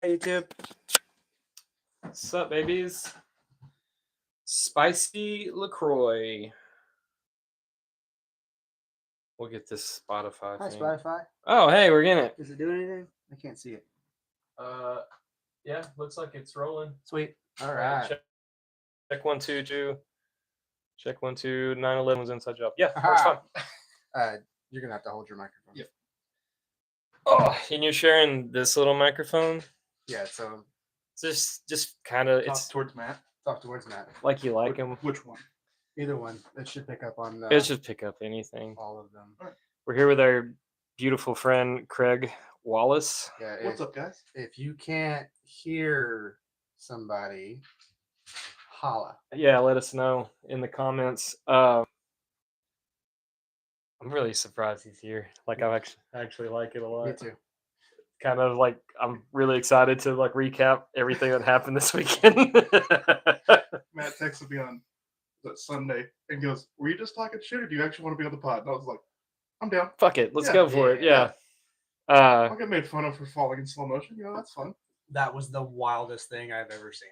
Hey, YouTube. What's up, babies? Spicy LaCroix. We'll get this Spotify Hi, thing. Spotify. Oh, hey, we're in it. Is it doing anything? I can't see it. Yeah, looks like it's rolling. Sweet. All right. Check 1 2 2. Check 1 2. 9/11 was inside job. Yeah, works fine. You're gonna have to hold your microphone. Yep. Oh, and you're sharing this little microphone. Yeah. So Just kind of it's towards Matt. talk towards Matt. like you like him. Which one? Either one. It should pick up on It should pick up anything. all of them. All right. We're here with our beautiful friend Craig Wallace. Yeah. What's up, guys? If you can't hear somebody, holla. Yeah, let us know in the comments. I'm really surprised he's here. Like I actually like it a lot. Me too. Kind of like I'm really excited to like recap everything that happened this weekend. Matt texted me on that Sunday and goes, "Were you just talking shit, or do you actually want to be on the pod?" And I was like, "I'm down. Fuck it, let's Yeah, go for it. Yeah. I'll get made fun of for falling in slow motion. You know, that's fun. That was the wildest thing I've ever seen.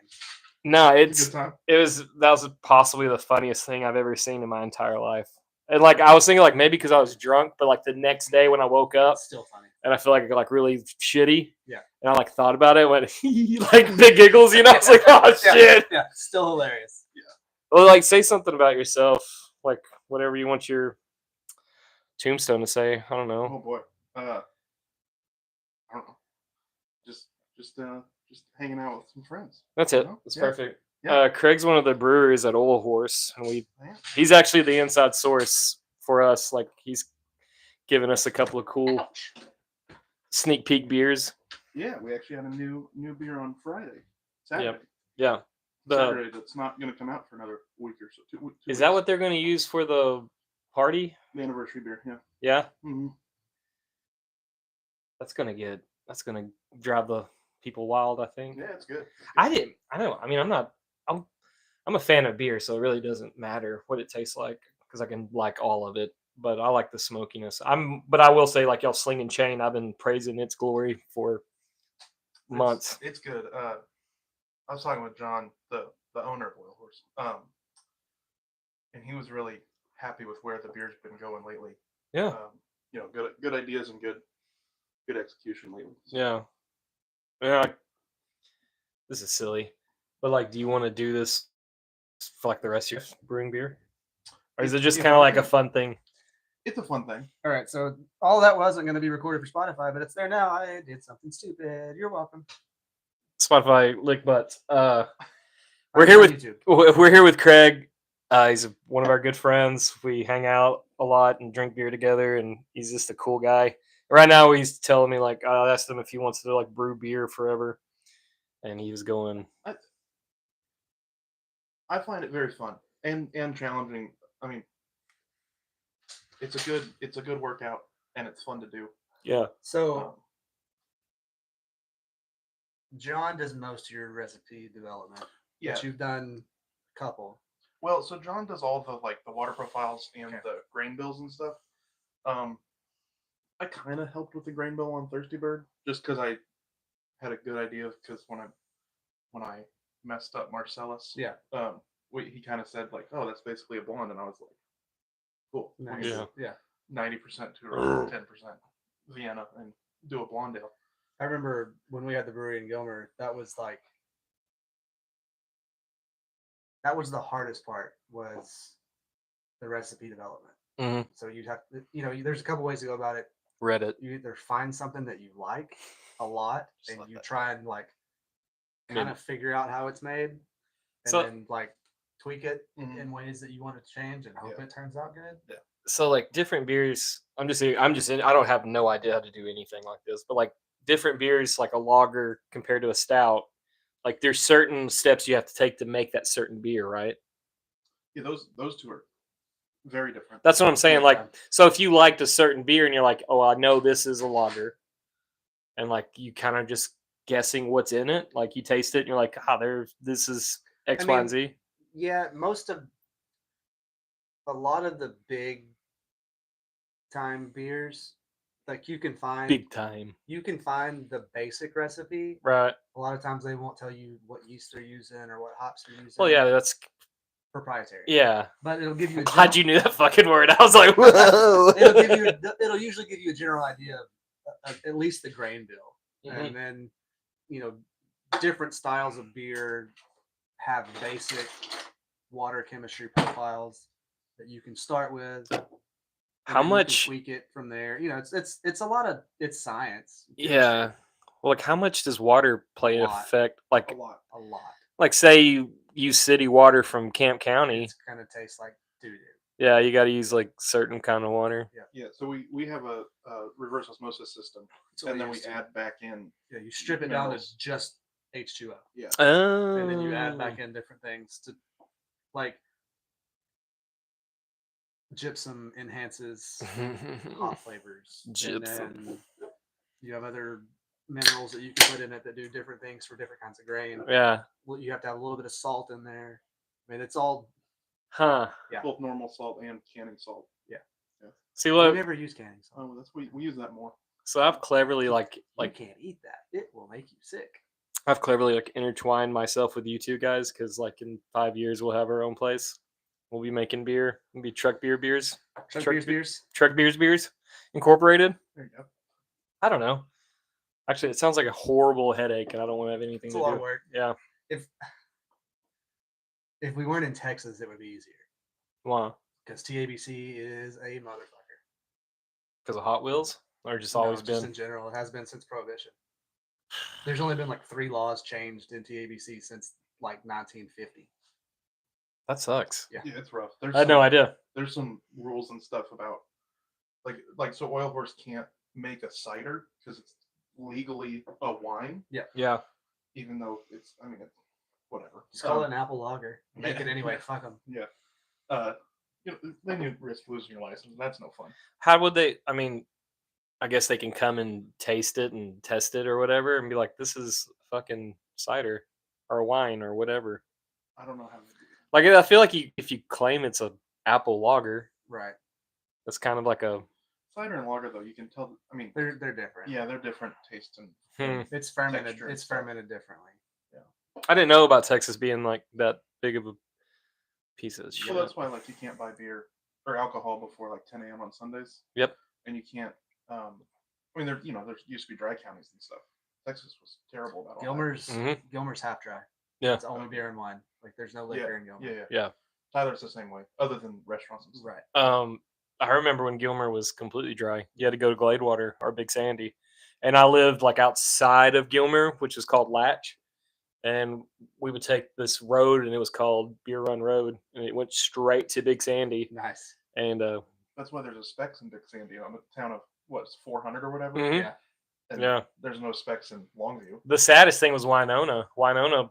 No, It's a good time. that was possibly the funniest thing I've ever seen in my entire life. And like I was thinking like maybe because I was drunk, but like the next day when I woke up It's still funny. and I feel like really shitty. Yeah. And I like thought about it, went like big giggles, you know. It's like, oh shit. Yeah. Still hilarious. Well, like say something about yourself, like whatever you want your tombstone to say. I don't know. Oh boy. I don't know. Just hanging out with some friends. That's it. You know? That's Yeah. perfect. Yeah. Craig's one of the brewers at Old Horse, and Man. he's actually the inside source for us. Like he's given us a couple of cool sneak peek beers. Yeah, we actually had a new beer on Friday. Saturday. Yeah. Saturday that's not going to come out for another week or so. Two Is that what they're going to use for the party? the anniversary beer? Yeah. Yeah. Mm-hmm. That's gonna drive the people wild. I think. Yeah, it's good. I know. I mean, I'm a fan of beer, so it really doesn't matter what it tastes like because I can like all of it. But I like the smokiness. But I will say, like y'all Sling and Chain, I've been praising its glory for months. It's good. I was talking with John, the owner of Oil Horse, and he was really happy with where the beer's been going lately. Yeah. You know, good ideas and good execution lately. So. Yeah. Yeah. This is silly, but like, do you want to do this for like the rest of your brewing beer, or is it just kind of like a fun thing? It's a fun thing. All right. So all that wasn't going to be recorded for Spotify, but it's there now. I did something stupid. You're welcome. Spotify lick butts. We're I'm here on with YouTube. we're here with Craig. He's one of our good friends. We hang out a lot and drink beer together, and he's just a cool guy. Right now, he's telling me like I asked him if he wants to like brew beer forever, and he was going. I find it very fun and challenging. I mean, it's a good workout and it's fun to do. Yeah. So John does most of your recipe development. Yeah. But you've done a couple. Well, so John does all the water profiles and the grain bills and stuff. I kind of helped with the grain bill on Thirsty Bird just because I had a good idea. Because when I messed up Marcellus, he kind of said like, "Oh, that's basically a blonde," and I was like, "Cool, Nice. Yeah. 90% to 10% Vienna and do a blonde ale." I remember when we had the brewery in Gilmer, that was the hardest part was the recipe development. Mm-hmm. So you'd have to, there's a couple ways to go about it. Reddit. You either find something that you like a lot and you try and like kind of figure out how it's made and then like tweak it in ways that you want to change and hope it turns out good. Yeah. So like different beers, I don't have no idea how to do anything like this, but like different beers, like a lager compared to a stout, like there's certain steps you have to take to make that certain beer, right? Yeah, those two are very different. That's what I'm saying. Like, so if you liked a certain beer and you're like, oh, I know this is a lager, and like you kind of just guessing what's in it, like you taste it and you're like, this is X, Y, and Z. Yeah, a lot of the big time beers, like you can find big time. You can find the basic recipe. Right. A lot of times they won't tell you what yeast they're using or what hops they're using. Well, yeah, that's proprietary. Yeah. But it'll give you. I'm glad you knew that fucking word. I was like, whoa. It'll usually give you a general idea of at least the grain bill, Mhm. and then different styles of beer have basic water chemistry profiles that you can start with. How much tweak it from there? It's a lot of science. Yeah. Well, like how much does water play an effect? Like a lot. Like say you use city water from Camp County. It's gonna taste like doo-doo. Yeah, you got to use like certain kind of water. Yeah. So we have a reverse osmosis system, and then we add back in. Yeah, you strip it down to just H2O. Yeah. Oh. And then you add back in different things to, like, gypsum enhances hop flavors. Gypsum. And then you have other minerals that you can put in it that do different things for different kinds of grain. Yeah. Well, you have to have a little bit of salt in there. I mean, it's all. Huh. Yeah. Both normal salt and canning salt. Yeah. See what? We never use canning salt. Oh, we use that more. So I've cleverly you can't eat that. It will make you sick. I've cleverly like intertwined myself with you two guys because like in 5 years we'll have our own place. We'll be making beer. It'll be Truck Beers. Truck Beers Incorporated. There you go. I don't know. Actually, it sounds like a horrible headache, and I don't want to have anything It's to a lot do. of work. Yeah. If we weren't in Texas, it would be easier. Why? Because TABC is a motherfucker. Because of Hot Wheels, or just always been? Just in general, it has been since Prohibition. There's only been like 3 laws changed in TABC since like 1950. That sucks. Yeah, it's rough. I had no idea. There's some rules and stuff about like so Oil Horse can't make a cider because it's legally a wine. Yeah. Even though it's whatever. Just call it an apple lager. Make it anyway. Fuck them. Yeah. Then you risk losing your license. That's no fun. How would they? I mean, I guess they can come and taste it and test it or whatever, and be like, "This is fucking cider or wine or whatever." I don't know how to do it. Like, I feel like if you claim it's a apple lager, right? That's kind of like a cider and lager, though. You can tell. I mean, they're different. Yeah, they're different taste and it's fermented. It's fermented differently. Yeah. I didn't know about Texas being like that big of a piece of shit. Well, that's why like you can't buy beer or alcohol before like 10 a.m. on Sundays. Yep. And you can't. I mean, there used to be dry counties and stuff. Texas was terrible about all that. Gilmer's half dry. Yeah. It's only beer and wine. Like there's no liquor in Gilmer. Yeah. Tyler's the same way, other than restaurants and stuff. Right. I remember when Gilmer was completely dry. You had to go to Gladewater or Big Sandy. And I lived like outside of Gilmer, which is called Latch. And we would take this road, and it was called Beer Run Road, and it went straight to Big Sandy. Nice. And that's why there's a Specs in Big Sandy on the town of what's 400 or whatever. Mm-hmm. Yeah. And there's no Specs in Longview. The saddest thing was Winona. Winona,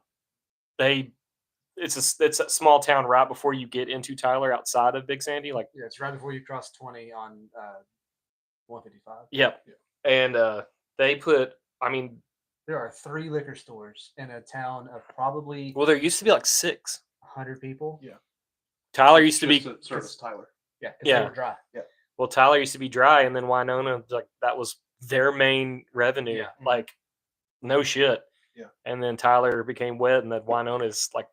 it's a small town right before you get into Tyler, outside of Big Sandy. Like it's right before you cross 20 on 155. Yep. Yeah. And they put. I mean, there are 3 liquor stores in a town of probably. Well, there used to be like 6. 100 people. Yeah. Tyler used to be service Tyler. Yeah. Yeah. They were dry. Yeah. Well, Tyler used to be dry, and then Winona, like that was their main revenue. Yeah. Like, no shit. Yeah. And then Tyler became wet, and that Winona is like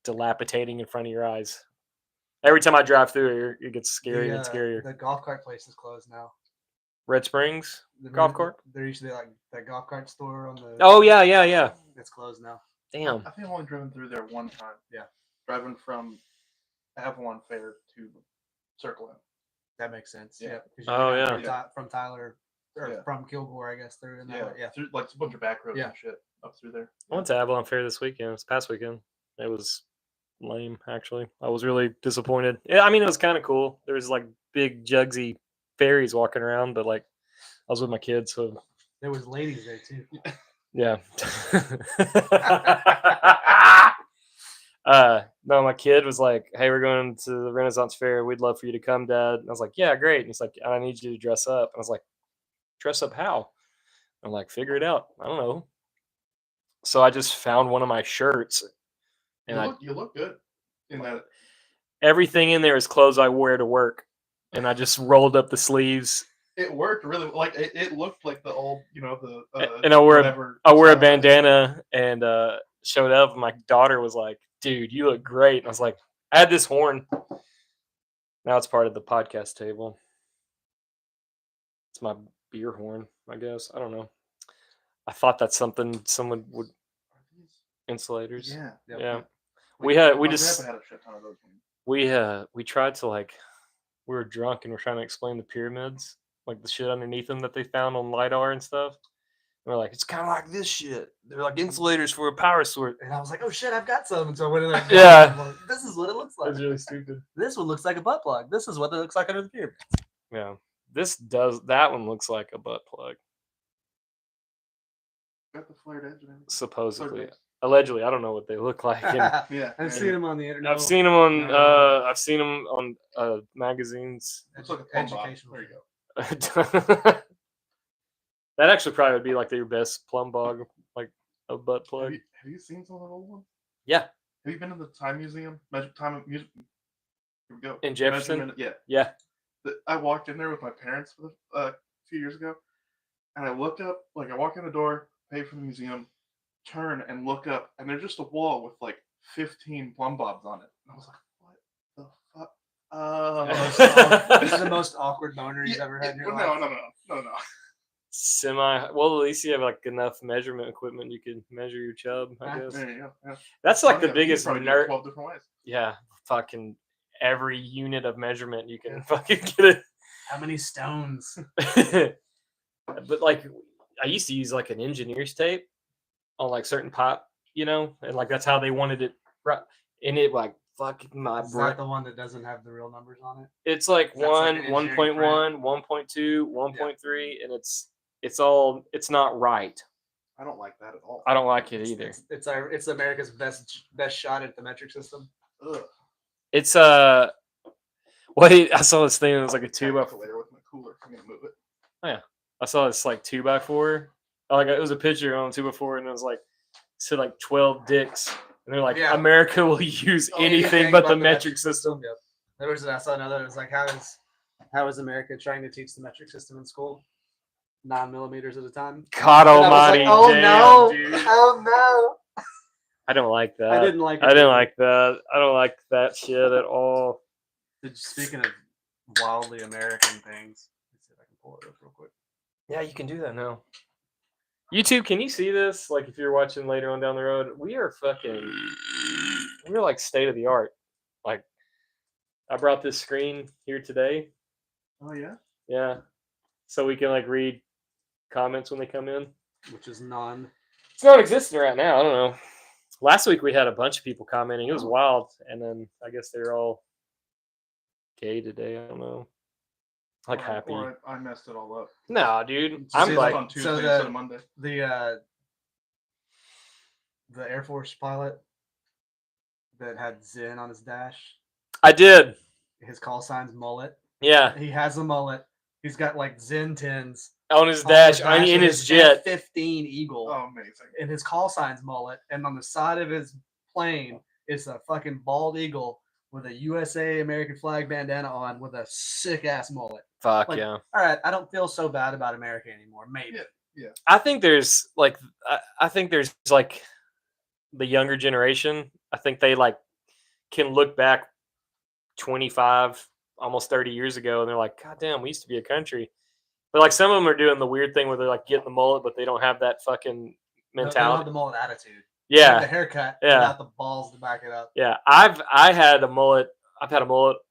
dilapidating in front of your eyes. Every time I drive through it gets scarier and scarier. The golf cart place is closed now. Red Springs golf cart. There used to be like that golf cart store on the. Oh yeah. It's closed now. Damn. I think I've only driven through there one time. Yeah. Driving from Avalon Fair to Circle M. That makes sense. Yeah. From Tyler or from Kilgore, I guess through in that. Yeah. Through, like a bunch of back roads and shit up through there. I went to Avalon Fair this past weekend. It was lame, actually. I was really disappointed. Yeah, I mean, it was kind of cool. There was like big jugsy fairies walking around, but like I was with my kids, so there was ladies there too. Yeah. No, my kid was like, "Hey, we're going to the Renaissance Fair. We'd love for you to come, Dad." And I was like, "Yeah, great." And he's like, "I need you to dress up." And I was like, "Dress up how?" I'm like, "Figure it out. I don't know." So I just found one of my shirts, and you look good in that. Everything in there is clothes I wear to work, and I just rolled up the sleeves it worked really. Like it looked like the old, the and I wear whatever a style. bandana and showed up. And my daughter was like, "Dude, you look great." And I was like, "I had this horn." Now it's part of the podcast table. It's my beer horn, I guess. I don't know. I thought that's something someone would. Insulators. Yeah. Yeah. My We grandpa just had a shit ton of those ones. we tried to we were drunk and we're trying to explain the pyramids, like the shit underneath them that they found on LiDAR and stuff. And we're like, it's kind of like this shit. They're like insulators for a power source. And I was like, oh shit, I've got some. And so I went in there. Yeah. I'm like, this is what it looks like. That's really stupid. This one looks like a butt plug. This is what it looks like under the pyramid. Yeah. That one looks like a butt plug. Got the flared edge and everything. Supposedly. Flared base. Allegedly, I don't know what they look like. And Yeah. I've seen them on the internet. I've seen them on No. I've seen them on magazines. Looks like a plumb bob. Educational. There you go. That actually probably would be like your best plumb bog, like a butt plug. Have you seen some of the old ones? Yeah. Have you been to the Time Museum? Time Museum. Here we go. In Jefferson? Measurement- yeah. Yeah. I walked in there with my parents a few years ago, and I looked up. Like I walk in the door, pay for the museum, turn and look up, and there's just a wall with like 15 plumb bobs on it. And I was like, what the fuck? This is the most awkward boner you've ever had in your life. No. Well, at least you have like enough measurement equipment you can measure your chub, I guess. There you go. Yeah. That's like the You biggest probably do nerd. 12 different ways. Yeah, fucking every unit of measurement you can fucking get How many stones? it. But like, I used to use like an engineer's tape on like certain pipe, and like that's how they wanted it. Right, and it like fucking my Is brain. that the one that doesn't have the real numbers on it? It's like That's like an 1, engineering 1.1, 1.2, 1.3, and it's not right. I don't like that at all. I don't like it either. It's America's best shot at the metric system. Ugh. It's I saw this thing. It was like a 2x4. Calculator with my cooler. I'm gonna move it. I saw this like 2x4. Like it was a picture on 2x4, and it was like said like 12 dicks, and they're like, America will use anything but the metric system. Yep. There was I saw another. It was like how is America trying to teach the metric system in school? 9 millimeters at a time. God Almighty! Like, oh damn, no! dude. Oh no! I don't like that. I didn't like it. I didn't like that. I don't like that shit at all. Speaking of wildly American things, let's see if I can pull it up real quick. Yeah, you can do that now. YouTube, can you see this? Like, if you're watching later on down the road, we're like state of the art. Like, I brought this screen here today. Oh yeah. Yeah, so we can like read comments when they come in. Which is It's non-existent right now. I don't know. Last week we had a bunch of people commenting. It was wild, and then I guess they're all gay today. I don't know. Like happy. Or I messed it all up. No, dude. I'm I'm like on Tuesday instead of Monday. The Air Force pilot that had Zen on his dash. I did. His call sign's mullet. Yeah. He has a mullet. He's got like Zen tins on his dash, in his jet. F-15 Eagle. Oh, amazing. And his call sign's mullet. And on the side of his plane is a fucking bald eagle with a USA American flag bandana on with a sick ass mullet. Fuck like, yeah. All right, I don't feel so bad about America anymore. Maybe. Yeah. I think there's like the younger generation. I think they like can look back 25, almost 30 years ago, and they're like, God damn, we used to be a country. But like some of them are doing the weird thing where they're like getting the mullet, but they don't have that fucking mentality. They don't have the mullet attitude. Yeah. The haircut. Yeah. Without the balls to back it up. Yeah. I've had a mullet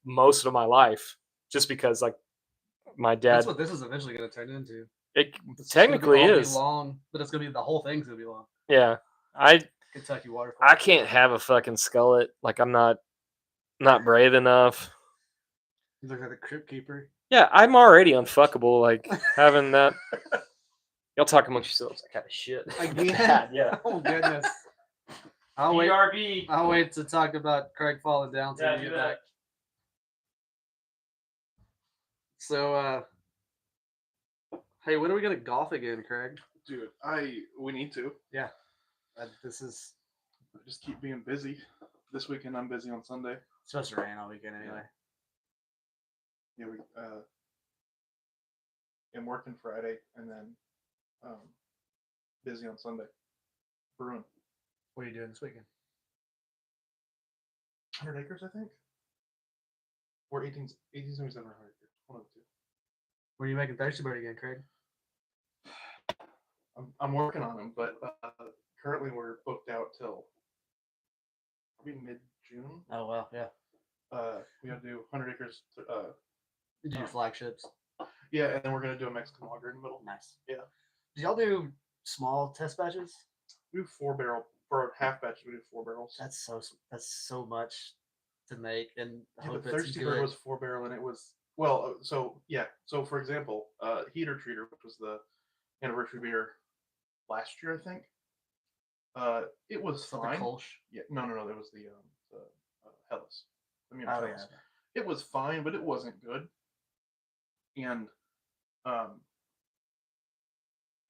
most of my life just because like my dad. That's what this is eventually going to turn into. It technically is long, but it's going to be the whole thing's going to be long. Yeah. Kentucky waterfall. I can't have a fucking skullet. Like I'm not brave enough. You look like the Crypt Keeper. Yeah, I'm already unfuckable. Like having that. Y'all talk amongst yourselves. I kind of shit. Again? Yeah. Oh goodness. I'll wait to talk about Craig falling down till you get back. So, hey, when are we gonna golf again, Craig? Dude, we need to. Yeah. I just keep being busy. This weekend I'm busy on Sunday. It's supposed to rain all weekend anyway. Yeah, am working Friday and then busy on Sunday. Brewing. What are you doing this weekend? 100 acres, I think. Or 1877 or 100 acres. One of the two. When are you making Thirsty Bird again, Craig? I'm working on them, but currently we're booked out till probably mid-June. Oh, wow, yeah. We gotta do 100 acres. You do your flagships. Yeah, and then we're gonna do a Mexican lager in the middle. Nice. Yeah. Do y'all do small test batches? We do 4-barrel for a half batch. We do 4 barrels. That's so much to make, and Yeah, hope but it's Thirsty good. Bird was 4-barrel, and it was well. So yeah. So for example, Heater Treater, which was the anniversary beer last year, I think. It was Is that fine. the Kolsch? Yeah, no. It was the Hellas. I mean, Oh Hellas. yeah. It was fine, but it wasn't good. And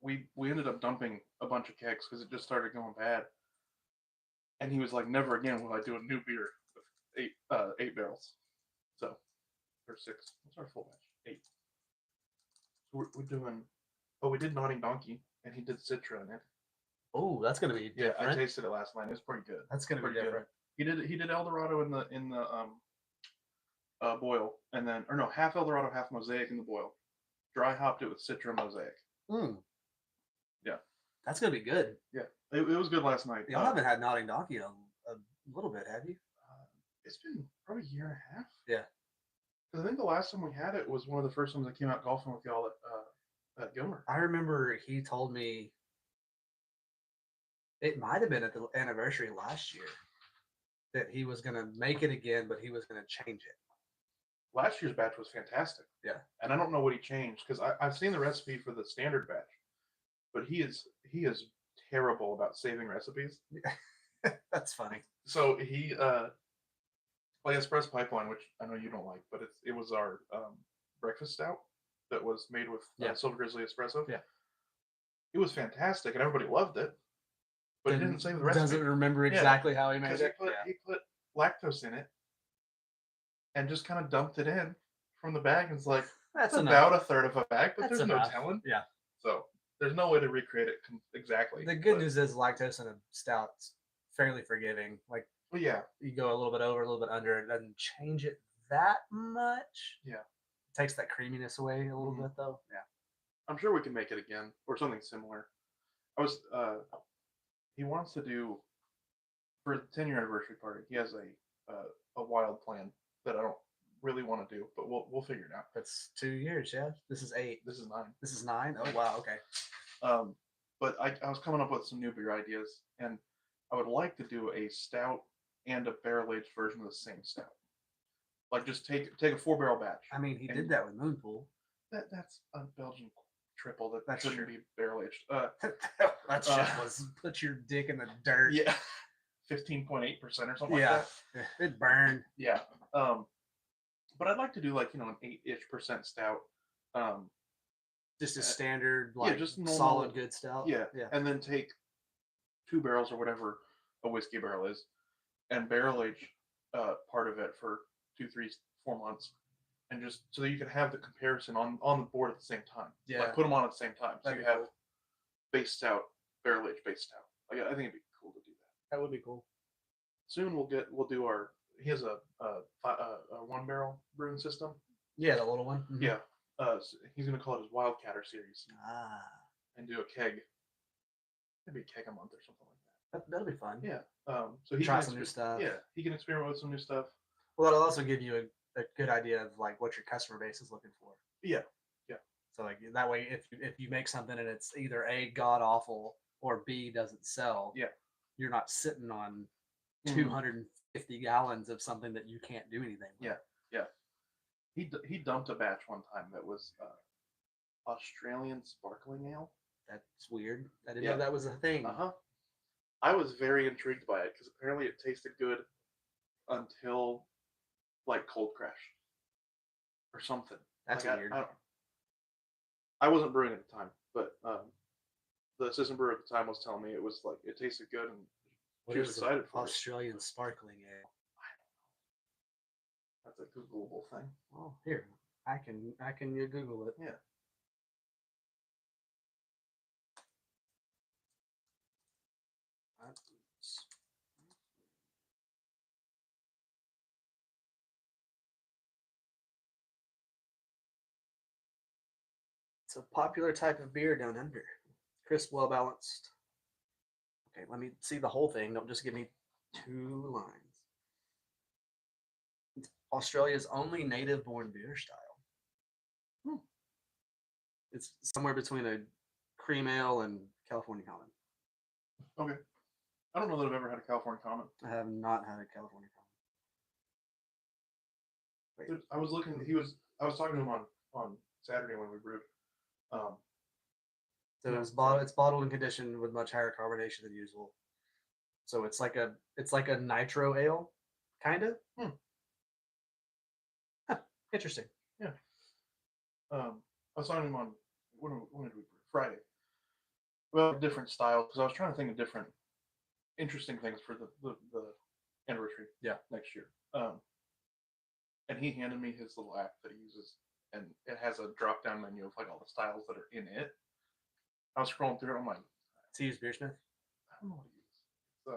we ended up dumping a bunch of kegs because it just started going bad. And he was like, "Never again will I do a new beer with 8 barrels." So, or 6. What's our full batch? 8. So we're doing. Oh, we did Naughty Donkey, and he did Citra in it. Oh, that's gonna be Yeah, different. I tasted it last night. It was pretty good. That's gonna be Pretty good. different. He did Eldorado in the boil, and then or no, half Eldorado, half Mosaic in the boil. Dry hopped it with Citra Mosaic. Mm. Yeah, that's gonna be good. Yeah, it was good last night. Y'all haven't had Naughty Donkey in a little bit, have you? It's been probably a year and a half. Yeah. Because I think the last time we had it was one of the first times I came out golfing with y'all at Gilmer. I remember he told me it might have been at the anniversary last year that he was going to make it again, but he was going to change it. Last year's batch was fantastic. Yeah. And I don't know what he changed because I've seen the recipe for the standard batch, but he is terrible about saving recipes. That's funny. So he like Espresso Pipeline, which I know you don't like, but it was our breakfast stout that was made with Silver Grizzly espresso. Yeah. It was fantastic and everybody loved it. But he didn't save the recipe. Doesn't remember exactly how he made it. He put lactose in it and just kind of dumped it in from the bag. And it's like, that's about a third of a bag, but there's no telling. Yeah. So there's no way to recreate it exactly. The good news is lactose in a stout's fairly forgiving. Like, well, yeah, you go a little bit over, a little bit under. It doesn't change it that much. Yeah. It takes that creaminess away a little bit, though. Yeah. I'm sure we can make it again or something similar. He wants to do for the 10-year anniversary party. He has a wild plan that I don't really want to do, but we'll figure it out. That's 2 years, yeah. This is 8. This is 9. This is 9. Oh wow, okay. But I was coming up with some new beer ideas, and I would like to do a stout and a barrel aged version of the same stout. Like just take a 4-barrel batch. I mean, he did that with Moonpool. That's a Belgian triple that That's shouldn't true. be barrel aged. That shit was put your dick in the dirt. Yeah, 15.8% or something Yeah, like that. it burned. Yeah. But I'd like to do like an 8-ish% stout. Just a standard, like just normal, solid good stout. Yeah. Yeah. And then take 2 barrels or whatever a whiskey barrel is, and barrel age part of it for 2, 3, 4 months, and just so that you can have the comparison on the board at the same time. Yeah. Like put them on at the same time, so That'd you be have cool. base stout, barrel aged base stout. Like, I think it'd be cool to do that. That would be cool. Soon we'll do our. He has a 1-barrel brewing system. Yeah, the little one. Mm-hmm. Yeah. So he's gonna call it his Wildcatter series. And do a keg. Maybe a keg a month or something like that. That'll be fun. Yeah. So he try can some new stuff. Yeah, he can experiment with some new stuff. Well, it'll also give you a good idea of like what your customer base is looking for. Yeah. So like that way, if you make something and it's either A, god awful, or B, doesn't sell, you're not sitting on 250 gallons of something that you can't do anything with. Yeah. He dumped a batch one time that was Australian sparkling ale. That's weird. I didn't know that was a thing. I was very intrigued by it because apparently it tasted good until like Cold Crash or something. That's like, weird. I wasn't brewing at the time, but the assistant brewer at the time was telling me it was like it tasted good, and she was excited for Australian sparkling ale. That's a Googleable thing. Well, here I can Google it. Yeah. It's a popular type of beer down under. Crisp, well balanced. Okay, let me see the whole thing. Don't just give me 2 lines. It's Australia's only native-born beer style. It's somewhere between a cream ale and California Common. Okay. I don't know that I've ever had a California Common. I have not had a California Common. Dude, I was looking. I was talking to him on Saturday when we brewed. So it's bottled and conditioned with much higher carbonation than usual. So it's like a nitro ale, kind of. Huh, interesting. Yeah. I was talking to him on when did we brew? Friday. Well, different styles because I was trying to think of different interesting things for the anniversary. Yeah, next year. And he handed me his little app that he uses, and it has a drop down menu of like all the styles that are in it. I was scrolling through it. I'm like, to use Beersmith. I don't know what he uses. So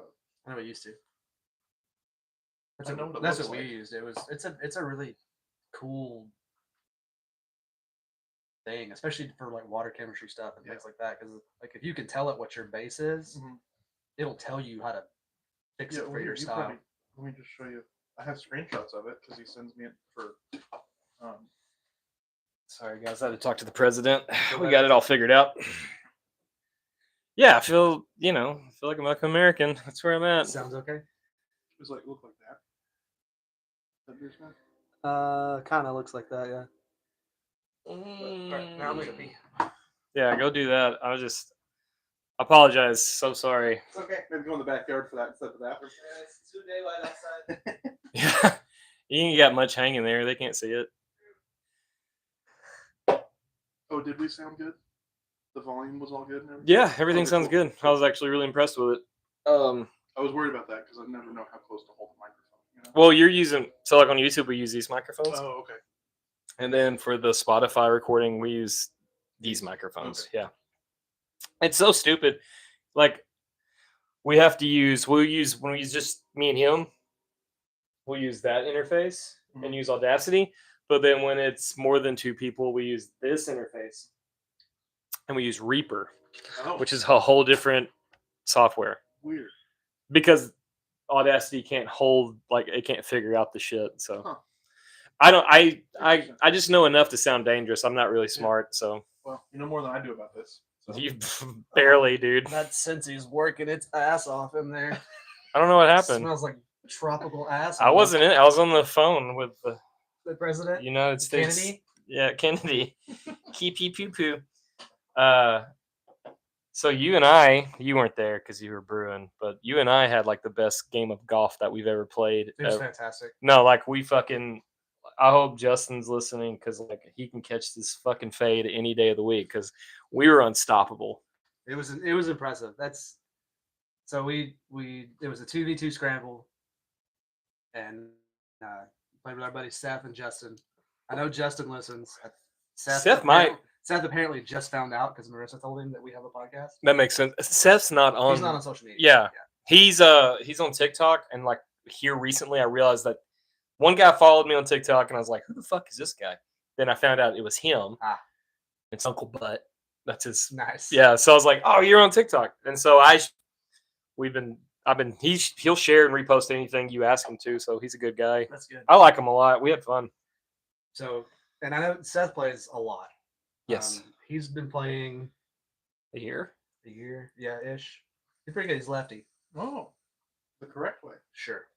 I know what I used to. I know what it That's looks what we like. used. It's a really cool thing, especially for like water chemistry stuff and things like that. Because like if you can tell it what your base is, it'll tell you how to fix it for your style. Let me just show you. I have screenshots of it because he sends me it for. Sorry, guys. I had to talk to the president. We got it all figured out. Yeah, I feel like I'm American. That's where I'm at. Sounds okay. Does it look like that? That beer smell? Kind of looks like that, yeah. All right, now I'm gonna pee. Yeah, go do that. I apologize. So sorry. It's okay. Maybe go in the backyard for that instead of that. Yeah, it's too daylight outside. Yeah, you ain't got much hanging there. They can't see it. Oh, did we sound good? The volume was all good and everything? Yeah, everything Okay, sounds cool. good. I was actually really impressed with it. I was worried about that because I never know how close to hold the microphone. Well, you're using like on YouTube we use these microphones, Oh, okay. and then for the Spotify recording we use these microphones. Okay. Yeah, it's so stupid. Like we'll use when we use just me and him, we'll use that interface and use Audacity. But then when it's more than 2 people, we use this interface, and we use Reaper, which is a whole different software. Weird. Because Audacity can't it can't figure out the shit. So Huh. I just know enough to sound dangerous. I'm not really smart, so Well, you know more than I do about this. So. you barely, dude. That Cincy's working its ass off in there. I don't know what happened. Smells like tropical ass. I wasn't in. I was on the phone with the president. United States. Kennedy. Yeah, Kennedy. Keepy poo poo. So you weren't there because you were brewing, but you and I had like the best game of golf that we've ever played. It was fantastic. No, like I hope Justin's listening because like he can catch this fucking fade any day of the week because we were unstoppable. It was impressive. It was a 2v2 scramble, and played with our buddies Seth and Justin. I know Justin listens. Seth apparently just found out because Marissa told him that we have a podcast. That makes sense. Seth's not on. He's not on social media. Yeah. He's on TikTok, and like here recently I realized that one guy followed me on TikTok, and I was like, who the fuck is this guy? Then I found out it was him. It's Uncle Butt. That's his. Nice. Yeah. So I was like, oh, you're on TikTok, and so he'll share and repost anything you ask him to. So he's a good guy. That's good. I like him a lot. We had fun. So, and I know Seth plays a lot. Yes. He's been playing a year, yeah, ish. He's pretty good. He's lefty. Oh, the correct way. Sure.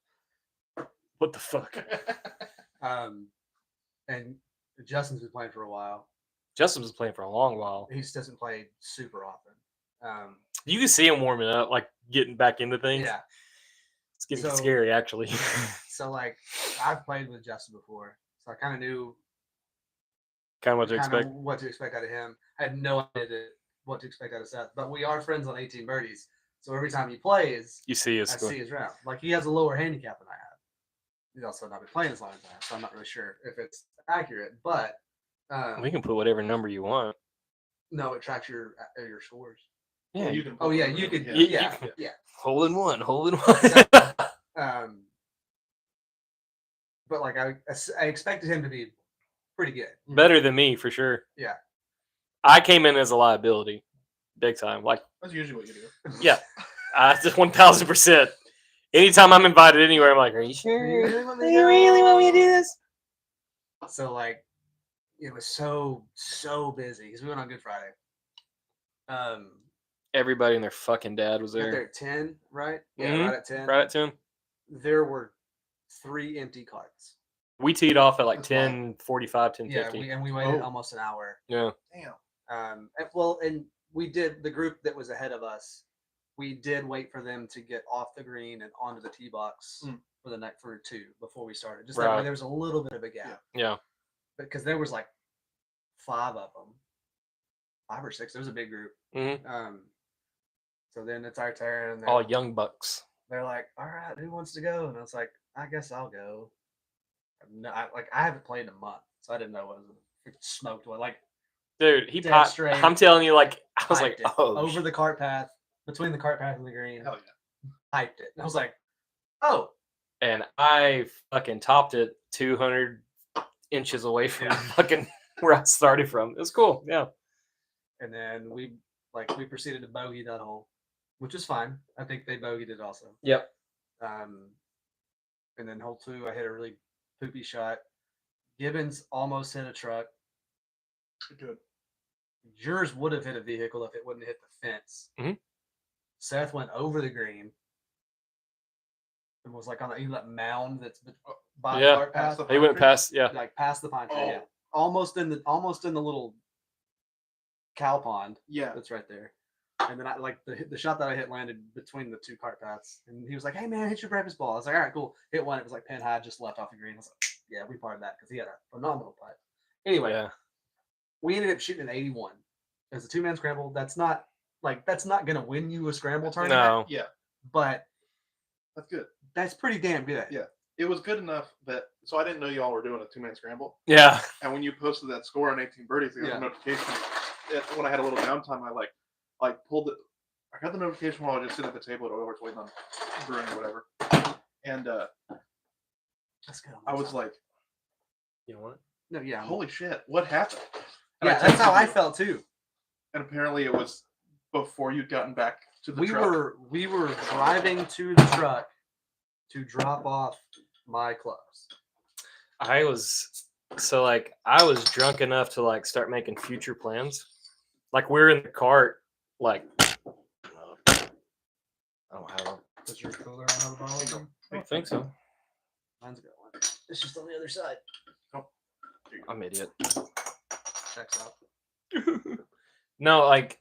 What the fuck? And Justin's been playing for a while. Justin was playing for a long while. He just doesn't play super often. You can see him warming up, like getting back into things. Yeah. It's getting scary, actually. So, like, I've played with Justin before, so I kind of knew what to expect. What to expect out of him. I had no idea what to expect out of Seth, but we are friends on 18 Birdies. So every time he plays, you see I see his round. Like, he has a lower handicap than I have. He's also not been playing as long as I have, so I'm not really sure if it's accurate. But we can put whatever number you want. No, it tracks your scores. Yeah, you can. Oh yeah, you could. Yeah. Hole in one. But like I expected him to be pretty good. Better than me for sure. Yeah. I came in as a liability, big time. Like, That's usually what you do. yeah, just 1000%. Anytime I'm invited anywhere, I'm like, "Are you sure? You really want me to You go?" really want me to do this?" So like, it was so busy because we went on Good Friday. Everybody and their fucking dad was Got there there. at 10, right? Yeah, Mhm. right at 10. Right at 10. There were 3 empty carts. We teed off at like That's wild. 10:45, 10:50. Yeah, we waited Oh. almost an hour. Yeah. Damn. And we did, the group that was ahead of us, we did wait for them to get off the green and onto the tee box for the night for 2 before we started. Just that way Right. there was a little bit of a gap. Yeah. Because there was like 5 of them. 5 or 6. It was a big group. Mhm. So then it's our turn. And All young bucks. they're like, "All right, who wants to go?" And I was like, "I guess I'll go." No, I haven't played in a month, so I didn't know what it smoked. What like Dude, he Dead piped. straight. I'm telling you, like, I was like, piped it oh, over the cart path, between the cart path and the green. Hell yeah. Piped it. And I was like, "Oh." And I fucking topped it 200 inches away from fucking where I started from. It was cool. Yeah. And then we proceeded to bogey that hole, which is fine. I think they bogeyed it also. Yep. And then hole 2, I hit a really poopy shot. Gibbons almost hit a truck. Good. Yours would have hit a vehicle if it wouldn't hit the fence. Mhm. Seth went over the green and was like on that mound that's by the cart path. He went past, Like past the pine tree, yeah. Almost in the little cow pond. Yeah. That's right there. And then I like the shot that I hit landed between the 2 cart paths. And he was like, "Hey man, hit your breakfast ball." I was like, "All right, cool." Hit one, it was like pin high, just left off the green. I was like, "Yeah, we parred that," because he had a phenomenal putt. Anyway, yeah. we ended up shooting an 81. As a 2-man scramble, that's not gonna win you a scramble tournament. No. Yeah. But That's good. that's pretty damn good. Yeah. It was good enough that so I didn't know y'all were doing a 2-man scramble. Yeah. And when you posted that score on 18 birdies, I got a notification. When I had a little downtime, I like pulled it. I got the notification while I was just sitting at the table at Oilers waiting on brewing or whatever. And That's good. I was like, You know what? No, yeah. holy shit, what happened? And Yeah, I that's how texted I you, felt too. And apparently it was before you'd gotten back to the We truck. were driving to the truck to drop off my clubs. I was drunk enough to like start making future plans. Like we're in the cart, like I don't have a. Does your cooler have a bottle? I don't think so. Mine's got one. It's just on the other side. I'm an idiot. Checks out. No, like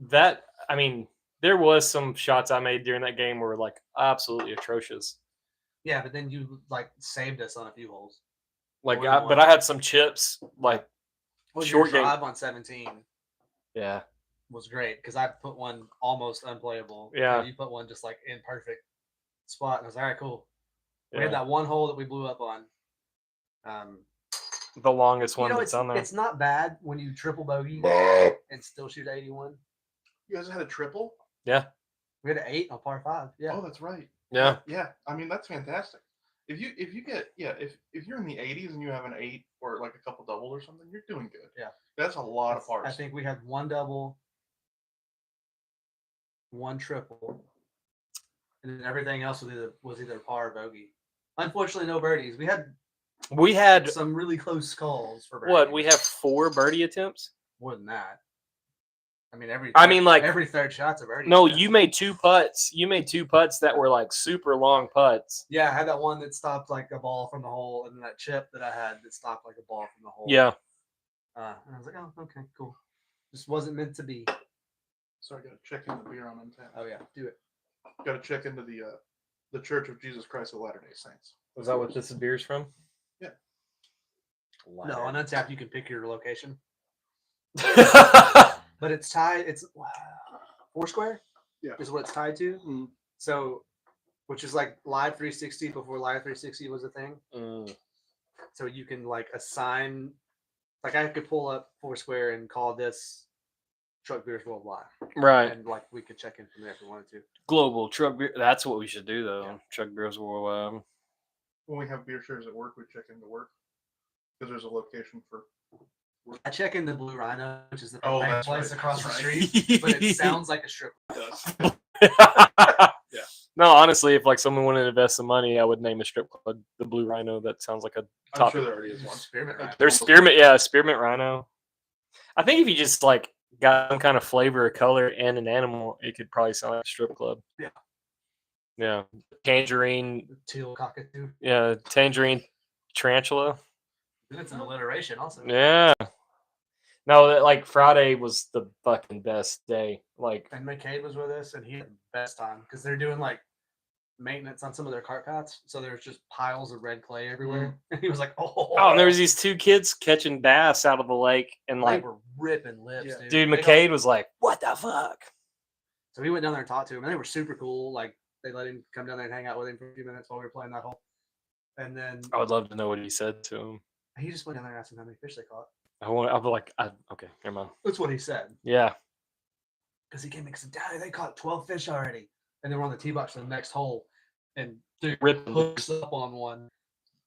that. I mean, there was some shots I made during that game were like absolutely atrocious. Yeah, but then you like saved us on a few holes. Like, More than but one. I had some chips. Like, Well, short your game. drive on 17 Yeah. was great because I put one almost unplayable. Yeah. And you put one just like in perfect spot, and I was like, all right, cool. We Yeah. had that one hole that we blew up on. The longest one that's it's, on there. It's not bad when you triple bogey and still shoot 81. You guys had a triple? Yeah. We had an 8 on par 5. Yeah. Oh, that's right. Yeah. Yeah. I mean, that's fantastic. If you get if you're in the 80s and you have an 8 or like a couple doubles or something, you're doing good. Yeah. That's a lot of pars. I think we had 1 double, 1 triple, and then everything else was either par or bogey. Unfortunately, no birdies. We had some really close calls for birdies. What? We have 4 birdie attempts. More than that. I mean, every third shot's a birdie. No, you made 2 putts. You made 2 putts that were like super long putts. Yeah, I had that one that stopped like a ball from the hole, and then that chip that I had that stopped like a ball from the hole. Yeah. And I was like, oh, okay, cool. Just wasn't meant to be. So I got to check in the beer on Untapped. Oh yeah, do it. Got to check into the Church of Jesus Christ of Latter-day Saints. Was that what this beer's from? Yeah. No, on Untapped you can pick your location, Yeah. but it's tied. It's Foursquare. Yeah. Is what it's tied to. Mm. So, which is like Live 360 before Live 360 was a thing. So you can like assign. Like I could pull up Foursquare and call this Truck Beers Worldwide. Right. And like we could check in from there if we wanted to. Global truck beer. That's what we should do though. Yeah. Truck beers worldwide. When we have beer shares at work, we check into work because there's a location for I check in the Blue Rhino, which is the Oh, place that's right. across the That's street, but it sounds like a strip club. It does. No, honestly, if like someone wanted to invest some money, I would name a strip club the Blue Rhino. That sounds like a I'm top. sure there already is one. Spearmint Rhino. There's spearmint, yeah, spearmint rhino. I think if you just like got some kind of flavor or color and an animal, it could probably sound like a strip club. Yeah. Yeah. Tangerine. Teal cockatoo. Yeah. Tangerine tarantula. It's an alliteration also. Yeah. No, like Friday was the fucking best day. Like, And McCade was with us, and he had the best time because they're doing like maintenance on some of their cart paths, so there's just piles of red clay everywhere. And he was like, "Oh, and there was these two kids catching bass out of the lake, and they like, were ripping lips, Yeah. dude, They got- McCade was like, "What the fuck?" So we went down there and talked to him, and they were super cool. Like they let him come down there and hang out with him for a few minutes while we were playing that hole. And then I would love to know what he said to him. he just went down there and asked him how many fish they caught. I'll be like, okay, never mind. That's what he said. Yeah. Because he came and said, "Daddy, they caught 12 fish already." And they were on the tee box for the next hole. And dude Ripping. hooks up on one.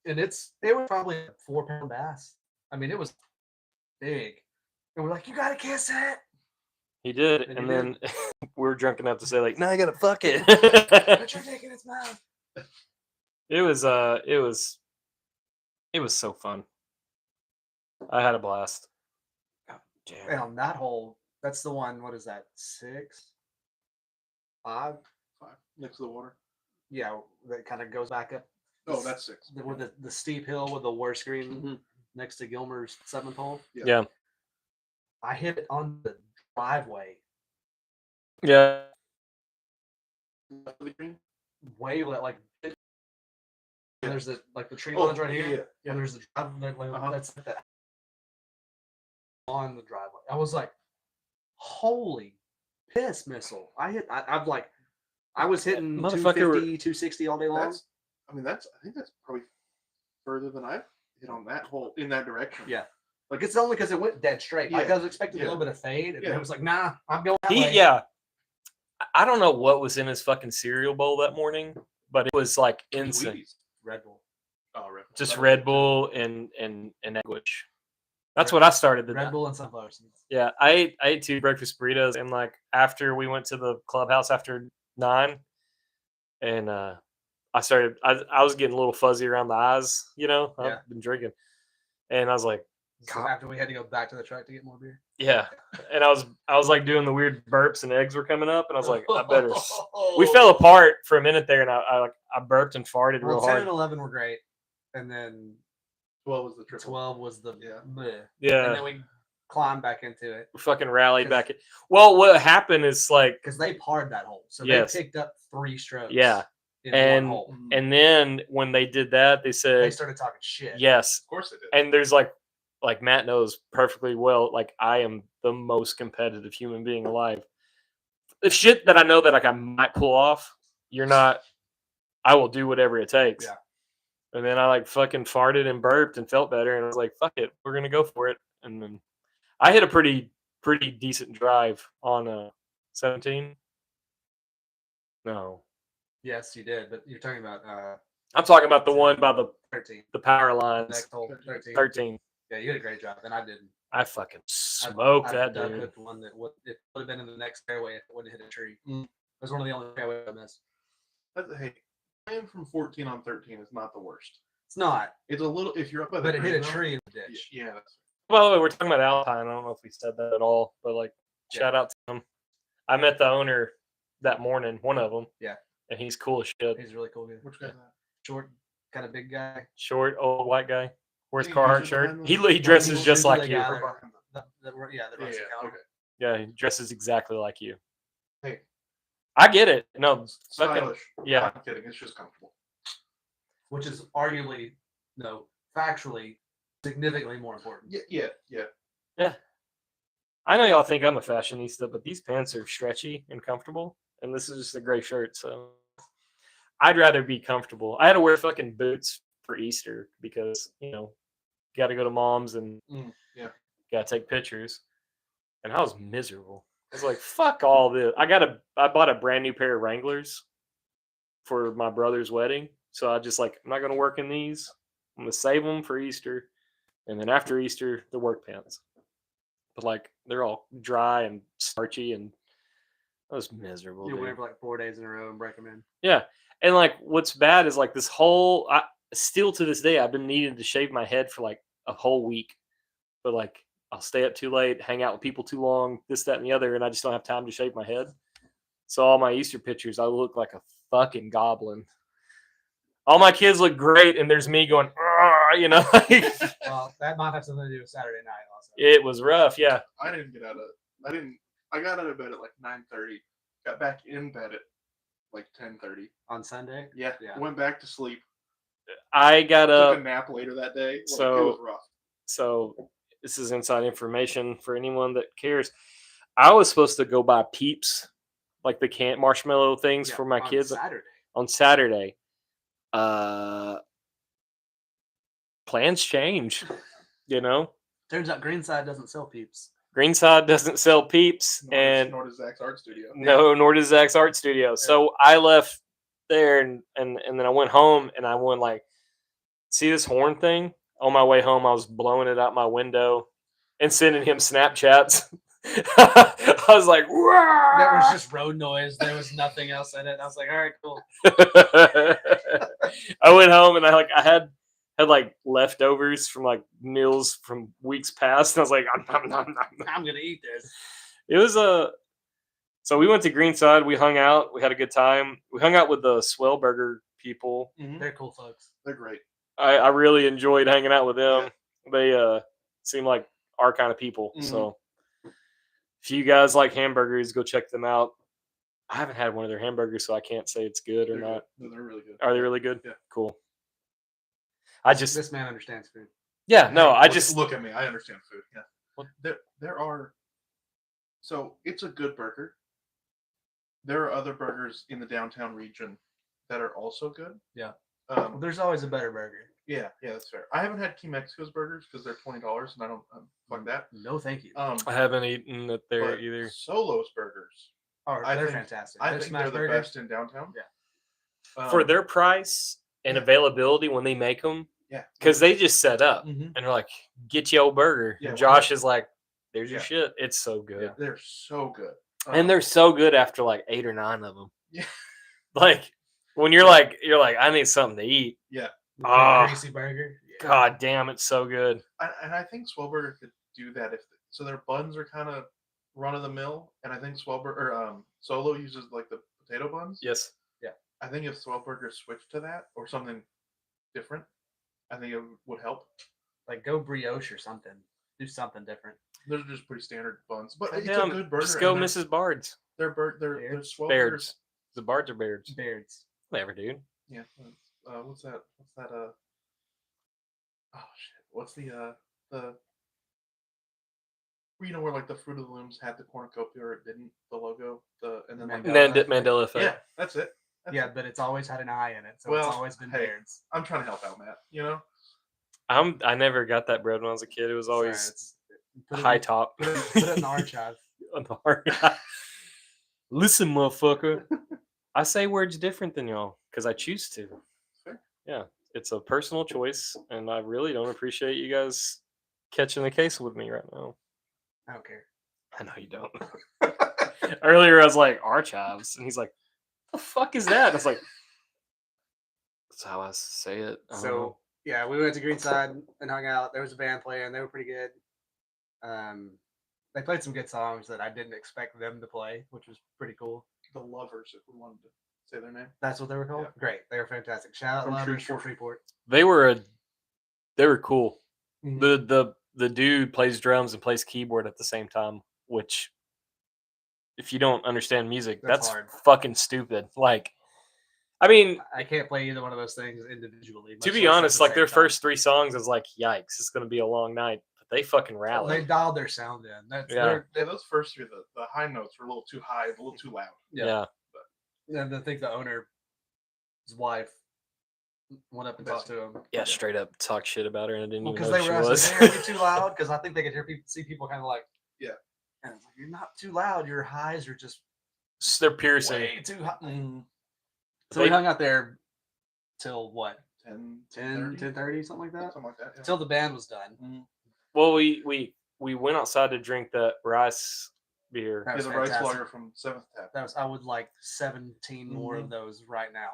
And it was probably a 4-pound bass. I mean, it was big. And we're like, "You gotta kiss it." He did, And and he then we were drunk enough to say like, "No, I gotta fuck it." Put your dick in its mouth. it was so fun. I had a blast. God damn. And on that hole, that's the one, what is that? 6? 5? 5 next to the water. Yeah, that kind of goes back up. Oh, that's 6. With the steep hill with the worst green Mhm. next to Gilmer's 7th hole. Yeah. I hit it on the driveway. Yeah. Left of the green? Way like there's the tree Oh, lines right here. yeah. And there's the driveway Uh-huh. that's that on the driveway. I was like, holy piss missile. I was hitting Motherfucker 250, 260 all day long. I think that's probably further than I've hit on that hole in that direction. Yeah. Like it's only because it went dead straight. Like Yeah. I was expecting a Yeah. little bit of fade, and Yeah. it was like, nah, I'm going that way. Yeah. I don't know what was in his fucking cereal bowl that morning, but it was like insane. Wheaties. Red Bull. Oh, Red Bull. Just Red Bull and Egwich. That's what I started the Red Bull and sunflower seeds. Yeah, I ate 2 breakfast burritos, and like after we went to the clubhouse after 9, and I was getting a little fuzzy around the eyes, Yeah. I've been drinking, and I was like, So after we had to go back to the truck to get more beer. yeah, and I was like doing the weird burps, and eggs were coming up, and I was like, I better. We fell apart for a minute there, and I burped and farted real Well, 10 hard. and 11 were great, and then 12 was the triple. 12 was the Yeah. bleh. And Yeah, then we climbed back into it we fucking rallied back. Well, what happened is like, because they parred that hole, so Yes. they picked up 3 strokes. Yeah. in And- one hole. and then when they did that, they They said, started talking shit. yes. Of course they did. And there's like Matt knows perfectly well, like I am the most competitive human being alive. The shit that I know that like I might pull off, you're not. I will do whatever it takes. Yeah. And then I like fucking farted and burped and felt better, and I was like, "Fuck it, we're gonna go for it." And then I hit a pretty decent drive on 17. No, Yes, you did, but you're talking about I'm talking about the one by the 13. power lines. Next hole, 13. 13. Yeah, you did a great job, and I didn't. I fucking smoked I that duck dude. hooked one that would have been in the next fairway if it wouldn't hit a tree. Mm. It was one of the only fairways I missed. Hey, playing from 14 on 13 is not the worst. It's not, It's a little, if you're up by the but it hit a green, though, tree in the ditch. Yeah, that's By the way, we're talking about Alpine. I don't know if we said that at all, but like, Yeah. shout out to him. I met the owner that morning, one of them. Yeah. And he's cool as shit. He's a really cool dude. which guy's that? Short, kind of big guy. Short, old white guy. Wears He Carhartt usually shirt. behind He the- he dresses He's just usually like the you. guy Or that- behind the- that runs Yeah, the yeah, counter. okay. Yeah, he dresses exactly like you. Hey, I get it. No, fucking stylish. yeah. I'm kidding. It's just comfortable. Which is arguably, no, factually, significantly more important. Yeah. I know y'all think I'm a fashionista, but these pants are stretchy and comfortable, and this is just a gray shirt, so I'd rather be comfortable. I had to wear fucking boots for Easter because got to go to mom's and Yeah. got to take pictures, and I was miserable. I was like, "Fuck all this." I bought a brand new pair of Wranglers for my brother's wedding, so I just I'm not gonna work in these. I'm gonna save them for Easter, And then after Easter, the work pants. But like they're all dry and starchy, and that was miserable. You dude. wear them for like 4 days in a row and break them in. Yeah, and like what's bad is like this whole. Still to this day, I've been needing to shave my head for like a whole week, but like I'll stay up too late, hang out with people too long, this, that, and the other, and I just don't have time to shave my head. So all my Easter pictures, I look like a fucking goblin. All my kids look great, and there's me going, you know. Well, that might have something to do with Saturday night also. It was rough, yeah. I didn't get out of. I got out of bed at like 9:30. Got back in bed at like 10:30 On Sunday. Yeah. Went back to sleep. I got Took a nap later that day. Like, so it was rough. So this is inside information for anyone that cares. I was supposed to go buy Peeps, like the marshmallow things for my kids on Saturday. Plans change, you know. Turns out Greenside doesn't sell Peeps. Greenside doesn't sell Peeps, Nor does Zach's Art Studio. No, nor does Zach's Art Studio. Yeah. So I left there and then I went home and I went like, see this horn thing? On my way home, I was blowing it out my window and sending him Snapchats. I was like, "Wah!" That was just road noise. There was nothing else in it. I was like, all right, cool. I went home and I had like leftovers from like meals from weeks past. And I was like, I'm gonna eat this. It was so we went to Greenside. We hung out. We had a good time. We hung out with the Swell Burger people. Mm-hmm. They're cool folks. They're great. I really enjoyed hanging out with them. Yeah. They seem like our kind of people. Mm-hmm. So if you guys like hamburgers, go check them out. I haven't had one of their hamburgers, so I can't say it's good or not. No, they're really good. Are they really good? Yeah. Cool. This man understands food. Yeah, no, I just look at me. I understand food. Yeah. Well, there are. So it's a good burger. There are other burgers in the downtown region that are also good. Yeah. There's always a better burger. Yeah, that's fair. I haven't had Key Mexico's burgers because they're $20, and I don't fuck that. No, thank you. I haven't eaten it there either. Solo's burgers. They're fantastic. I think they're the best in downtown. Yeah. For their price and availability when they make them. Yeah. Because they just set up and they're like, get your old burger. Yeah, and Josh is like, there's your shit. It's so good. Yeah, they're so good. And they're so good after like 8 or 9 of them. Yeah. Like when you're like, I need something to eat. Yeah. Greasy burger. Yeah. God damn, it's so good. And I think Swell Burger could do that so their buns are kind of run of the mill, and I think Solo uses like the potato buns. Yes. Yeah. I think if Swell Burger switched to that or something different, I think it would help. Like go brioche or something. Do something different. They're just pretty standard buns, but it's a good burger. Just go Mrs. Bard's. They're Swell Baird's. The Bards or Baird's? Baird's. Whatever, dude. Yeah. What's that? Oh shit. What's the where like the Fruit of the Looms had the cornucopia or it didn't, the logo, and then Mandela effect. Yeah, that's it. But it's always had an eye in it, so it's always been Baird's. I'm trying to help out, Matt. You know. I never got that bread when I was a kid. It was always high top. Put it in the archive. Listen, motherfucker. I say words different than y'all because I choose to. Fair. Yeah, it's a personal choice, and I really don't appreciate you guys catching the case with me right now. I don't care. I know you don't. Earlier, I was like, archives, and he's like, the fuck is that? And I was like, that's how I say it. Yeah, we went to Greenside and hung out. There was a band playing. They were pretty good. They played some good songs that I didn't expect them to play, which was pretty cool. The Lovers, if we wanted to say their name. That's what they were called? Yeah. Great. They were fantastic. Shout out from Lovers from Freeport. They were cool. Mm-hmm. The dude plays drums and plays keyboard at the same time, which if you don't understand music, that's hard. Fucking stupid. Like, I mean, I can't play either one of those things individually. To be honest, like their first 3 songs is like, yikes, it's going to be a long night. But they fucking rally. They dialed their sound in. Those first 3, the high notes were a little too high, a little too loud. Yeah. And I think the owner's wife went up and talked to him. Yeah, straight up talk shit about her, and I didn't even know because she they were was. too loud. Because I think they could see people kind of like, yeah. And it's like, you're not too loud. Your highs are just they're piercing. Way too high. So we hung out there till what? 10:30, something like that. Something like that. Yeah. Until the band was done. Mm-hmm. Well, we went outside to drink that rice beer. That was the rice fantastic. lager from 7th Tap. I would like 17 more of those right now.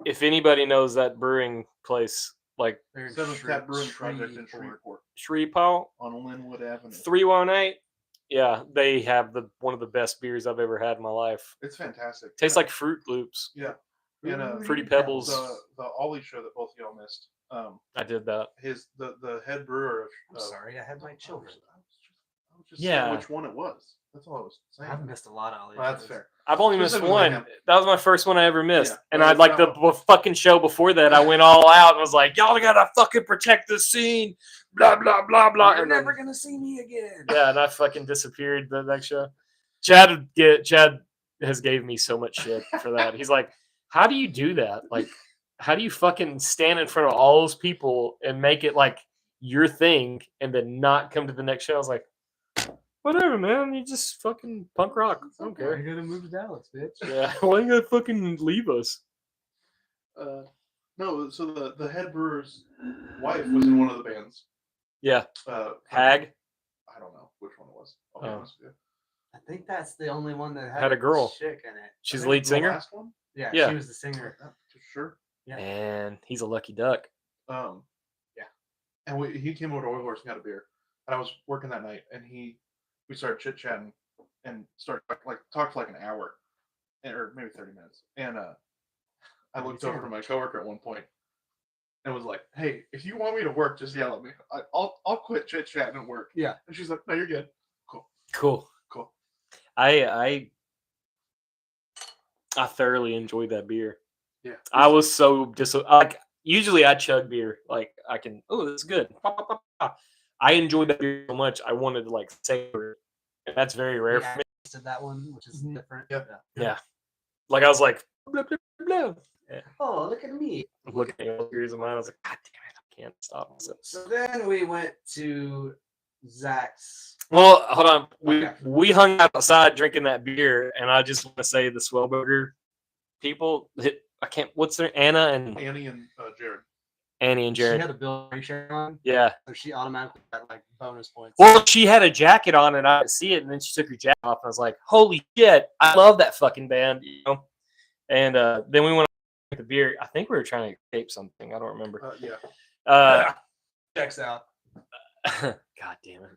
If anybody knows that brewing place, like They're in 7th Tap Brewing Project in Shreveport. Shreveport on Linwood Avenue. 318. Yeah, they have one of the best beers I've ever had in my life. It's fantastic. Tastes like Fruit Loops. Yeah. And Fruity Pebbles. The Ollie show that both of y'all missed. I did that. The head brewer of. I'm sorry, I had my children. I was just saying which one it was. That's all I was saying. I've missed a lot of Ollie. That's fair. I've only missed Specifically one. him. That was my first one I ever missed. Yeah, and well, I'd like that the fucking show before that. I went all out and was like, y'all gotta fucking protect the scene. Blah, blah, blah, blah. You're and then, never gonna see me again. yeah, and I fucking disappeared the next show. Chad has gave me so much shit for that. He's like, how do you do that? Like, how do you fucking stand in front of all those people and make it like your thing and then not come to the next show? I was like, whatever, man. You just fucking punk rock. I don't care. You're gonna move to Dallas, bitch. Yeah, why you gotta fucking leave us? No, so the head brewer's wife was in one of the bands. Yeah. Hag. I don't know which one it was. I'll be honest with you. I think that's the only one that Had a girl. chick in it. She's the lead singer. Last one? Yeah, Yeah. she was the singer. Sure. Yeah. And he's a lucky duck. Yeah. And he came over to Oil Horse and got a beer. And I was working that night, and we started chit chatting and started talked for like an hour, or maybe 30 minutes. And I looked over to my coworker at one point and was like, "Hey, if you want me to work, just yell at me. I'll quit chit chatting and work." Yeah. And she's like, "No, you're good." Cool. I thoroughly enjoyed that beer. Yeah. I was so like usually I chug beer. Like I can, oh, this is good. I enjoyed that beer so much I wanted to like savor it. And that's very rare for me. I tasted that one, which is different. Yeah. Like I was like, blah, blah, blah. Yeah. Oh, look at me. I'm looking at the beers of mine. I was like, God damn it, I can't stop myself. So then we went to Zach's. Well, hold on. Okay. We hung out outside drinking that beer, and I just want to say the Swellburger people. What's their Annie and Jared. Annie and Jared. She had a bill shirt on, Yeah. so she automatically got like bonus points. Well, she had a jacket on, and I didn't see it, and then she took her jacket off, and I was like, "Holy shit! I love that fucking band," you know. And then we went on the beer. I think we were trying to escape something. I don't remember. Checks out. God damn it.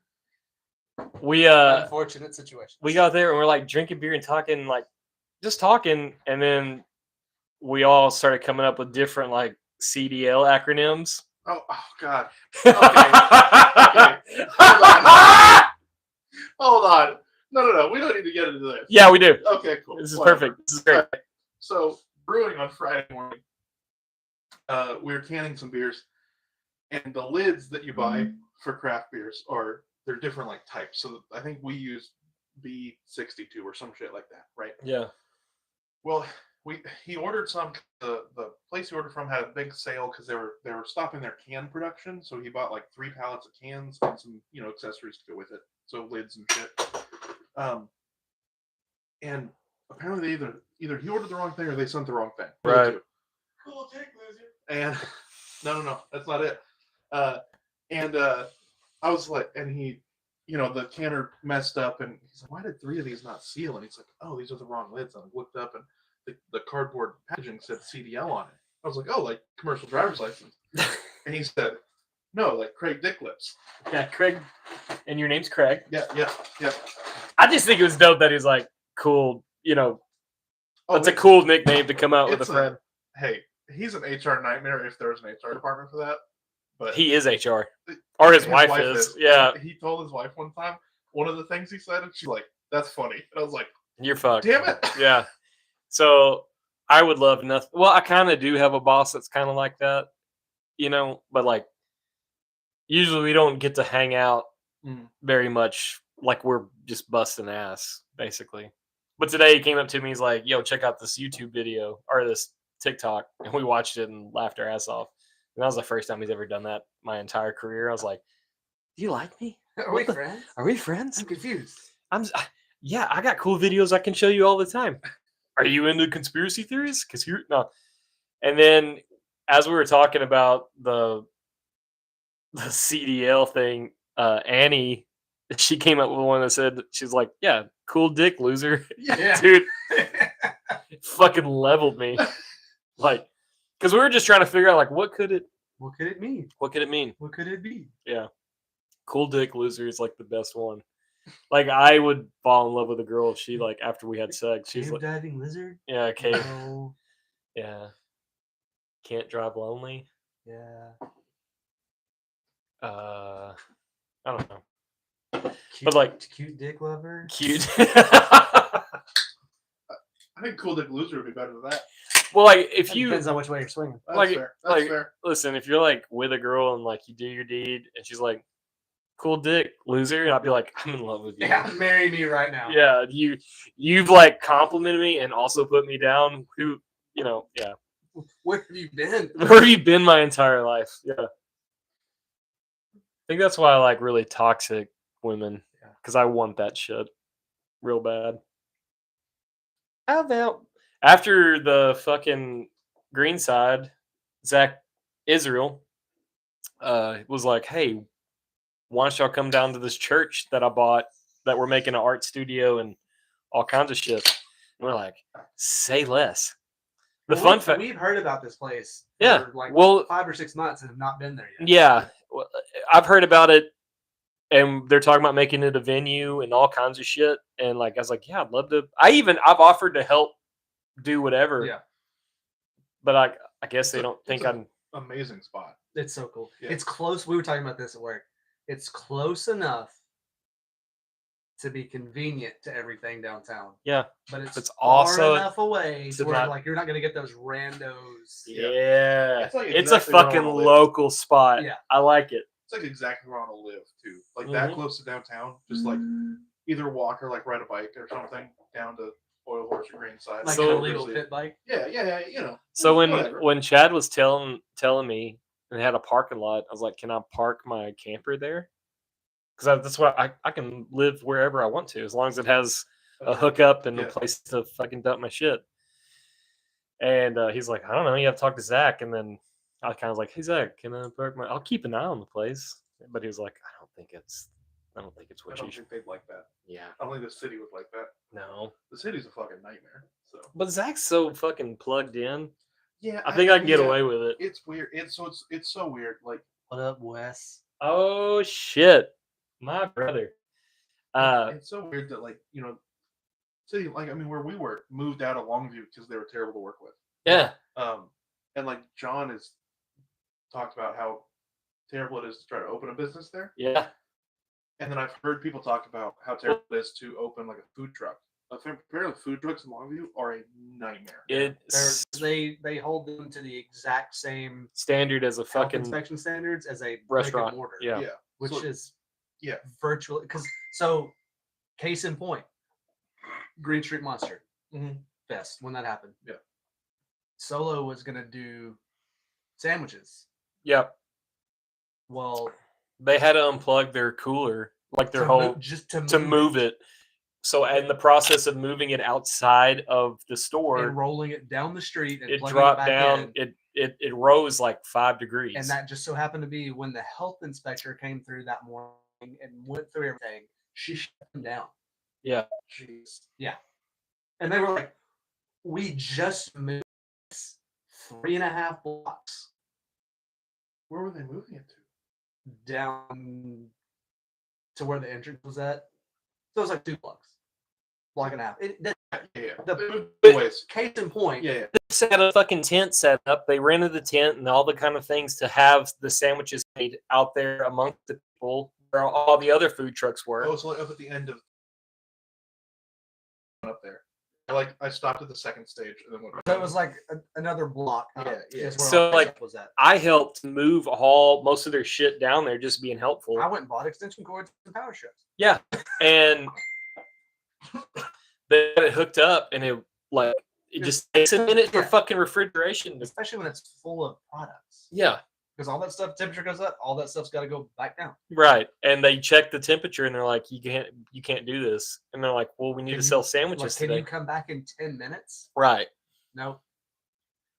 We Unfortunate situation. we got there and we're like drinking beer and talking, like just talking, and then we all started coming up with different like CDL acronyms. Oh God. Okay. Hold on. No. We don't need to get into this. Yeah, we do. Okay, cool. This is Whatever. perfect. This is great. So brewing on Friday morning, we were canning some beers, and the lids that you buy for craft beers they're different like types. So I think we use B62 or some shit like that, right? Yeah. Well, he ordered some. The place he ordered from had a big sale because they were stopping their can production. So he bought like 3 pallets of cans and some accessories to go with it. So lids and shit. And apparently they either he ordered the wrong thing or they sent the wrong thing. Right. Cool take, loser. And no, that's not it. I was like, and he, the canner messed up, and he's like, "Why did 3 of these not seal?" And he's like, "Oh, these are the wrong lids." And I looked up, and the cardboard packaging said CDL on it. I was like, "Oh, like commercial driver's license." And he said, "No, like Craig Dick Lips." Yeah, Craig. And your name's Craig. Yeah. I just think it was dope that he's like, cool, that's a cool nickname to come out with a friend. Hey, he's an HR nightmare if there's an HR department for that. But He is HR. Or his wife is. Yeah. He told his wife one time, one of the things he said, and she's like, "That's funny." And I was like, You're fucked. "Damn it." Yeah. So I would love nothing. Well, I kind of do have a boss that's kind of like that, but like usually we don't get to hang out very much. Like we're just busting ass, basically. But today he came up to me. He's like, "Yo, check out this YouTube video or this TikTok," and we watched it and laughed our ass off. And that was the first time he's ever done that my entire career. I was like, "Do you like me? Are we friends? Are we friends?" I'm confused. Yeah, I got cool videos I can show you all the time. Are you into conspiracy theories? Because you're no. And then as we were talking about the CDL thing, Annie, she came up with one that said, she's like, yeah, cool dick loser. Yeah. Dude, it fucking leveled me. Like, because we were just trying to figure out, like, what could it mean? What could it mean? What could it be? Yeah. Cool dick loser is like the best one. Like, I would fall in love with a girl if she, like, after we had sex, she's Cave like, diving lizard? yeah, cave. No. Yeah. Can't drive lonely. Yeah. I don't know. Cute, like- cute dick lover. Cute. I think cool dick loser would be better than that. Well, like, if That you depends on which way you're swinging. That's Like- fair. That's like- fair. listen, if you're like with a girl and like you do your deed and she's like, cool dick loser, and I'd be like, I'm in love with you. Yeah, marry me right now. Yeah, you've like complimented me and also put me down. Who, yeah. Where have you been? Where have you been my entire life? Yeah. I think that's why I like really toxic women. Yeah. Because I want that shit real bad. How about after the fucking green side, Zach Israel was like, hey, why don't y'all come down to this church that I bought that we're making an art studio and all kinds of shit? And we're like, say less. The Well, fun fact, we've heard about this place. Yeah, For like well- 5 or 6 months and have not been there yet. yeah, well, I've heard about it, and they're talking about making it a venue and all kinds of shit. And like, I was like, yeah, I'd love to. I've offered to help do whatever. Yeah. But I guess they don't think It's I'm. amazing spot. It's so cool. Yeah. It's close. We were talking about this at work. It's close enough to be convenient to everything downtown. Yeah, But it's It's far also enough away to to where not- like you're not gonna get those randos. yeah. It's like It's exactly a where I fucking wanna live. local spot. Yeah. I like it. It's like exactly where I want to live too. Like that Mhm. close to downtown. Just like either walk or like ride a bike or something down to Oil Horse or Greenside. Like So- an illegal pit bike. Yeah. So whatever. when Chad was telling me and had a parking lot, I was like, can I park my camper there? Because that's what I can live wherever I want to, as long as it has a hookup and a Yeah. place to fucking dump my shit. And he's like, I don't know, you have to talk to Zach. And then I kind of was like, hey Zach, can I park my? I'll keep an eye on the place. But he was like, I don't think it's I what you don't should. think they'd like that. Yeah, I don't think the city would like that. no. The city's a fucking nightmare. So But Zach's so fucking plugged in. yeah, I think I can get yeah, away with it. It's weird. It's so weird. Like What up, Wes? Oh shit, my brother. it's so weird that city like I mean where we were moved out of Longview because they were terrible to work with. Yeah, And like John has talked about how terrible it is to try to open a business there. yeah. And then I've heard people talk about how terrible it is to open like a food truck. Apparently, food trucks in Longview are a nightmare. It's They hold them to the exact same standard as a health fucking inspection standards as a brick and restaurant. mortar. Yeah. Which So- is yeah. virtually because so case in point, Green Street Monster Fest when that happened. Yeah. Solo was gonna do sandwiches. Yep. Well, They had to unplug their cooler, like their to whole mo- just to to move it. So, in the process of moving it outside of the store, and rolling it down the street and it plugging dropped back down. in. It rose like 5 degrees. And that just so happened to be when the health inspector came through that morning and went through everything. She shut them down. Yeah. Jeez. Yeah. And they were like, we just moved 3.5 blocks Where were they moving it to? down to where the entrance was at. So it was like 2 blocks. Block and a half. Yeah. The- They moved but- ways. Case in point, Yeah. They just had a fucking tent set up. They rented the tent and all the kind of things to have the sandwiches made out there amongst the people where all the other food trucks were. Oh, so like up at the end of up there. I stopped at the second stage and then went. so it was like another block. Yeah, yeah. Is where So, all the like, stuff was at. I helped move most of their shit down there, just being helpful. I went and bought extension cords and power strips. Yeah, and they had it hooked up, and it just takes a minute for Yeah. fucking refrigeration. Especially when it's full of products. Yeah, Because all that stuff, temperature goes up, all that stuff's got to go back down. right. And they check the temperature, and they're like, "You can't do this." And they're like, "Well, we need Can to you- sell Like, sandwiches can today." you come back in 10 minutes? Right. No.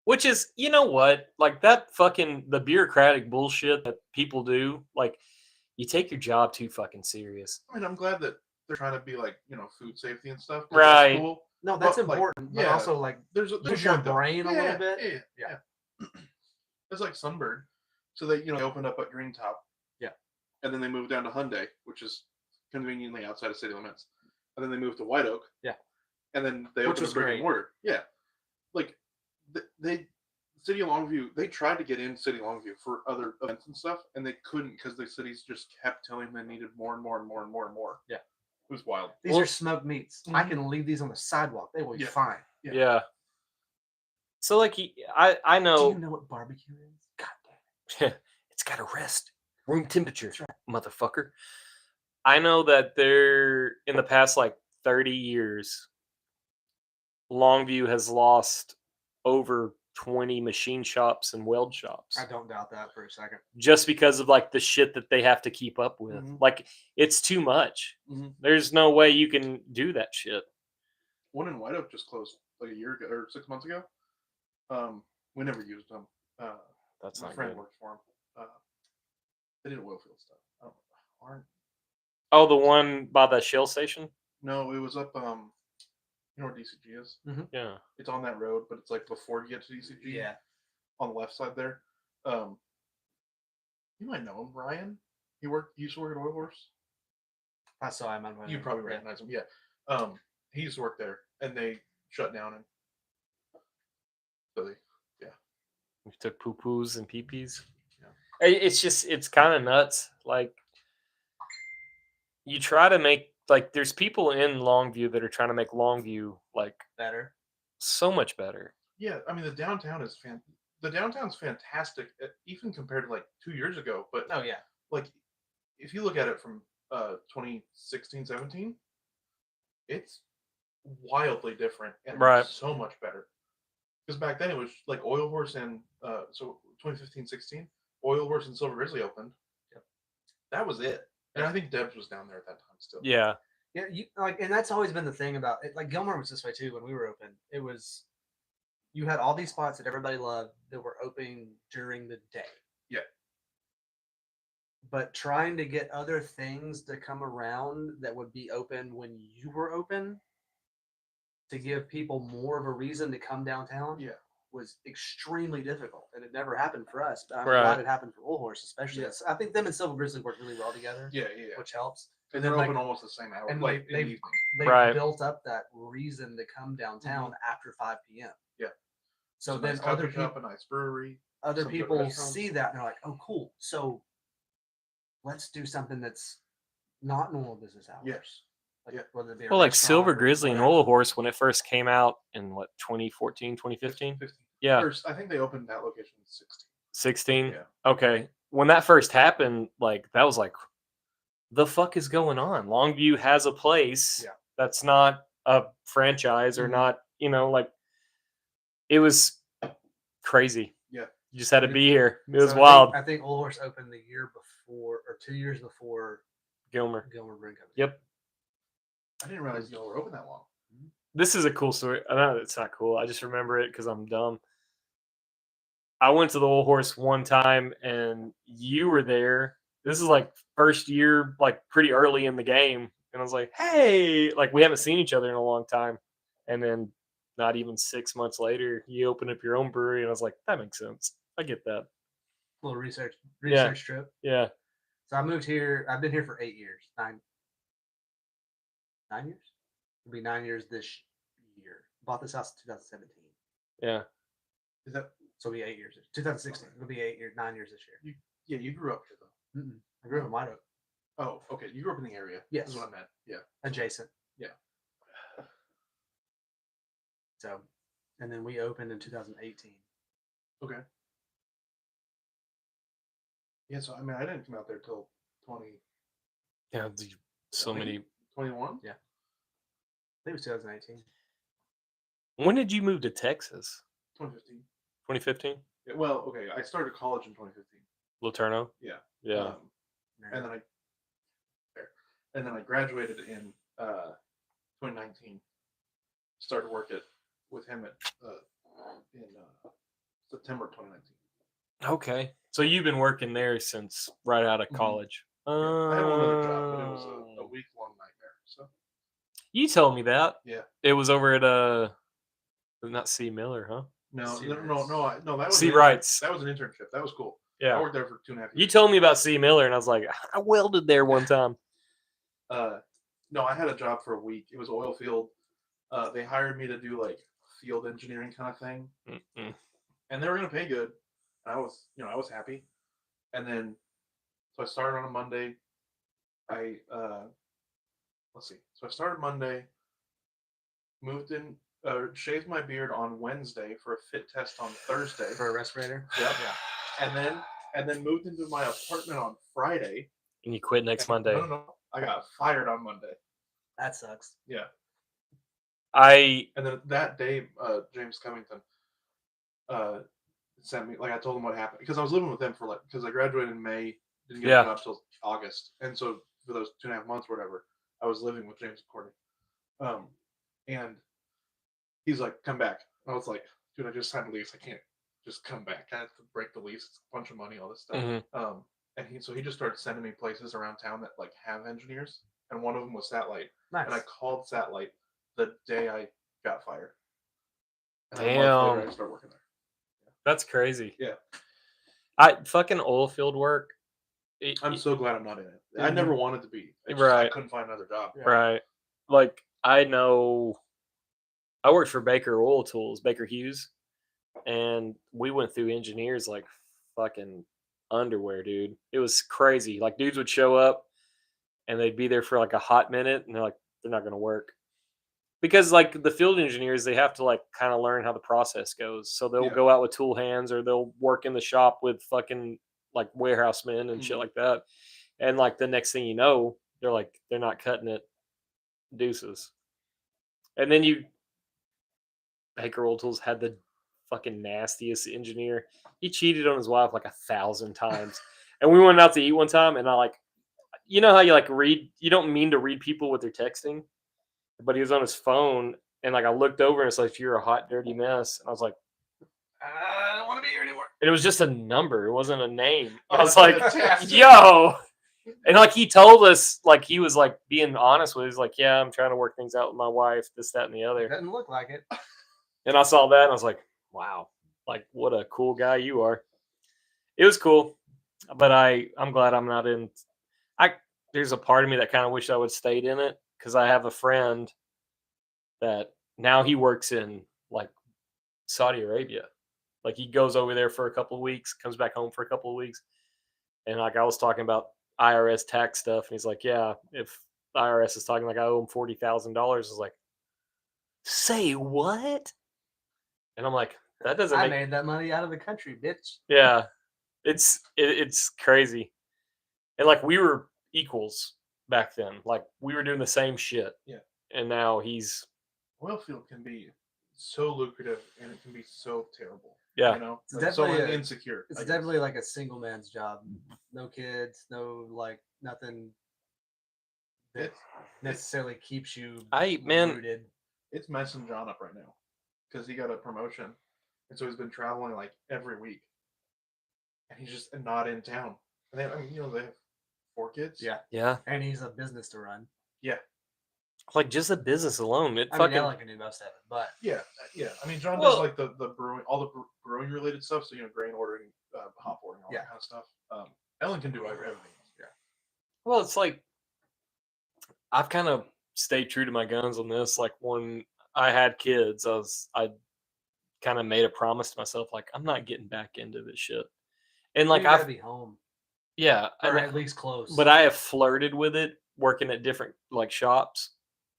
Which is, you know what? Like that fucking the bureaucratic bullshit that people do. Like, you take your job too fucking serious. I mean, I'm glad that they're trying to be like, food safety and stuff. Right. That's cool. No, that's But, like, important. But yeah, also, like, There's use your point, though. brain a little bit. Yeah. It's like Sunbird. So they, opened up at Green Top. Yeah. And then they moved down to Hyundai, which is conveniently outside of city limits. And then they moved to White Oak. Yeah. And then they opened a brick and mortar. Yeah. Like, City of Longview, they tried to get in City of Longview for other events and stuff, and they couldn't because the cities just kept telling them they needed more and more and more and more and more. Yeah. It was wild. These are smoked meats. I can leave these on the sidewalk. They will be fine. Yeah. So, like, I know. Do you know what barbecue is? God damn it. It's got to rest. Room temperature, motherfucker. I know that there, in the past, like, 30 years, Longview has lost over 20 machine shops and weld shops. I don't doubt that for a second. Just because of like the shit that they have to keep up with. Like, it's too much. There's no way you can do that shit. One in White Oak just closed like a year ago or 6 months ago. We never used them. That's my not friend good. worked for them. They did oil field stuff. Oh, the one by the Shell station? No, it was up. You know where DCG is? Yeah. It's on that road, but it's like before you get to DCG. Yeah. On the left side there. You might know him, Ryan. He used to work at Oil Horse. I saw him on my. You probably recognize him. Yeah. He used to work there, and they shut down, and so We took poo-poos and pee-pees. Yeah. It's kind of nuts. Like, you try to make, like, there's people in Longview that are trying to make Longview, like, better. So much better. Yeah, I mean, the downtown's fantastic, even compared to, like, 2 years ago. But, oh, yeah. Like, if you look at it from 2016, 17, it's wildly different and so much better. Because back then it was like Oil Horse and so 2015, 16, Oil Horse and Silver Grizzly opened. Yep. That was it. And I think Debs was down there at that time still. Yeah. Yeah, and that's always been the thing about it. Like, Gilmore was this way too when we were open. It was, you had all these spots that everybody loved that were open during the day. Yeah. But trying to get other things to come around that would be open when you were open to give people more of a reason to come downtown was extremely difficult. And it never happened for us. But I'm glad it happened for Old Horse, especially. Yeah. I think them and Silver Grizzly work really well together. Yeah. Which helps. And they're open almost the same hour. And like they built up that reason to come downtown after 5 p.m. Yeah. So it's then nice other people, a nice brewery. Other people see that and they're like, "Oh, cool! So let's do something that's not normal business hours." Yes. Like, whether it be like Silver Grizzly and Oil Horse when it first came out in 2014, 2015? 15. Yeah. First, I think they opened that location in 16. 16? Yeah. Okay. When that first happened, like, that was like, the fuck is going on? Longview has a place that's not a franchise or not, like, it was crazy. Yeah. You just had to be here. It was wild. I think Old Horse opened the year before, or 2 years before Gilmer Brink. Yep. I didn't realize y'all were open that long. This is a cool story. I know it's not cool. I just remember it because I'm dumb. I went to the Old Horse one time and you were there. This is like first year, like pretty early in the game. And I was like, hey, like we haven't seen each other in a long time. And then not even 6 months later, you open up your own brewery. And I was like, that makes sense. I get that. Little research trip. Yeah. So I moved here. I've been here for 8 years. 9 years? It'll be 9 years this year. Bought this house in 2017. Yeah. Is that so? It'll be 8 years. 2016. It'll be 9 years this year. You grew up here though. I grew up in White Oak. Oh, okay. You grew up in the area. Yes. That's what I meant. Yeah. Adjacent. Yeah. So, and then we opened in 2018. Okay. Yeah. So I mean, I didn't come out there till 20. Yeah. So many. 21? Yeah. I think it was 2018. When did you move to Texas? 2015. 2015? Yeah, well, okay. I started college in 2015. Laterno? Yeah. Yeah. And then I graduated in 2019. Started work with him in September 2019. Okay. So you've been working there since right out of college. Yeah. I had one other job, but it was a week-long nightmare. So You told me that. yeah, it was over at not C Miller, huh? no. C. That was C. an Wrights. That was an internship. That was cool. I Yeah. worked there for 2.5 years. You told me about C Miller, and I was like, I welded there one time. No, I had a job for a week. It was oil field. They hired me to do like field engineering kind of thing, and they were gonna pay good. And I was happy. And then, so I started on a Monday. Let's see. So I started Monday. Moved in, shaved my beard on Wednesday for a fit test on Thursday. For a respirator. Yep. Yeah. And then moved into my apartment on Friday. And you quit next Monday. No. I got fired on Monday. That sucks. Yeah. And then that day, James Covington sent me, like, I told him what happened because I was living with them because I graduated in May, didn't get a job till August, and so for those 2.5 months or whatever, I was living with James and Courtney. And he's like, "Come back." And I was like, "Dude, I just signed a lease. I can't just come back. I have to break the lease. It's a bunch of money, all this stuff." Mm-hmm. And he just started sending me places around town that like have engineers, and one of them was Satellite. Nice. And I called Satellite the day I got fired. And Damn. a month later, I started working there. That's crazy. Yeah. I fucking oil field work. I'm so glad I'm not in it. I never wanted to be. Right. I couldn't find another job. Yeah. Right. Like, I know I worked for Baker Oil Tools, Baker Hughes, and we went through engineers like fucking underwear, dude. It was crazy. Like, dudes would show up and they'd be there for like a hot minute and they're like, they're not going to work. Because like the field engineers, they have to like kind of learn how the process goes. So they'll go out with tool hands or they'll work in the shop with fucking like warehouse men and shit like that. And like the next thing you know, they're not cutting it. Deuces. And then Baker Oil Tools had the fucking nastiest engineer. He cheated on his wife like 1,000 times. And we went out to eat one time and I like, you know how you like read, you don't mean to read people with their texting, but he was on his phone and like I looked over and it's like, "You're a hot, dirty mess." And I was like, "I don't want to be here anymore." And it was just a number. It wasn't a name. I was like, "Yo." And like he told us, like he was like being honest with us, like, "Yeah, I'm trying to work things out with my wife, this, that, and the other." Doesn't look like it. And I saw that and I was like, "Wow, like what a cool guy you are." It was cool, but I'm glad I'm not in. There's a part of me that kind of wish I would stayed in it because I have a friend that now he works in like Saudi Arabia. Like he goes over there for a couple of weeks, comes back home for a couple of weeks, and like I was talking about IRS tax stuff, and he's like, "Yeah, if the IRS is talking like I owe him $40,000," I was like, "Say what?" And I'm like, "That doesn't." I made that money out of the country, bitch. Yeah, it's crazy, and like we were equals back then. Like we were doing the same shit. Yeah. And now he's oil field can be so lucrative and it can be so terrible. Yeah. You know, it's like definitely so insecure. It's definitely like a single man's job. No kids, no like nothing that necessarily keeps you rooted. It's messing John up right now because he got a promotion, and so he's been traveling like every week, and he's just not in town. And they have 4 kids. Yeah. And he's a business to run. Yeah. Like just the business alone, I mean, Ellen can do most of it, but yeah. I mean, John does like the brewing, all the brewing related stuff. So grain ordering, hop ordering, all that kind of stuff. Ellen can do everything. Yeah. Well, it's like I've kind of stayed true to my guns on this. Like when I had kids, I kind of made a promise to myself, like I'm not getting back into this shit. And like I've be home. Yeah, or at least close. But I have flirted with it working at different like shops.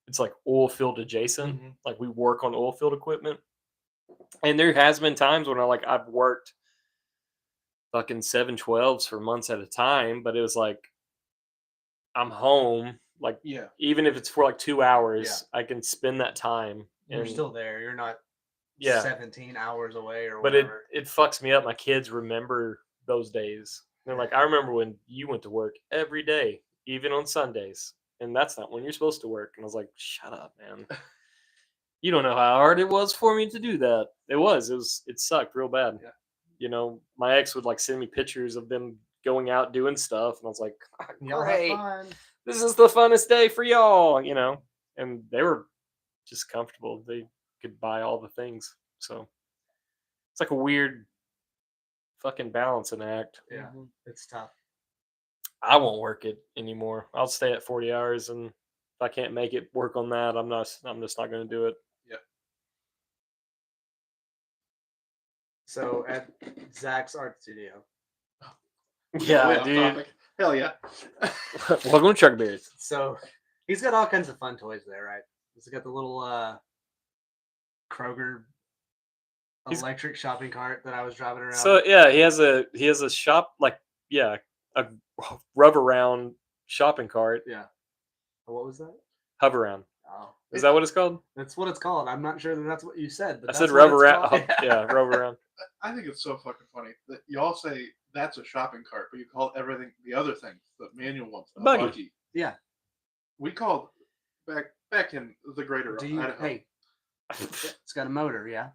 It's like oil field adjacent. Like we work on oil field equipment. And there has been times when I've worked fucking 712s for months at a time, but it was like I'm home. Like even if it's for like 2 hours, I can spend that time. You're still there. You're not 17 hours away or but whatever. But it fucks me up. My kids remember those days. They're like, I remember when you went to work every day, even on Sundays. And that's not when you're supposed to work. And I was like, shut up, man. You don't know how hard it was for me to do that. It sucked real bad. Yeah. You know, my ex would like send me pictures of them going out doing stuff, and I was like, Y'all have great, fun. this is the funnest day for y'all, you know. And they were just comfortable. They could buy all the things. So it's like a weird fucking balancing act. Yeah, it's tough. I won't work it anymore. I'll stay at 40 hours, and if I can't make it work on that, I'm just not going to do it. So at Zach's art studio. Yeah, Way off dude. topic. Hell yeah. Welcome to Chuck Beers. So he's got all kinds of fun toys there, right? He's got the little Kroger electric shopping cart that I was driving around. So yeah, he has a shop, like, yeah, a rubber round shopping cart. Yeah. What was that? Hover round. Oh, Is that what it's called? that's what it's called. I'm not sure that that's what you said. But I that's said what rubber it's round. called. Yeah, rubber round. I think it's so fucking funny that you all say that's a shopping cart, but you call everything the other things, the manual ones, a Buggy. buggy. Yeah. We called back in the greater Do you? Idaho. Hey, it's got a motor. Yeah.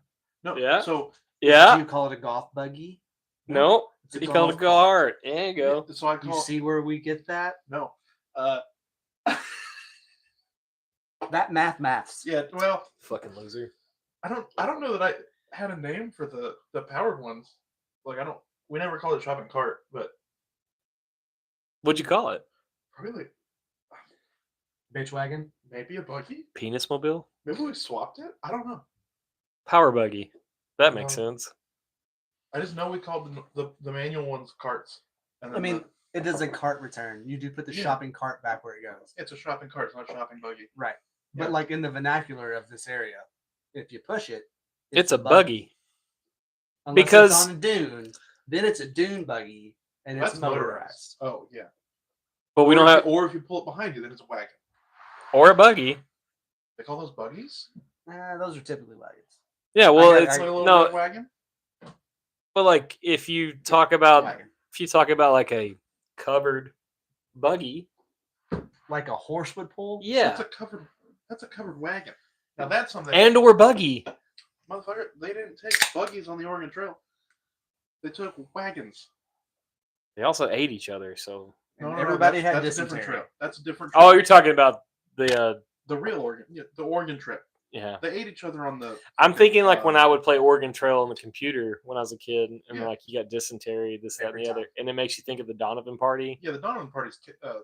No. Yeah. So Do Yeah. you call it a golf buggy? No. It's a He called it a golf cart. cart. There you go. So I You call see where we get that? no. That maths. Yeah. Well, Fucking loser. I don't know that I had a name for the powered ones. Like we never called it shopping cart, but What'd you call it? really Bitch wagon. maybe a buggy. Penis mobile? Maybe we swapped it. I don't know. Power buggy. That makes No. sense. I just know we called the manual ones carts. And I then mean, it is a cart return. You do put the Yeah. shopping cart back where it goes. it's a shopping cart. It's not a shopping buggy. Right. Yeah. But like in the vernacular of this area, if you push it, It's a buggy. Unless because- it's on a dune, then it's a dune buggy and it's That's motorized. Oh yeah. But we don't have Or if you pull it behind you, then it's a wagon. or a buggy. They call those buggies. Those are typically wagons. Yeah, well, got- it's Like a little no, red wagon. but like if you talk about Wagon. like a covered buggy, Like a horse would pull. yeah, That's a covered wagon. Now that's something. and or buggy. Motherfucker, they didn't take buggies on the Oregon Trail. They took wagons. They also ate each other. So, And everybody had that's a different dysentery. trail. That's a different trail. oh, you're talking about the the real Oregon, yeah, the Oregon trip. yeah. They ate each other on the. I'm thinking like when I would play Oregon Trail on the computer when I was a kid, and Yeah. like you got dysentery, this, that, and Every the other, time. and it makes you think of the Donovan party. Yeah, the Donovan party's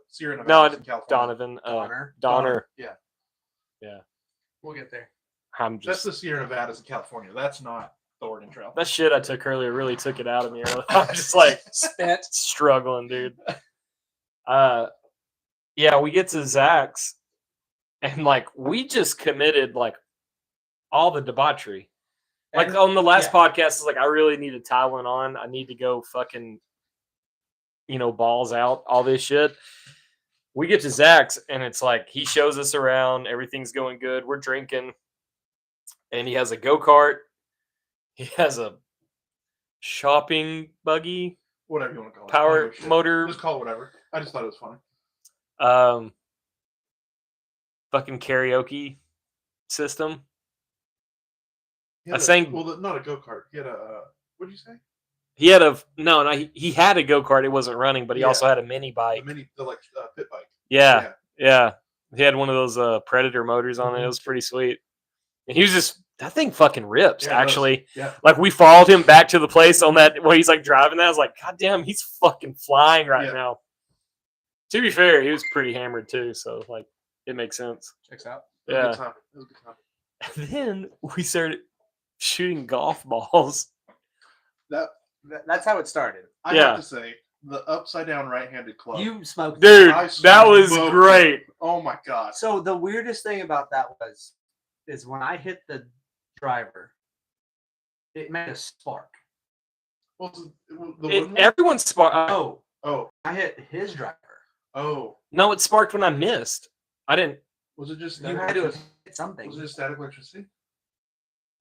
Sierra Nevada No, in California. Donovan, Donner. Donner. Yeah, We'll get there. I'm that's just the Sierra Nevadas in California. That's not the Oregon Trail. that shit I took earlier really took it out of me. I'm just like Spent. struggling, dude. Yeah, we get to Zach's, and like we just committed like all the debauchery. Like And- on the last yeah. podcast, it's like I really need to tie one on. I need to go fucking, balls out, all this shit. We get to Zach's, and it's like he shows us around. Everything's going good. We're drinking, and he has a go-kart. He has a shopping buggy, Whatever you want to call it. power Whatever shit. motor, Just call it whatever. I just thought it was funny. fucking karaoke system. He had I sang- not a go kart. He had a what did you say? He had he had a go-kart. It wasn't running, but he Yeah. also had a mini bike. The pit bike. Yeah. He had one of those Predator motors on it. It was pretty sweet. And he was just that thing fucking rips, Yeah, it does. actually. Yeah. Like we followed him back to the place on that where he's like driving that. I was like, God damn, he's fucking flying right Yeah. now. To be fair, he was pretty hammered too, so like it makes sense. Checks out. It was a Yeah. good time. It was a good time. And then we started shooting golf balls. That's how it started. I Yeah. have to say, the upside down right-handed club. You smoked. Dude, I that was smoked great. Oh my god. So the weirdest thing about that is when I hit the driver, it made a spark. What was the wooden one? Everyone's sparked. Oh, Oh, I hit his driver. oh. No, it sparked when I missed. I didn't. Was it just You static had to have electricity? hit something. Was it just static electricity?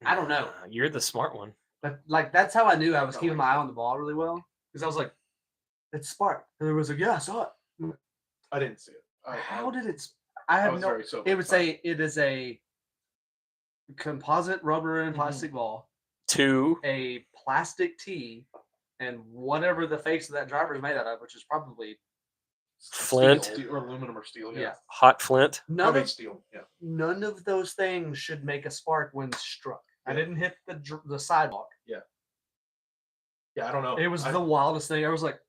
I don't know. You're the smart one. But like that's how I knew I was Oh keeping my my eye on the ball really well because I was like, "It sparked," and there was like, "Yeah, I saw it." I didn't see it. How did it? I I have was no. very sober It at would the time. say it is a composite rubber and plastic ball, 2 a plastic tee, and whatever the face of that driver is made out of, which is probably flint, steel, or aluminum or steel. yeah. hot flint. Probably steel. Yeah. None of those things should make a spark when struck. I didn't hit the sidewalk. Yeah, I don't know. It was the wildest thing. I was like,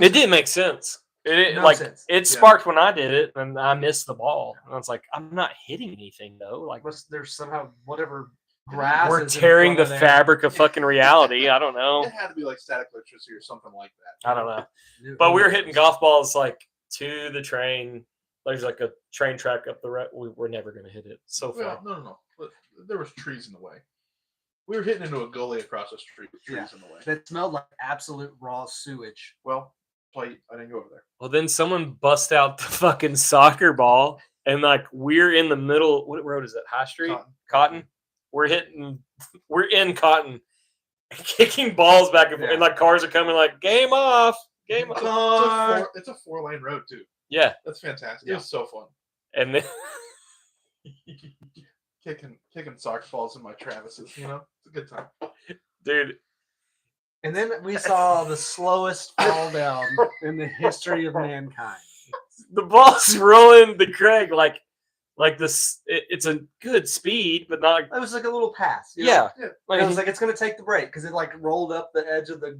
It didn't make sense. It No like sense. it sparked when I did it, and I missed the ball. And I was like, I'm not hitting anything though. Like there's somehow whatever grass. we're is in tearing the front of there. fabric of fucking reality. I don't know. It had to be like static electricity or something like that. I don't know. But we were hitting golf balls like to the train. There's like a train track up the road. We're never gonna hit it. So far. Well, no. But there was trees in the way. We were hitting into a gully across the street with trees in the way. That smelled like absolute raw sewage. Well, I didn't go over there. Well, then someone bust out the fucking soccer ball, and like we're in the middle. What road is that? High Street? Cotton. We're in Cotton, kicking balls back and forth, and like cars are coming. Like game off, game off. It's a 4-lane road too. Yeah, that's fantastic. Yeah. It was so fun. And then kicking soccer balls in my Travises. You know, it's a good time, dude. And then we saw the slowest fall down in the history of mankind. The ball's rolling the Craig like this. It's a good speed, but not. It was like a little pass. You Yeah, know? Like, I was like, it's gonna take the break because it like rolled up the edge of the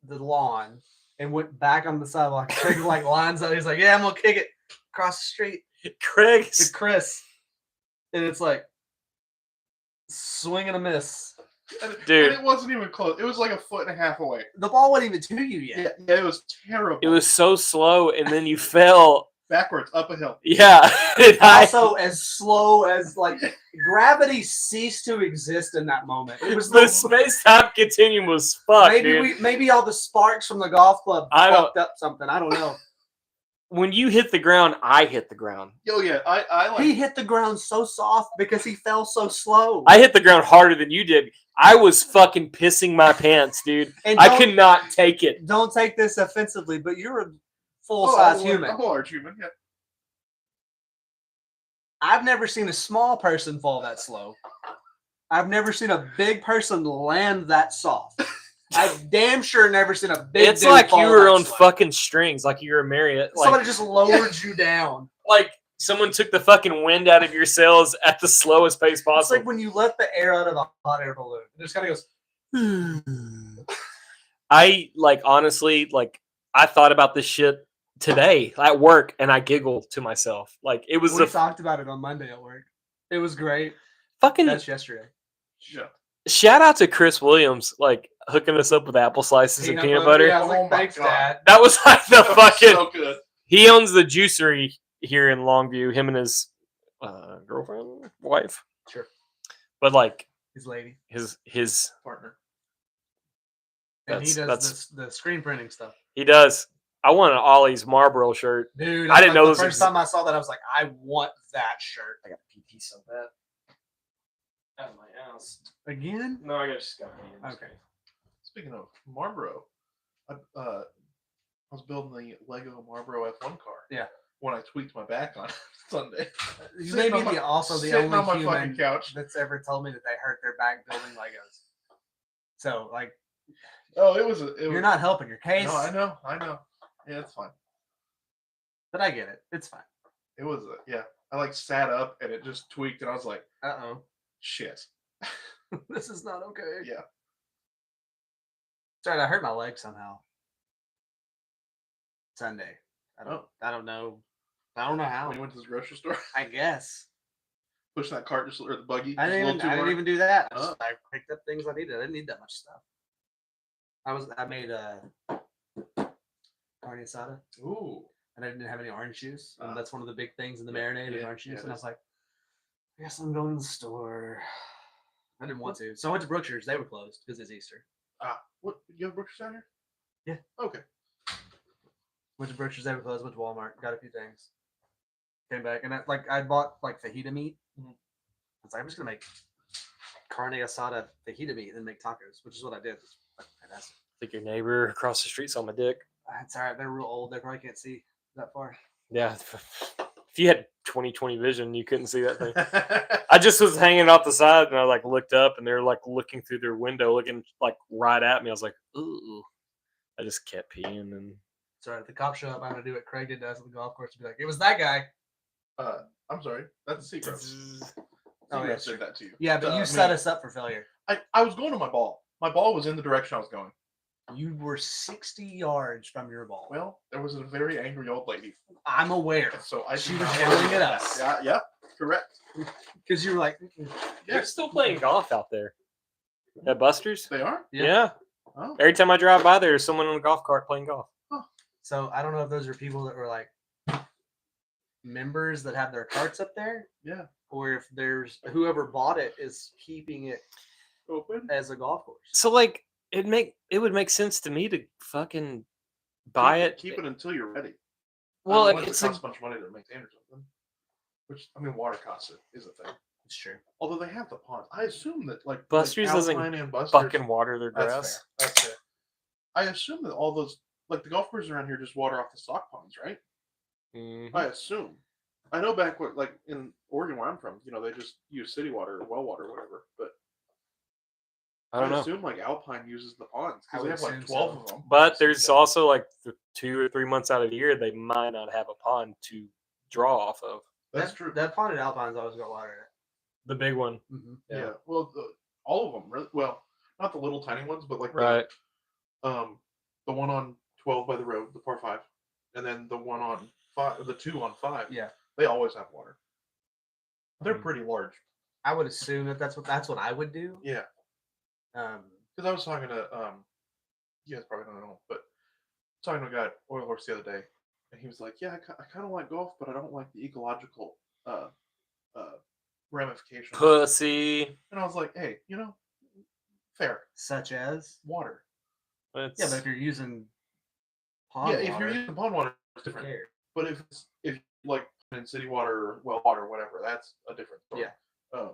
lawn and went back on the sidewalk. Craig like lines up. He's like, yeah, I'm gonna kick it across the street. Craig To Chris, and it's like swing and a miss. Dude. And it wasn't even close. It was like a foot and a half away. The ball wasn't even to you yet. Yeah, it was terrible. It was so slow, and then you fell backwards up a hill. Yeah. Also, as slow as like gravity ceased to exist in that moment. It was the space-time continuum was fucked. Maybe all the sparks from the golf club fucked up something. I don't know. When you hit the ground, I hit the ground. Oh yeah, I like. He hit the ground so soft because he fell so slow. I hit the ground harder than you did. I was fucking pissing my pants, dude. And I could not take it. Don't take this offensively, but you're a full-size human. A large human, yeah. I've never seen a small person fall that slow. I've never seen a big person land that soft. I've damn sure never seen a big. It's like you were on fucking strings, like you were a Marriott. Somebody just lowered you down. Like someone took the fucking wind out of your sails at the slowest pace possible. It's like when you let the air out of a hot air balloon. It just kind of goes. I honestly I thought about this shit today at work, and I giggled to myself. Like it was. We talked about it on Monday at work. It was great. Fucking. That's yesterday. Yeah. Shout out to Chris Williams, hooking us up with apple slices and peanut butter. Yeah, I was like, thanks, Dad. That was like the fucking. So good. He owns the juicery here in Longview. Him and his girlfriend, wife. Sure. But his lady, his partner. And he does the screen printing stuff. He does. I want an Ollie's Marlboro shirt. Dude, I didn't know the first time I saw that, I was like, I want that shirt. I got PP so bad. Out of my house. Again? No, I just got it. Okay. Speaking of Marlboro, I was building the Lego Marlboro F1 car. Yeah. When I tweaked my back on Sunday. You may be also the sitting on my only human fucking couch. that's ever told me that they hurt their back building Legos. So, oh, it was. You're not helping your case. No, I know. Yeah, it's fine. But I get it. It's fine. It was. Yeah. I sat up and it just tweaked, and I was like, uh-oh. Shit. This is not okay. Yeah. Sorry, I hurt my leg somehow. Sunday. I don't know. I don't know how. When you went to the grocery store, I guess. Push that cart or the buggy. I didn't even do that. I picked up things I needed. I didn't need that much stuff. I made carne asada. Ooh. And I didn't have any orange juice. And that's one of the big things in the marinade is orange juice. And I was like, I guess I'm going to the store. I didn't want to. So I went to Brookshire's. They were closed because it's Easter. What? You have Brookshire's down here? Yeah. Okay. Went to Brookshire's. They were closed. Went to Walmart. Got a few things. Came back. And I bought fajita meat. Mm-hmm. I was like, I'm just going to make carne asada fajita meat and then make tacos, which is what I did. It's fantastic. I think your neighbor across the street saw my dick. It's all right. They're real old. They probably can't see that far. Yeah. if you had 20/20 vision, you couldn't see that thing. I just was hanging off the side, and I like looked up, and they're like looking through their window, looking like right at me. I was like, ooh. I just kept peeing, and So if the cops show up, I'm gonna do what Craig did to us at the golf course and be like, "It was that guy." I'm sorry, that's Seagrass. Oh, yeah, Seagrass did that to you. Yeah, but you me. set us up for failure. I was going to my ball. My ball was in the direction I was going. You were 60 yards from your ball. Well, there was a very angry old lady. I'm aware. So I She did was not yelling want to at do us. that. Yeah, correct. Because you were like, they're still playing golf out there at Buster's. They are? Yeah. Oh. Every time I drive by, there's someone on a golf cart playing golf. so I don't know if those are people that were like members that have their carts up there, Yeah. or if there's whoever bought it is keeping it Open? as a golf course. So like it would make sense to me to fucking buy it. Keep it until you're ready. Well, Unless it's it costs a bunch of money to maintain or something. Which, I mean, water costs it is a thing. It's true. Although they have the pond. I assume that like Buster's doesn't Alpine and Buster's, fucking water their That's grass. fair. That's fair. I assume that all those, like the golf courses around here, just water off the stock ponds, right? Mhm. I assume. I know back what, like in Oregon where I'm from, they just use city water or well water or whatever. But I don't know. assume like Alpine uses the ponds I because they would have like assume 12 so. of them. But there's also like 2 or 3 months out of the year they might not have a pond to draw off of. That's true. That pond at Alpine's always got water The big one, in it. Mm-hmm. Yeah. Well, all of them. Really, well, not the little tiny ones, but like right? the one on 12 by the road, the par 5, and then the one on 5, the 2 on 5. Yeah. They always have water. They're Mhm. pretty large. I would assume that's what I would do. Yeah. Because I was talking to you guys probably don't know, but talking to a guy at Oil Horse the other day, and he was like, "Yeah, I kind of like golf, but I don't like the ecological ramifications." Pussy. And I was like, "Hey, fair Such as water. yeah, but if you're using pond Yeah, if water, you're using pond water, it's who different. cares? But if you like in city water or well water or whatever, that's a different story. Yeah.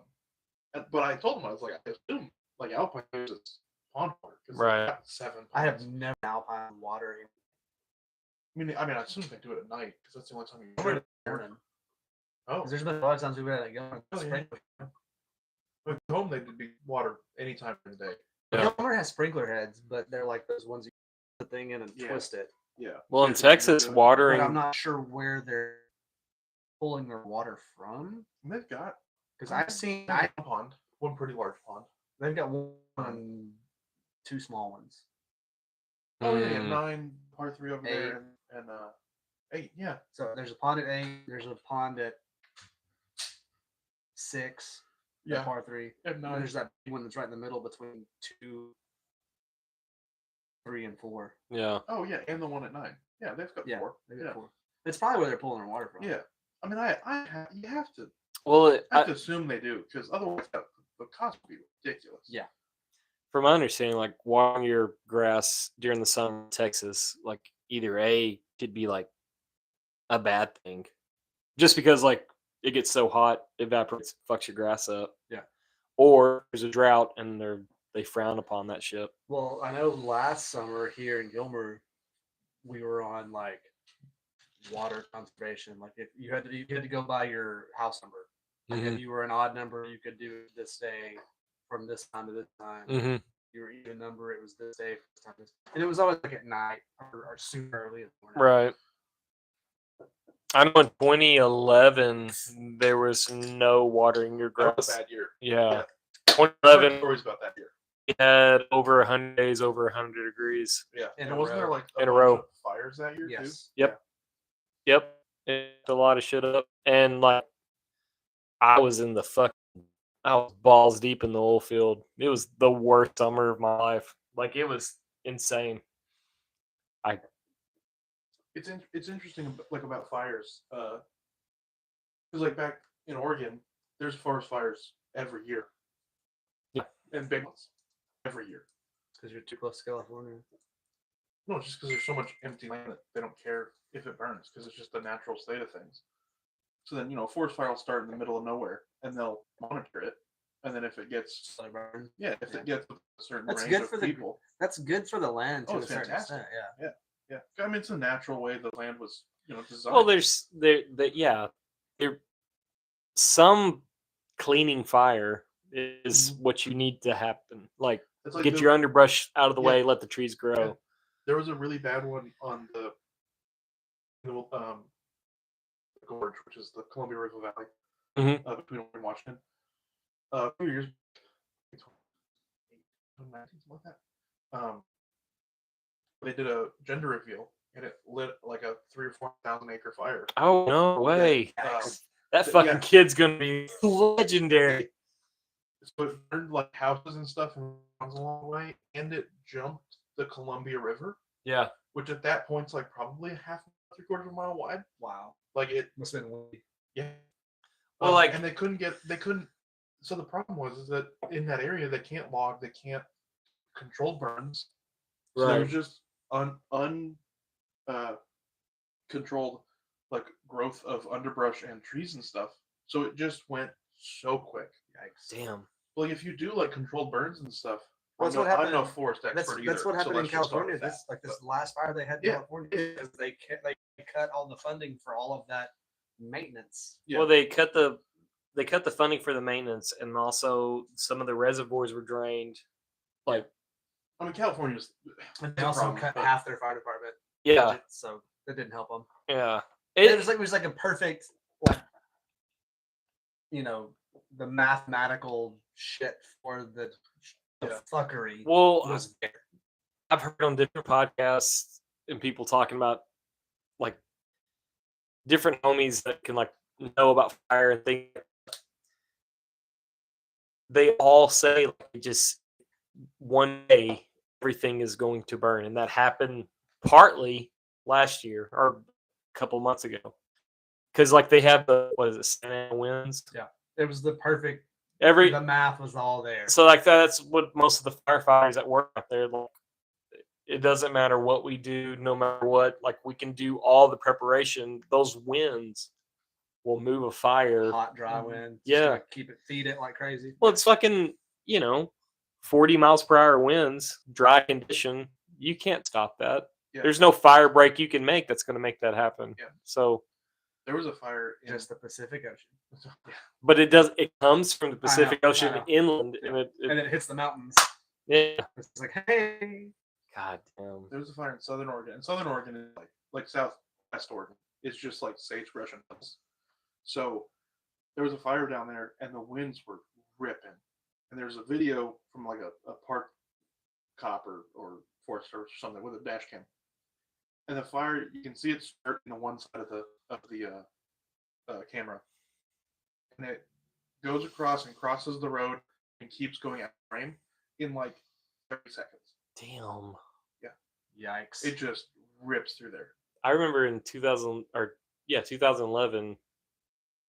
But I told him I was like, I assume like Alpine uses pond water because Right. 7 ponds. I have never Alpine water in I mean, I assume they do it at night because that's the only time you the drink. morning. Oh, 'Cause there's been a lot of times we've had to go Oh, yeah. sprinkler. at home they would be water anytime in the day. Yeah. Homer has sprinkler heads, but they're like those ones you put the thing in and Yeah. twist it. Yeah. Well, in It's a good Texas, do it. But watering. I'm not sure where they're pulling their water from. And they've got Because I've seen one pond, one pretty large pond. they've got one and 2 small ones. Oh yeah, Mm. 9 par 3 over there 8. and 8. Yeah. So there's a pond at 8. There's a pond at 6. Yeah. Par 3. And And 9. there's that big one that's right in the middle between 2, 3, and 4. Yeah. Oh yeah, and the one at 9. Yeah, they've got Yeah, 4. they got Yeah. 4. It's probably where they're pulling their water from. Yeah. I mean, you have to Well, to assume they do because otherwise the cost would be ridiculous. Yeah. from my understanding, like watering your grass during the summer in Texas, like either A could be like a bad thing, just because like it gets so hot, evaporates, fucks your grass up. Yeah. Or there's a drought and they frown upon that shit. Well, I know last summer here in Gilmer, we were on like water conservation. Like if you had to go by your house number. Like Mhm. if you were an odd number, you could do this day from this time to this time. Mm-hmm. If you were even number, it was this day from this time to this. And it was always like at night or super early in the morning. Right. I know in 2011 there was no watering your That was grass. a bad year. Yeah. Yeah. 2011 Stories about that year. we had over 100 days over 100 degrees. Yeah. In And a wasn't there row. like In a bunch row. of fires that year too? Yes. Yep. Yep. It's a lot of shit up. And like I was balls deep in the oil field. It was the worst summer of my life. Like it was insane. It's interesting like about fires because like back in Oregon there's forest fires every year. Yeah. And big ones every year. Because you're too close to California. No, just because there's so much empty land that they don't care if it burns because it's just the natural state of things. So then a forest fire will start in the middle of nowhere and they'll monitor it, and then if it gets So they burn. if it gets a certain That's range good of for the- people. That's good for the land to Oh, a it's certain fantastic. extent. Yeah. Yeah, I mean it's a natural way the land was designed. Well, there's yeah. some cleaning fire is Mhm. what you need to happen. Like, It's like get the- your underbrush out of the Yeah. way, let the trees grow. Yeah. There was a really bad one on the gorge, which is the Columbia River Valley, Mhm. Between Oregon and Washington. A few years, 2019, something like that. They did a gender reveal, and it lit like a 3,000 or 4,000 acre fire. Oh no way! That fucking yeah. kid's gonna be legendary. So it burned like houses and stuff and along the way, and it jumped the Columbia River, Yeah. which at that point's like probably a half, 3/4 of a mile wide. Wow. Like it Must have been windy. Yeah. Well, like, and they couldn't. So the problem is that in that area they can't log, they can't control burns. So there was just controlled like growth of underbrush and trees and stuff. So it just went so quick. Yikes. damn. Like if you do like controlled burns and stuff, Well, that's what happened. I'm no forest expert That's either. what so happened in let's just start California. with that. This last fire they had in Yeah. California because they cut all the funding for all of that maintenance. Yeah. Well, they cut the funding for the maintenance, and also some of the reservoirs were drained. Like, I mean, California's. And they also cut half their fire department. yeah, budget, so that didn't help them. yeah. It was like a perfect, like, the mathematical shit for the fuckery. Well, was there. I've heard on different podcasts and people talking about like different homies that can like know about fire and things. They all say like just one day everything is going to burn, and that happened partly last year or a couple months ago. Because like they have the Santa Ana winds. Yeah, it was the perfect. The math was all there. So like that's what most of the firefighters that work out there like. It doesn't matter what we do, no matter what. Like we can do all the preparation. Those winds will move a fire. Hot, dry wind. Yeah, feed it like crazy. Well, it's fucking 40 miles per hour winds, dry condition. You can't stop that. Yeah. There's no fire break you can make that's going to make that happen. Yeah. So there was a fire in just the Pacific Ocean. But it comes from the Pacific Ocean inland, and it hits the mountains. Yeah. It's like, hey. God damn. There was a fire in Southern Oregon. And Southern Oregon is like Southwest Oregon. It's just like sagebrush and hills. So there was a fire down there and the winds were ripping. And there's a video from like a park cop or forester or something with a dash cam. And the fire, you can see it starting on one side of the camera. And it goes across and crosses the road and keeps going out of frame in like 30 seconds. Damn. Yeah. Yikes. It just rips through there. I remember in 2011,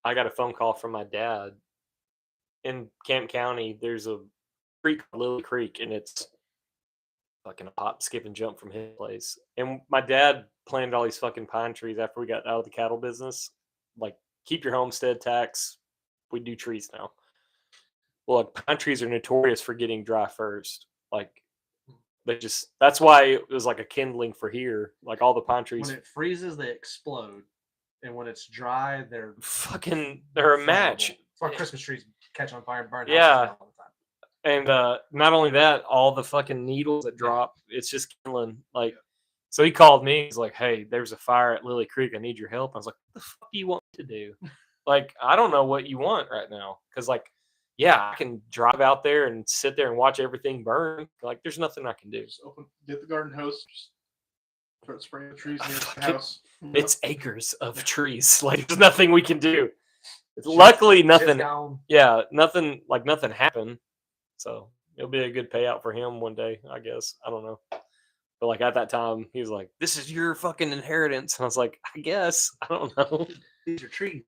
I got a phone call from my dad. In Camp County, there's a creek, Lily Creek, and it's fucking a hop, skip, and jump from his place. And my dad planted all these fucking pine trees after we got out of the cattle business. Like, keep your homestead tax. We do trees now. Well, like, pine trees are notorious for getting dry first. Like, that's why it was like a kindling for here. Like all the pine trees. When it freezes, they explode. And when it's dry, they're a match. That's why Christmas trees catch on fire and burn. Yeah. All the time. And not only that, all the fucking needles that drop, it's just kindling. Like, so he called me. He's like, "Hey, there's a fire at Lily Creek. I need your help." I was like, "What the fuck do you want me to do?" Like, I don't know what you want right now. Because, like, yeah, I can drive out there and sit there and watch everything burn. Like, there's nothing I can do. Just get the garden hose, just start spraying the trees near the house. It's acres of trees. Like, there's nothing we can do. Luckily, nothing. Yeah, nothing happened. So it'll be a good payout for him one day, I guess. I don't know. But like at that time, he was like, "This is your fucking inheritance." And I was like, "I guess. I don't know." These are trees.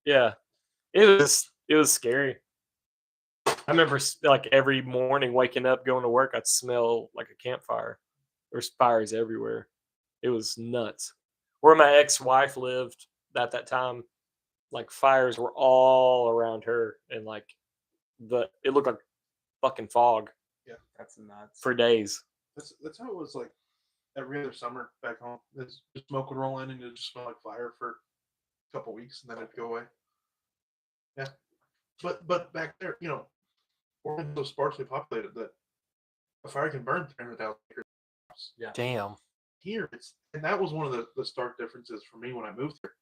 Yeah, it was scary. I remember like every morning waking up, going to work, I'd smell like a campfire. There's fires everywhere. It was nuts. Where my ex-wife lived at that time, like fires were all around her, and like it looked like fucking fog. Yeah, that's nuts. For days. That's how it was like every other summer back home. The smoke would roll in and it'd just smell like fire for a couple weeks and then it'd go away. But back there, Oregon's so sparsely populated that a fire can burn 300,000 acres. Yeah. Damn. Here, and that was one of the stark differences for me when I moved here,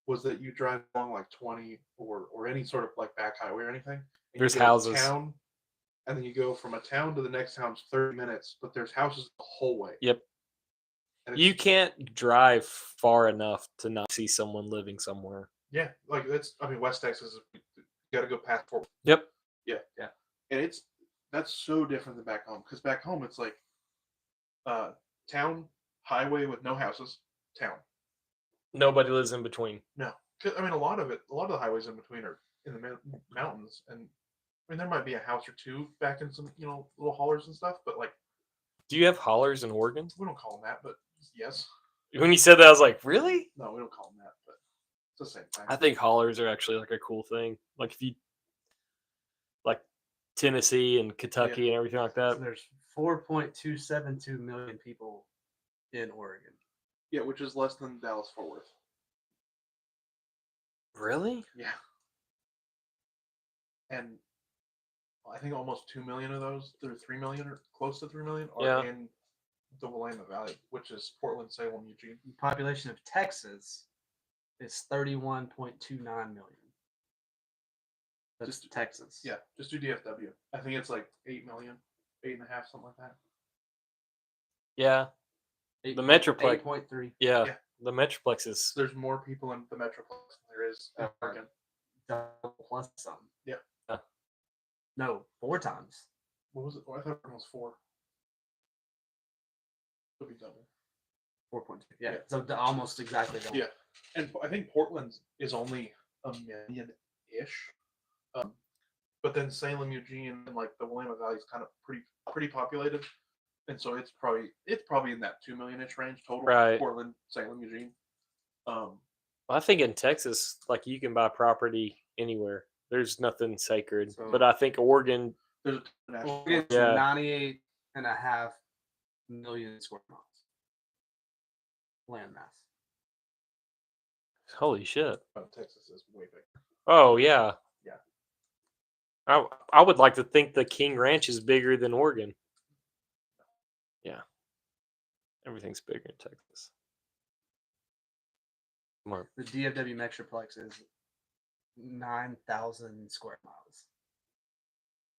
was that you drive along like 20 or any sort of like back highway or anything. And There's you go to houses. town, and then you go from a town to the next town 30 minutes, but there's houses the whole way. Yep. And You can't drive far enough to not see someone living somewhere. Yeah, like West Texas, you got to go past Fort. Yep. Yeah. And that's so different than back home, because back home it's like town, highway with no houses, town. Nobody lives in between. No, because a lot of the highways in between are in the mountains, and there might be a house or two back in some little hollers and stuff, but like, do you have hollers in Oregon? We don't call them that, but yes. When you said that, I was like, really? No, we don't call them that, but it's the same thing. I think hollers are actually like a cool thing. Like if you like Tennessee and Kentucky and everything like that. So there's 4.272 million people in Oregon. Yeah, which is less than Dallas-Fort Worth. Really? Yeah. And I think almost 2 million of those, or 3 million, or close to 3 million, are in the Willamette Valley, which is Portland, Salem, Eugene. The population of Texas is 31.29 million. That's just Texas. Yeah, just do DFW. I think it's like 8 million, 8.5, something like that. Yeah. The Metroplex. 8.3. Yeah. The Metroplex is. There's more people in the Metroplex than there is in Oregon. Double plus some. Yeah. No, 4 times. What was it? Oh, I thought it was 4. It'll be double. 4.2. Yeah. So almost exactly double. Yeah. And I think Portland is only 1 million-ish. But then Salem, Eugene, and like the Willamette Valley is kind of pretty populated. And so it's probably in that 2 million-ish range total. Right. Portland, Salem, Eugene. I think in Texas, like you can buy property anywhere. There's nothing sacred. So, but I think Oregon. There's a national. Oregon's 98.5 million square miles. Land mass. Holy shit. Texas is way bigger. Oh, yeah. Yeah. I would like to think the King Ranch is bigger than Oregon. Yeah. Everything's bigger in Texas. More. The DFW Metroplex is 9,000 square miles.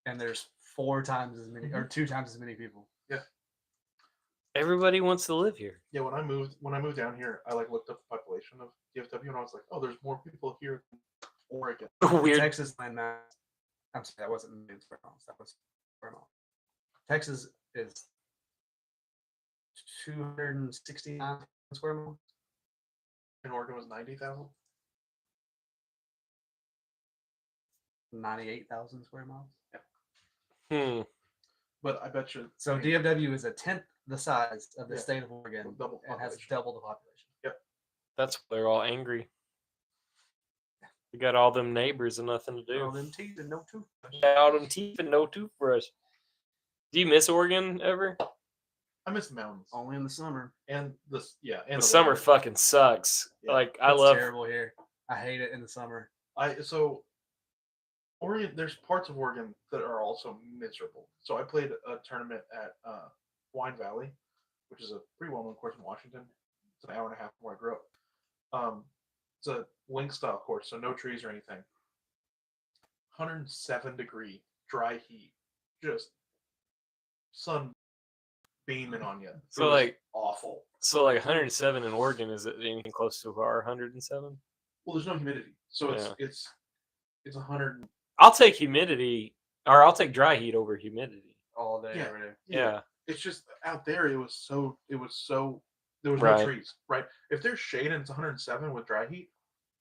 And there's 4 times as many, or 2 times as many people. Yeah. Everybody wants to live here. Yeah, when I moved down here, I looked up the population of DFW, and I was like, oh, there's more people here than Oregon. Weird. Texas land mass. I'm sorry, that wasn't million square miles. That was square miles. Texas is 269 square miles. And Oregon was 90,000. 98,000 square miles. Hmm. But I bet you. So DFW is 1/10 the size of the state of Oregon Double and has population. double the population. Yep. That's why they're all angry. We got all them neighbors and nothing to do. All them teeth and no tooth. All them teeth and no toothbrush. Do you miss Oregon ever? I miss the mountains. Only in the summer. And The summer weather. fucking sucks. Yeah. Like I It's love. terrible here. I hate it in the summer. Oregon, there's parts of Oregon that are also miserable. So I played a tournament at Wine Valley, which is a pretty well-known course in Washington. It's an hour and a half from where I grew up. It's a link style course, so no trees or anything. 107-degree dry heat, just sun beaming on you. So like awful. So like 107 in Oregon, is it anything close to our 107? Well, there's no humidity, so it's 100. I'll take humidity, or I'll take dry heat over humidity. All day, Yeah. every day. Yeah. It's just out there. It was so. There was Right. no trees, right? If there's shade and it's 107 with dry heat,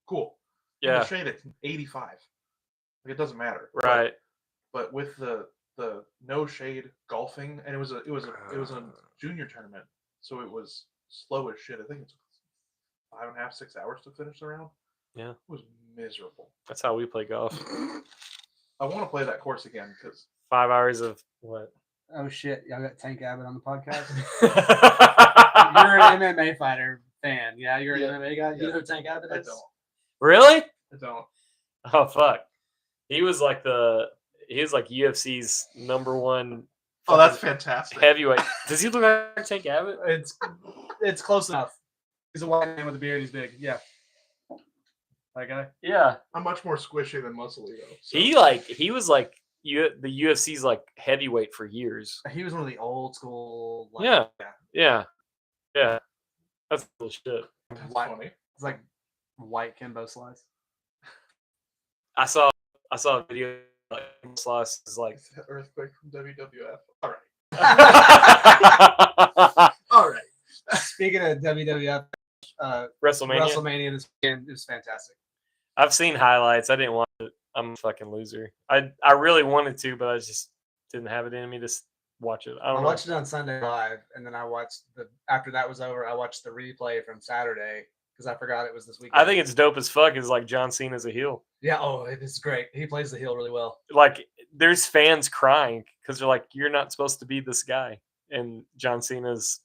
cool. In Yeah. the shade, it's 85. Like, it doesn't matter. Right. But with the no shade golfing, and it was a junior tournament, so it was slow as shit. I think it took 5.5, 6 hours to finish the round. Yeah. It was miserable. That's how we play golf. I want to play that course again because 5 hours of what? Oh shit! Y'all got Tank Abbott on the podcast. You're You're an MMA fighter fan. Yeah, you're an Yeah. MMA guy. You Yeah. know who Tank Abbott I is? don't. Really? I don't. Oh fuck! He was like UFC's #1. Oh, that's fantastic. Heavyweight. Does he look like Tank Abbott? It's close enough. He's a white man with a beard. He's big. Yeah. That guy. Yeah. I'm much more squishy than muscly though. So. He was like the UFC's like heavyweight for years. He was one of the old school. Yeah. That's cool shit. That's White, funny. it's like white Kimbo Slice. I saw a video like Slice is like It's the earthquake from WWF. All right. All right. Speaking of WWF, WrestleMania this weekend is fantastic. I've seen highlights. I didn't watch it. I'm a fucking loser. I really wanted to, but I just didn't have it in me to watch it. I watched it on Sunday Live, and then I watched after that was over, I watched the replay from Saturday because I forgot it was this weekend. I think it's dope as fuck. Is like John Cena's a heel. Yeah. Oh, it is great. He plays the heel really well. Like there's fans crying because they're like, you're not supposed to be this guy, and John Cena's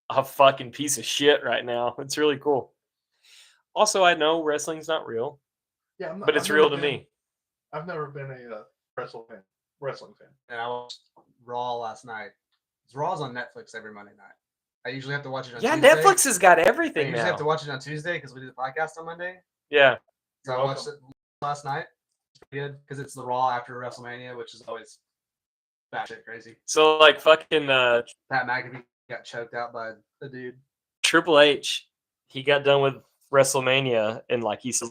a fucking piece of shit right now. It's really cool. Also, I know wrestling's not real. Yeah, but it's real to me. I've never been a wrestling fan. And I watched Raw last night. Raw's on Netflix every Monday night. I usually have to watch it on Tuesday. Netflix has got I everything usually now. have to watch it on Tuesday because we do the podcast on Monday. Yeah. So I watched it last night. It's pretty good because it's the Raw after WrestleMania, which is always batshit crazy. So like fucking Pat McAfee got choked out by the dude. Triple H, he got done with WrestleMania and like he said,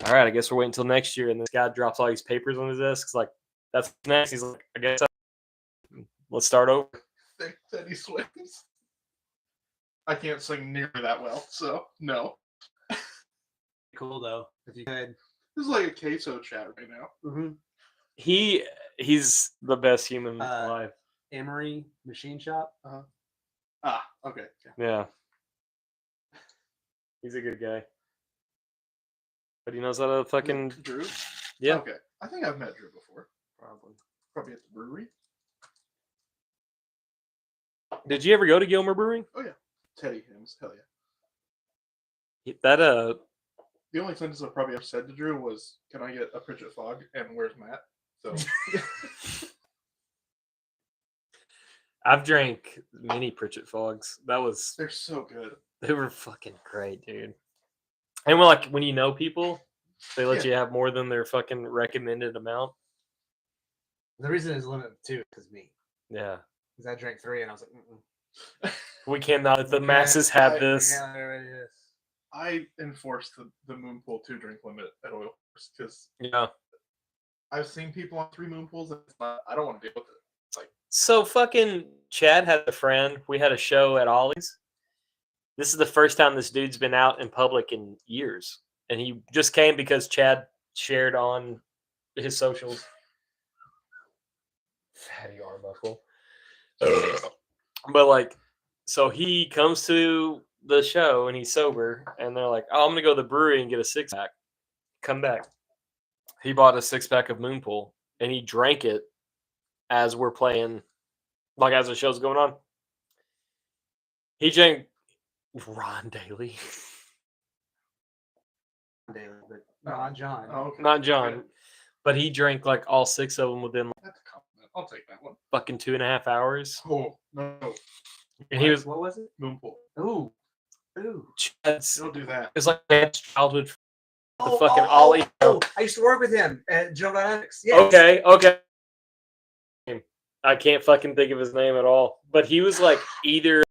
all right, I guess we're waiting until next year. And this guy drops all these papers on his desk. It's like, that's next. He's like, I guess let's start over. That he swings. I can't sing nearly that well, so no. Cool though. If you could. This is like a queso chat right now. Mm-hmm. He's the best human alive. Emery Machine Shop. Okay. Yeah. He's a good guy. But he knows how to fucking Drew? Yeah. Okay. I think I've met Drew before. Probably at the brewery. Did you ever go to Gilmer Brewing? Oh yeah. Teddy Hims. Hell yeah. That The only sentence I probably have said to Drew was, "Can I get a Pritchett Fog?" and "Where's Matt?" So I've drank many Pritchett Fogs. they're so good. They were fucking great, dude. And when you know people, they let you have more than their fucking recommended amount. The reason it's limited to 2 is me. Yeah. Because I drank 3 and I was like, We cannot let the masses have this. I enforced the Moonpool 2 drink limit at Oil Horse because I've seen people on 3 Moonpools and I don't want to deal with it. It's like, so fucking Chad had a friend. We had a show at Ollie's. This is the first time this dude's been out in public in years. And he just came because Chad shared on his socials. Fatty Arbuckle. But like, so he comes to the show and he's sober and they're like, oh, I'm going to go to the brewery and get a 6-pack. Come back. He bought a 6-pack of Moonpool and he drank it as we're playing, like as the show's going on. He drank Ron Daly. but not John. oh, okay. Not John. Okay. But he drank like all 6 of them within That's a compliment. I'll take that one. fucking 2.5 hours. Oh no, And he was What was it? Moonpool. Ooh. Chad's, Don't do that. it's like Chad's childhood. Fucking Ollie. I used to work with him at Joe Dynamics. Yes. Okay. I can't fucking think of his name at all. But he was like either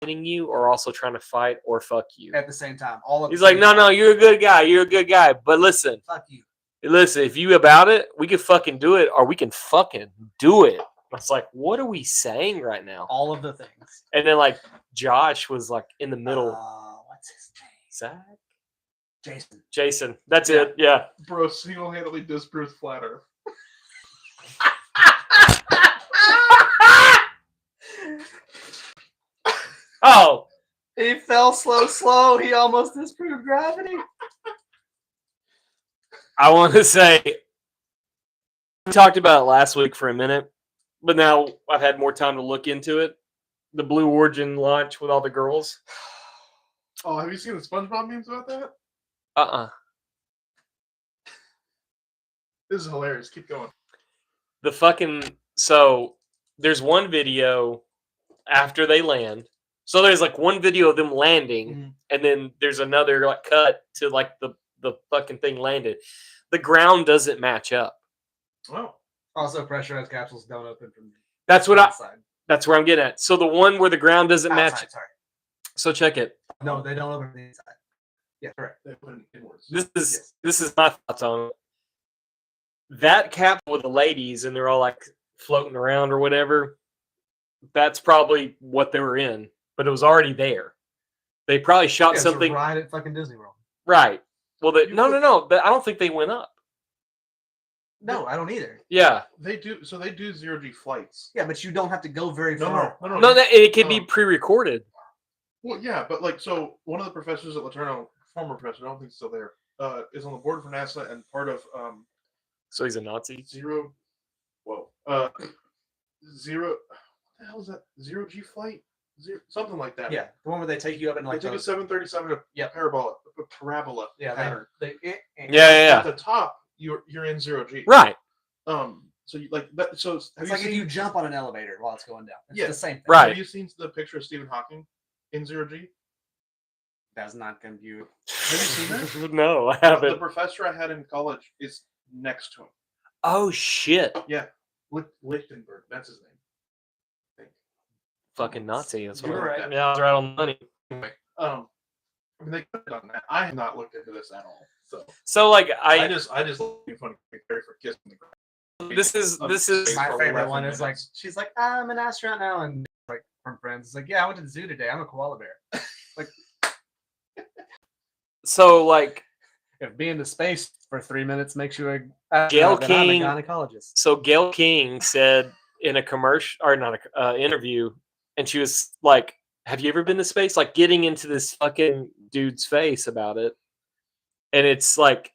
hitting you or also trying to fight or fuck you. At the same time. All of He's like, no, you're a good guy. You're a good guy. But listen, fuck you. if you about it, we can fucking do it or we can fucking do it. It's like, what are we saying right now? All of the things. And then like Josh was like in the middle. What's his name? Zach? Jason. Jason. That's it. Yeah. Bro, single-handedly disproved Flat Earth. Oh. He fell slow. He almost disproved gravity. I want to say, we talked about it last week for a minute, but now I've had more time to look into it. The Blue Origin launch with all the girls. Oh, have you seen the SpongeBob memes about that? This is hilarious. Keep going. The fucking so there's one video after they land. So there's like one video of them landing, and then there's another like cut to like the fucking thing landed. The ground doesn't match up. Oh. Also, pressurized capsules don't open from That's what outside. That's where I'm getting at. So the one where the ground doesn't match. Outside, sorry. So check it. No, they don't open from the inside. Yeah, correct. They put it inwards. This is my thoughts on it. That cap with the ladies and they're all like floating around or whatever. That's probably what they were in, but it was already there. They probably shot something right at fucking Disney World. Right. Well, no. But I don't think they went up. No, I don't either. Yeah, They do. So they do 0G flights. Yeah, but you don't have to go very far. No, that it can be pre-recorded. Well, yeah, but like, so one of the professors at LeTourneau, former professor, I don't think he's still there, is on the board for NASA and part of So he's a Nazi. Zero. Whoa. Zero. What the hell is that? 0G flight? Something like that. Yeah, the one where they take you up in They like take a 737 parabola. Yeah, pattern. Yeah. At the top, you're in 0G. Right. So you like that. So it's like if you jump on an elevator while it's going down. It's the same thing. Right. Have you seen the picture of Stephen Hawking in 0G? That's not compute. Have you seen that? No, I The haven't. professor I had in college is next to him. Oh shit! Yeah, Lichtenberg. That's his name. I think. Fucking Nazi. That's what You're I'm- right. Yeah, I was right on the money. Anyway, I mean, they could have done that. I have not looked into this at all. So like I just looking funny for kissing the ground. this is My for favorite 11 one is like minutes. she's like, I'm an astronaut now, and like from Friends, it's like, yeah, I went to the zoo today. I'm a koala bear. so like If being to space for 3 minutes makes you a Gail astronaut, then I'm a King- gynecologist. so Gail King said in a commercial or not a interview, and she was like, "Have you ever been to space?" Like getting into this fucking dude's face about it, and it's like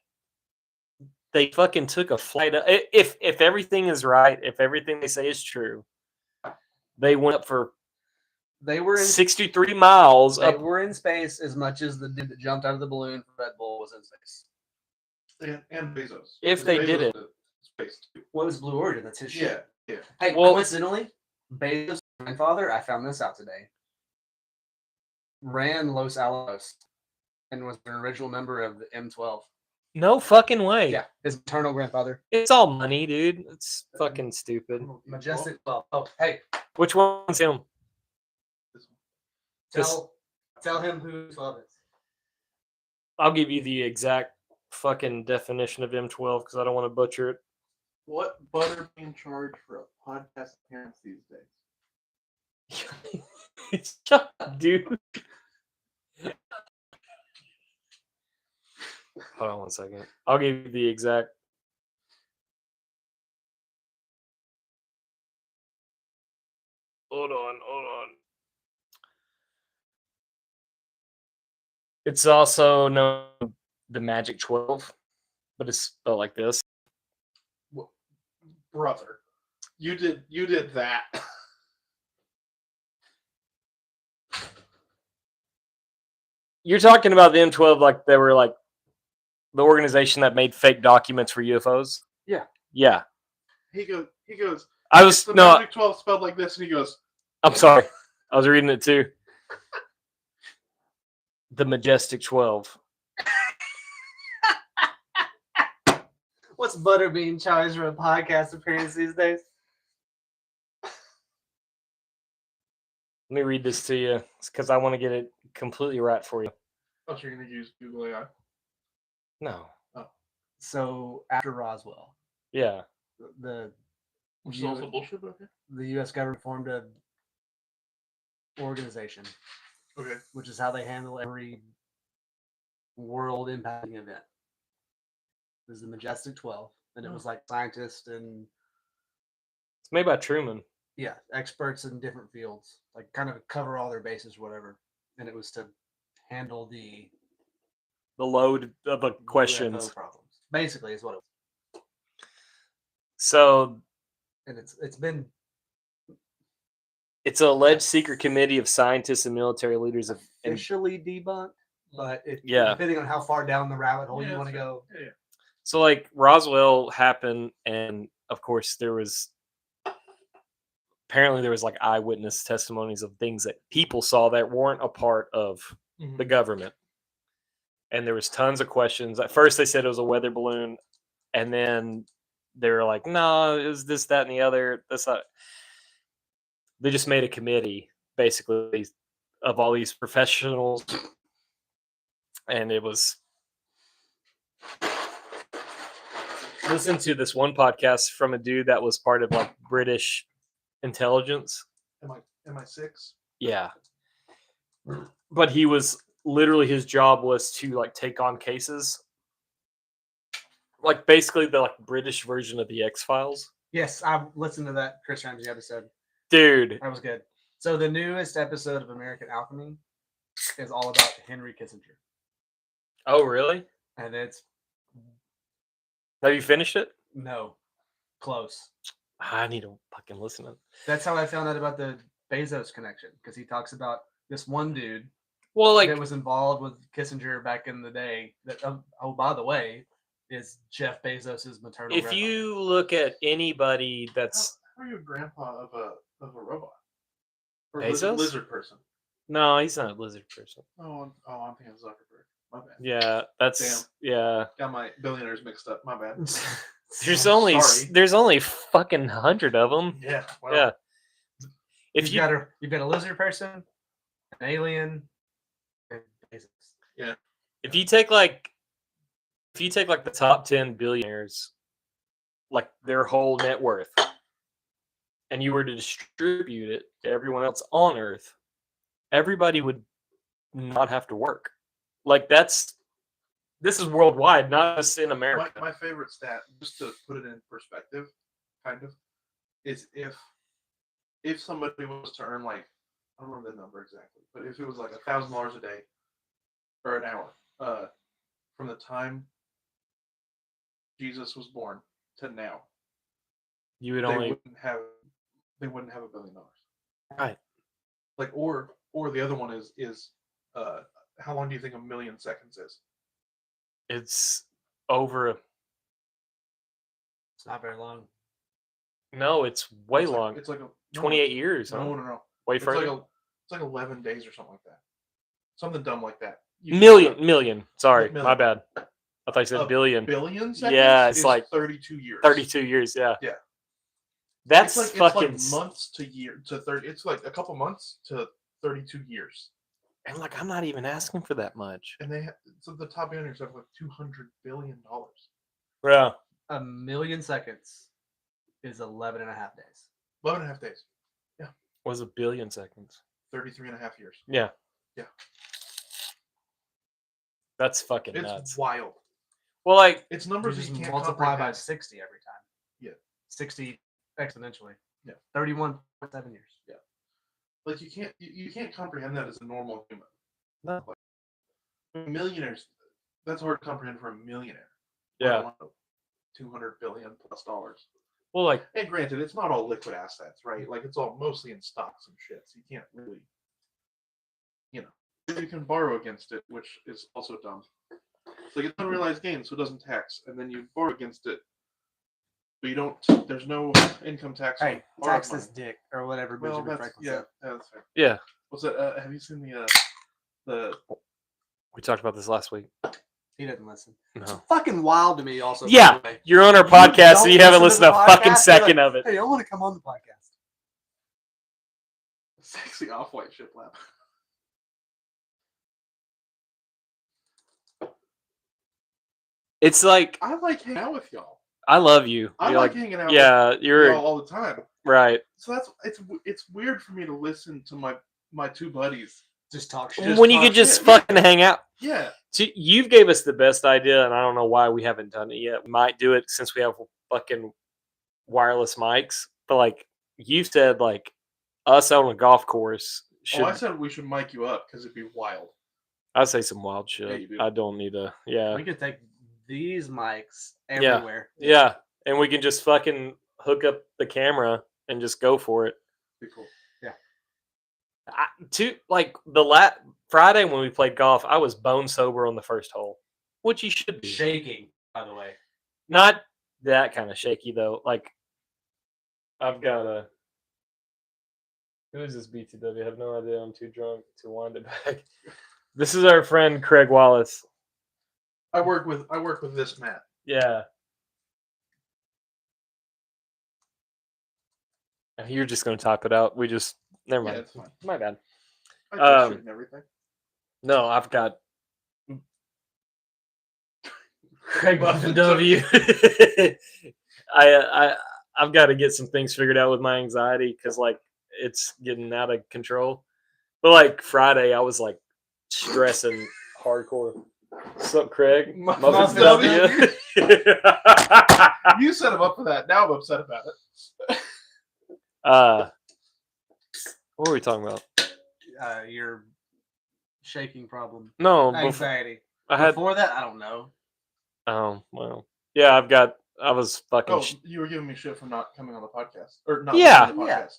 they fucking took a flight. If everything is right, if everything they say is true, they went up for They were in 63 miles they up. were in space as much as the dude that jumped out of the balloon for Red Bull was in space. And Bezos. If they did it. Space too. What was Blue Origin? That's his shit. Yeah. Hey, Well- coincidentally, Bezos' grandfather, I found this out today, ran Los Alamos and was an original member of the M12. No fucking way. Yeah, his maternal grandfather. It's all money, dude. It's fucking stupid. Majestic 12. Oh, hey, Which one's him? tell him who 12 is. I'll give you the exact fucking definition of M12 because I don't want to butcher it. What butterbean charge for a podcast appearance these days? Shut up, dude. Hold on one second. I'll give you the exact. Hold on. It's also known the Magic 12, but it's spelled like this. Brother, you did that. You're talking about the M12 like they were like the organization that made fake documents for UFOs? Yeah. Yeah. He goes. I was The no, Magic 12 spelled like this, and he goes. I'm sorry. I was reading it too. The Majestic 12. What's Butterbean charge for a podcast appearance these days? Let me read this to you because I want to get it completely right for you. Oh, so you're gonna use Google AI? No. So after Roswell, Yeah. the Which is also bullshit, but okay. the U.S. government formed a organization, Okay. which is how they handle every world impacting event. It was the Majestic 12, and it was like scientists and It's made by Truman. experts in different fields, like kind of cover all their bases, whatever. And it was to handle the The load of questions. UFO problems. Basically, is what it was. So And it's been it's an alleged secret committee of scientists and military leaders of and officially debunked, but Yeah. depending on how far down the rabbit hole Yeah, you want to that's go. Yeah. So like Roswell happened, and of course there was like eyewitness testimonies of things that people saw that weren't a part of the government. And there was tons of questions. At first they said it was a weather balloon, and then they were like, no, it was this, that, and the other. That's not. They just made a committee basically of all these professionals, and it was. Listen to this one podcast from a dude that was part of like British intelligence. MI6. Yeah, but he was literally, his job was to like take on cases, like basically the like British version of the X-Files. Yes, I've listened to that Chris Ramsey episode. Dude, that was good. So the newest episode of American Alchemy is all about Henry Kissinger. Oh, really? And it's Have you finished it? no close. I need to fucking listen to it. That's how I found out about the Bezos connection, because he talks about this one dude Well, like that was involved with Kissinger back in the day. That oh, by the way, is Jeff Bezos's maternal if grandpa. you look at anybody that's How are you a grandpa of a robot? Or Bezos? lizard person? no, he's not a lizard person. Oh, I'm thinking of Zuckerberg. My bad. Yeah, that's yeah. Got my billionaires mixed up. My bad. There's only Sorry. fucking 100 of them. Yeah. Well, Yeah. If you've got a lizard person, an alien, and Bezos. if you take like the top 10 billionaires, like their whole net worth, and you were to distribute it to everyone else on Earth, everybody would not have to work. Like this is worldwide, not just in America. My favorite stat, just to put it in perspective, kind of, is if somebody was to earn like, I don't remember the number exactly, but if it was like $1,000 a day or an hour, from the time Jesus was born to now, You would they only wouldn't have $1 billion. right. Like or the other one is how long do you think a million seconds is? It's over. It's not very long. No, it's way It's like- long. It's like 28 years. Huh? No. Way It's further. it's like 11 days or something like that. Something dumb like that. Million. Sorry, Million. my bad. I thought you said A billion. Billion seconds. Yeah, it's is like 32 years. 32 years. Yeah. Yeah. That's it's fucking. like months to year to 30. It's like a couple months to 32 years. And like, I'm not even asking for that much. And so the top billionaires have like $200 billion. Yeah. A million seconds is 11 and a half days. 11 and a half days. Was a billion seconds. 33 and a half years. Yeah. Yeah. That's fucking It's nuts. wild. Well, like, It's You numbers just you can't multiply by comprehend. 60 every time. Yeah. 60 exponentially. Yeah. 31.7 years. Like you can't comprehend that as a normal human. No. Like, millionaires, that's hard to comprehend for a millionaire. yeah. $200 billion plus dollars. Well, like, And granted, it's not all liquid assets, right? Like it's all mostly in stocks and shit. So you can't really, you can borrow against it, which is also dumb. It's like it's unrealized gain, so it doesn't tax, and then you borrow against it, but you don't. There's no income tax. Hey, on borrowed tax this money. dick or whatever Well, Benjamin that's Franklin yeah, said. that's fair. yeah. What's that? Have you seen the? We talked about this last week. He doesn't listen. No. It's fucking wild to me also. by Yeah. the way. You're on our You podcast don't and you haven't listen listened to to the a fucking podcast? You're second of it. Hey, I want to come on the podcast. Sexy off-white shiplap. It's like, I like hanging out with y'all. I love you. I You're like hanging out yeah, with you're y'all all the time. right. So it's weird for me to listen to my two buddies. Just talk shit. Just When you talk could just shit. fucking hang out. Yeah. See, you've gave us the best idea, and I don't know why we haven't done it yet. We might do it since we have fucking wireless mics. But like you said, like us on a golf course should. I said we should mic you up because it'd be wild. I'd say some wild shit. you do. I don't need to. Yeah, We could take these mics Yeah. everywhere. yeah, and we can just fucking hook up the camera and just go for it. Be cool. Friday when we played golf, I was bone sober on the first hole, which you should be. Shaking, by the way. Not that kind of shaky though. Like I've got a. Who is this BTW? I have no idea. I'm too drunk to wind it back. This is our friend Craig Wallace. I work with this Matt. Yeah. You're just gonna type it out. We just never mind. Yeah, it's fine. My bad. I just shit and everything. No, I've got Craig Buffin W. I've got to get some things figured out with my anxiety because like it's getting out of control. But like Friday, I was like stressing hardcore. What's up, Craig? Muffins W. You set him up for that. Now I'm upset about it. What were we talking about? Your shaking problem. No, Anxiety. I had. Before that, I don't know. Oh well, yeah. I was fucking. Oh, you were giving me shit for not coming on the podcast or not Yeah. on the podcast.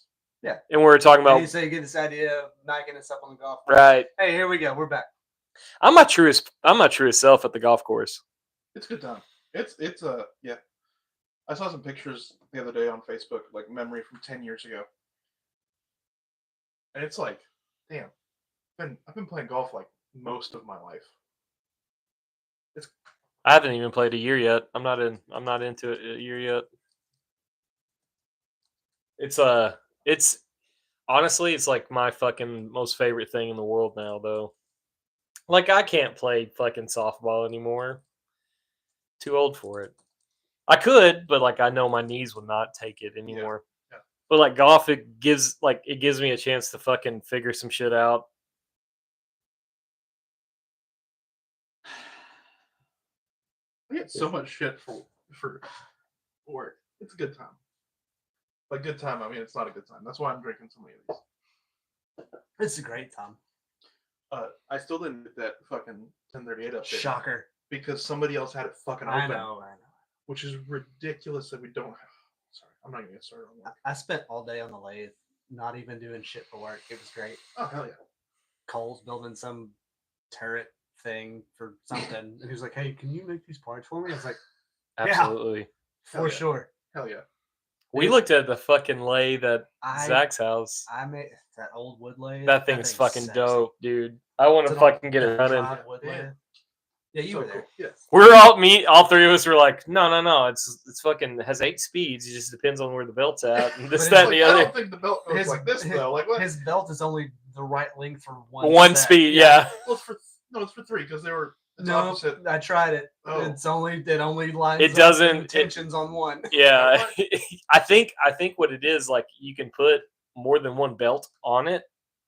And we were talking And about you say you get this idea of not getting us up on the golf. right. Hey, here we go. We're back. I'm my truest self at the golf course. It's a good time. It's a yeah. I saw some pictures the other day on Facebook, like memory from 10 years ago, and it's like, damn, I've been playing golf like most of my life. I haven't even played a year yet. I'm not into it a year yet. It's honestly, it's like my fucking most favorite thing in the world now, though. Like I can't play fucking softball anymore. Too old for it. I could, but like I know my knees would not take it anymore. Yeah. But like golf, it gives me a chance to fucking figure some shit out. I get so much shit for work. It's a good time. Like good time. I mean, it's not a good time. That's why I'm drinking so many of these. It's a great time. I still didn't get that fucking 1038 update. Shocker. Because somebody else had it fucking open. I know. Which is ridiculous that we don't have. Sorry, I'm not gonna get started on work. I spent all day on the lathe, not even doing shit for work. It was great. Oh hell yeah. Cole's building some turret thing for something, and he was like, "Hey, can you make these parts for me?" I was like, Absolutely. "For yeah. sure." Hell yeah. We looked at the fucking lathe at I Zach's house. I made that old wood lathe. That thing's fucking sexy. dope, dude. I want to It's an fucking get it old running. drive wood lathe. Yeah, you So were there. cool. Yes. We're all three of us were like, no. It's fucking has 8 speeds. It just depends on where the belt's at. And this, But that, it's and the I other. don't think the belt goes like this though. Like what? His belt is only the right length for One set. speed, yeah. Well, it's for 3 because they were. It's No, opposite. I tried it. Oh. It only lines. It up doesn't- the tensions on one. Yeah. I think what it is, like you can put more than one belt on it,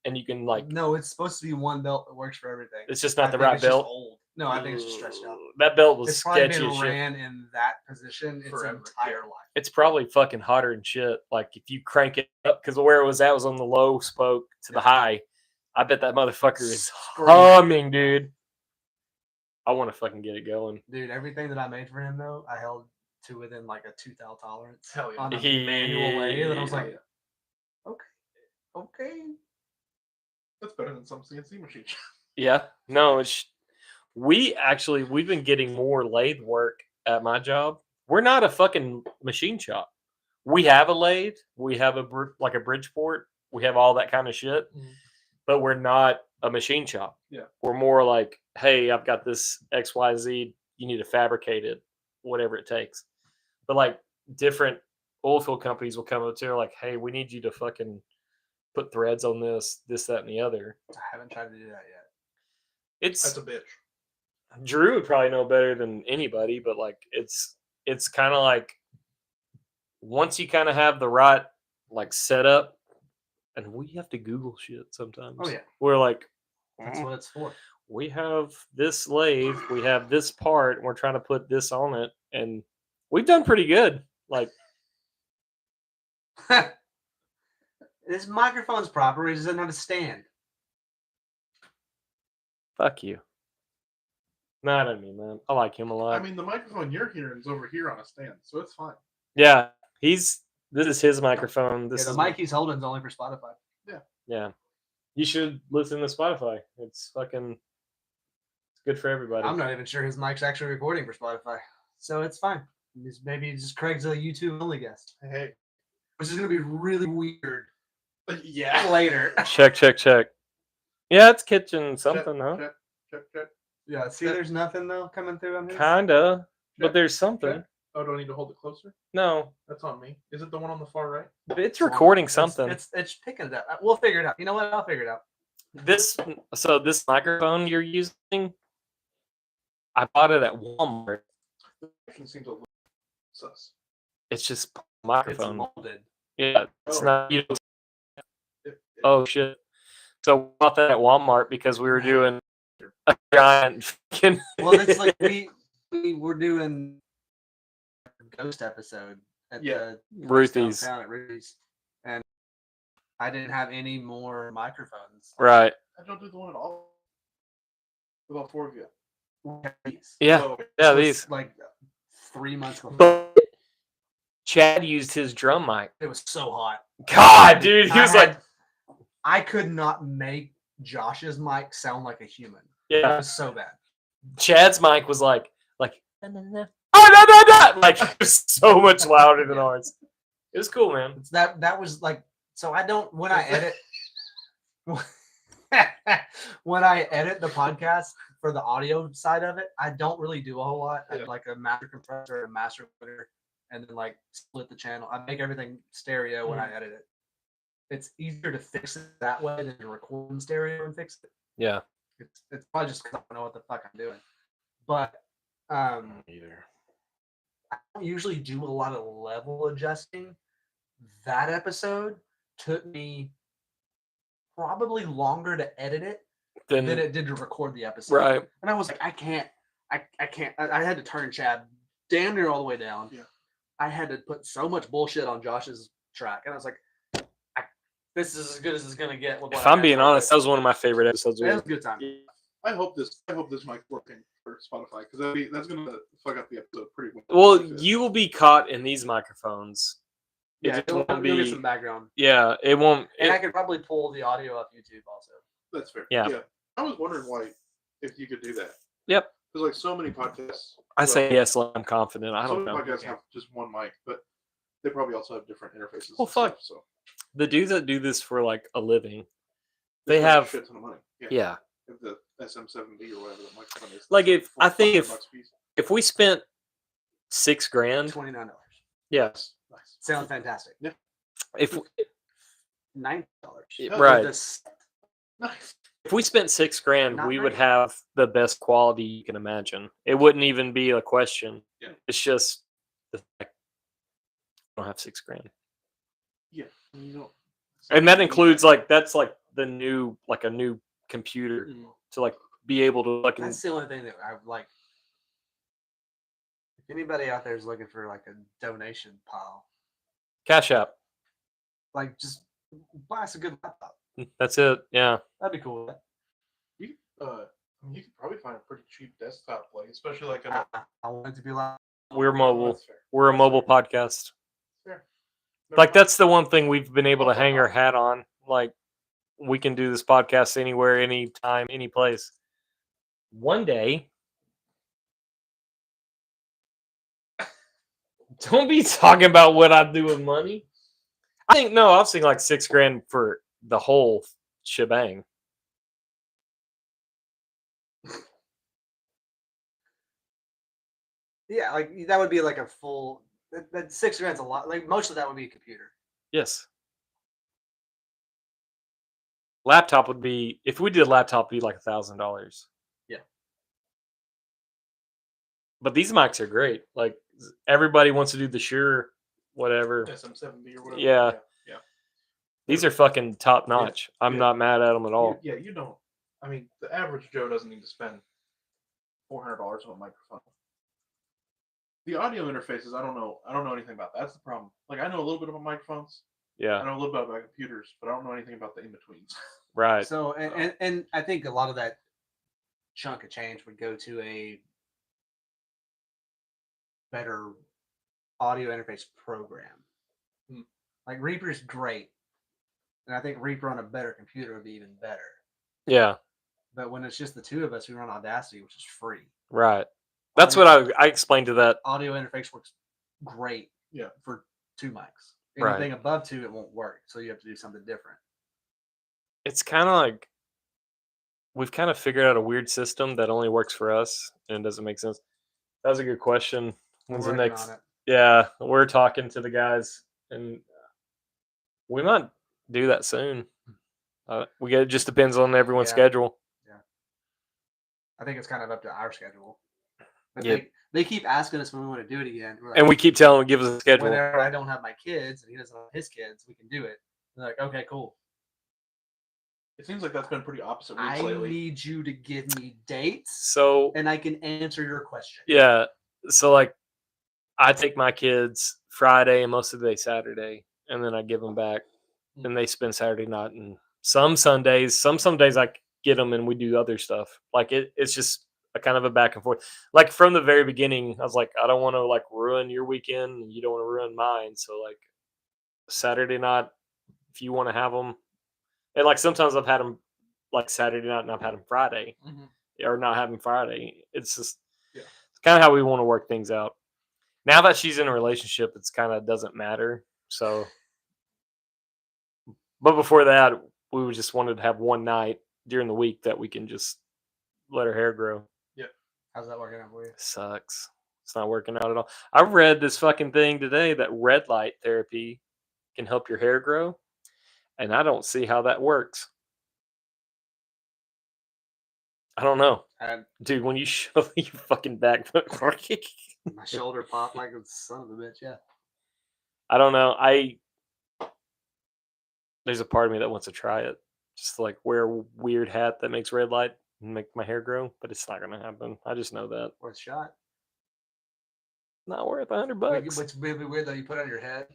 and you can like No, it's supposed to be one belt that works for everything. it's just I not the think right it's just belt. old. No, I think it's just stretched out. That belt was It's probably sketchy been as shit. ran in that position its Forever, entire life. It's probably fucking hotter than shit. Like if you crank it up, because where it was at was on the low spoke to the high. I bet that motherfucker is Screaming. humming, dude. I want to fucking get it going. Dude, everything that I made for him though, I held to within like a 2 thou tolerance Hell yeah. on a manual lathe, and I was like, Yeah. okay. That's better than some CNC machine. Yeah, no, we've been getting more lathe work at my job. We're not a fucking machine shop. We have a lathe, we have a Bridgeport, we have all that kind of shit, but we're not a machine shop. Yeah, we're more like, hey, I've got this XYZ. You need to fabricate it, whatever it takes. But like different oil field companies will come up to her like, hey, we need you to fucking put threads on this, that, and the other. I haven't tried to do that yet. That's a bitch. Drew would probably know better than anybody, but like it's kind of like once you kind of have the right like setup, and we have to Google shit sometimes. Oh yeah, we're like, that's what it's for. we have this lathe, we have this part, and we're trying to put this on it, and we've done pretty good. Like this microphone's proper. It doesn't have a stand. fuck you. No, I don't mean that. I like him a lot. I mean, the microphone you're hearing is over here on a stand, so it's fine. yeah, this is his microphone. This Yeah, is the mic he's holding is only for Spotify. Yeah. You should listen to Spotify. It's good for everybody. I'm not even sure his mic's actually recording for Spotify, so it's fine. Maybe just Craig's a YouTube only guest, Hey. which is gonna be really weird Yeah. later. Check. Yeah, it's kitchen something, huh? Check. Yeah. See, there's nothing though coming through on his. Kinda, but Check, there's something. check. Oh, do I need to hold it closer? No, That's on me. Is it the one on the far right? it's recording It's- something. It's picking it up. We'll figure it out. You know what? I'll figure it out. This microphone you're using, I bought it at Walmart. It seems a little sus. It's just It's microphone. molded. Yeah, it's Oh. not. Oh shit! So we bought that at Walmart because we were doing a giant. Fucking Well, it's like we were doing a ghost episode at Yeah. the Ruthie's, downtown at Ruthie's, and I didn't have any more microphones. right? I don't do the one at all. About 4 of you. Yeah, So, yeah. This was These, like 3 months before. but Chad used his drum mic. It was so hot. God, dude, he was like, I could not make Josh's mic sound like a human. It yeah. was so bad. Chad's mic was like, oh no, like it was so much louder than ours. It was cool, man. It's that was like, so I don't, when I edit when I edit the podcast for the audio side of it, I don't really do a whole lot. I Yeah. like a master compressor, a master splitter, and then like split the channel. I make everything stereo when I edit it. It's easier to fix it that way than to record in stereo and fix it. Yeah. It's probably just because I don't know what the fuck I'm doing. But Either. I don't usually do a lot of level adjusting. That episode took me probably longer to edit it than it did to record the episode. Right. And I was like, I can't. I had to turn Chad damn near all the way down. Yeah. I had to put so much bullshit on Josh's track. And I was like, this is as good as it's going to get. With what If I I'm had being for honest, it. that was one of my favorite episodes. It was a good time. I hope this mic's working for Spotify because that's gonna fuck up the episode pretty well. Well, you will be caught in these microphones. Yeah, It you'll won't get be. some background. Yeah, it won't. And I could probably pull the audio off YouTube also. That's fair. Yeah. I was wondering why if you could do that. Yep. Because like so many podcasts. I say yes, like I'm confident. I so don't many know. podcasts have just one mic, but they probably also have different interfaces. Well, and fuck. Stuff, so The dudes that do this for like a living, they they spend a have. shit ton of money. Yeah. If the SM7B or whatever the microphone is. Like if I think $500 a piece. if we spent $6,000, $29. yes. Nice. Sounds fantastic. Yeah. If $9. right, Nice. if we spent $6,000, Not we would bad. have the best quality you can imagine. It wouldn't even be a question. Yeah. It's just the fact I don't have $6,000, Yeah. You don't. and that includes like that's like the new like a new computer to like be able to fucking That's the only thing that I like. If anybody out there is looking for like a donation pile, Cash App. like just buy us a good laptop. That's it. Yeah. That'd be cool. You you could probably find a pretty cheap desktop, like especially like a. I want it to be like We're mobile. That's fair. We're a That's mobile fair. podcast. Fair. Like that's the one thing we've been able to hang our hat on. Like we can do this podcast anywhere, anytime, any place. One day. Don't be talking about what I do with money. I was thinking like $6,000 for the whole shebang. yeah, like that would be like a full. That $6,000's a lot. Like most of that would be a computer. Yes. Laptop would be if we did a laptop, it'd be like $1,000. Yeah. But these mics are great. Like everybody wants to do the Shure, whatever. SM7B or whatever. Yeah. Yeah. These are fucking top notch. I'm Yeah. not mad at them at all. You don't. I mean, the average Joe doesn't need to spend $400 on a microphone. The audio interfaces, I don't know anything about. That's the problem. Like I know a little bit about microphones. I Yeah. know a little bit about computers, but I don't know anything about the in betweens. Right. So and I think a lot of that chunk of change would go to a better audio interface program. Hmm. Like Reaper's great, and I think Reaper on a better computer would be even better. Yeah. But when it's just the two of us, we run Audacity, which is free. Right. That's what I explained to that. Audio interface works great for 2 mics. Right. Anything above 2, it won't work. So you have to do something different. It's kind of like we've kind of figured out a weird system that only works for us and it doesn't make sense. That was a good question. When's the Working next? on it. Yeah, we're talking to the guys, and we might do that soon. It just depends on everyone's Yeah. schedule. Yeah. I think it's kind of up to our schedule. But Yeah. they keep asking us when we want to do it again. We're like, And we keep telling them, give us a schedule. whenever I don't have my kids and he doesn't have his kids, we can do it. They're like, okay, cool. It seems like that's been pretty opposite weeks I lately. need you to give me dates So and I can answer your question. yeah, so like I take my kids Friday and most of the day Saturday, and then I give them back, and they spend Saturday night. And some Sundays I get them and we do other stuff. Like it's just a kind of a back and forth. Like from the very beginning, I was like, I don't want to like ruin your weekend, and you don't want to ruin mine. So like Saturday night, if you want to have them. And like sometimes I've had them like Saturday night and I've had them Friday or not having Friday. It's just it's kind of how we want to work things out. Now that she's in a relationship, it's kind of doesn't matter. So, but before that, we just wanted to have one night during the week that we can just let her hair grow. Yep. How's that working out for you? Sucks. It's not working out at all. I read this fucking thing today that red light therapy can help your hair grow. And I don't see how that works. I don't know. Dude, when you shove your fucking back, My shoulder popped like a son of a bitch, yeah. I don't know. There's a part of me that wants to try it. Just like wear a weird hat that makes red light and make my hair grow, but it's not gonna happen. I just know that. Worth a shot. Not worth $100. What's really weird though, you put it on your head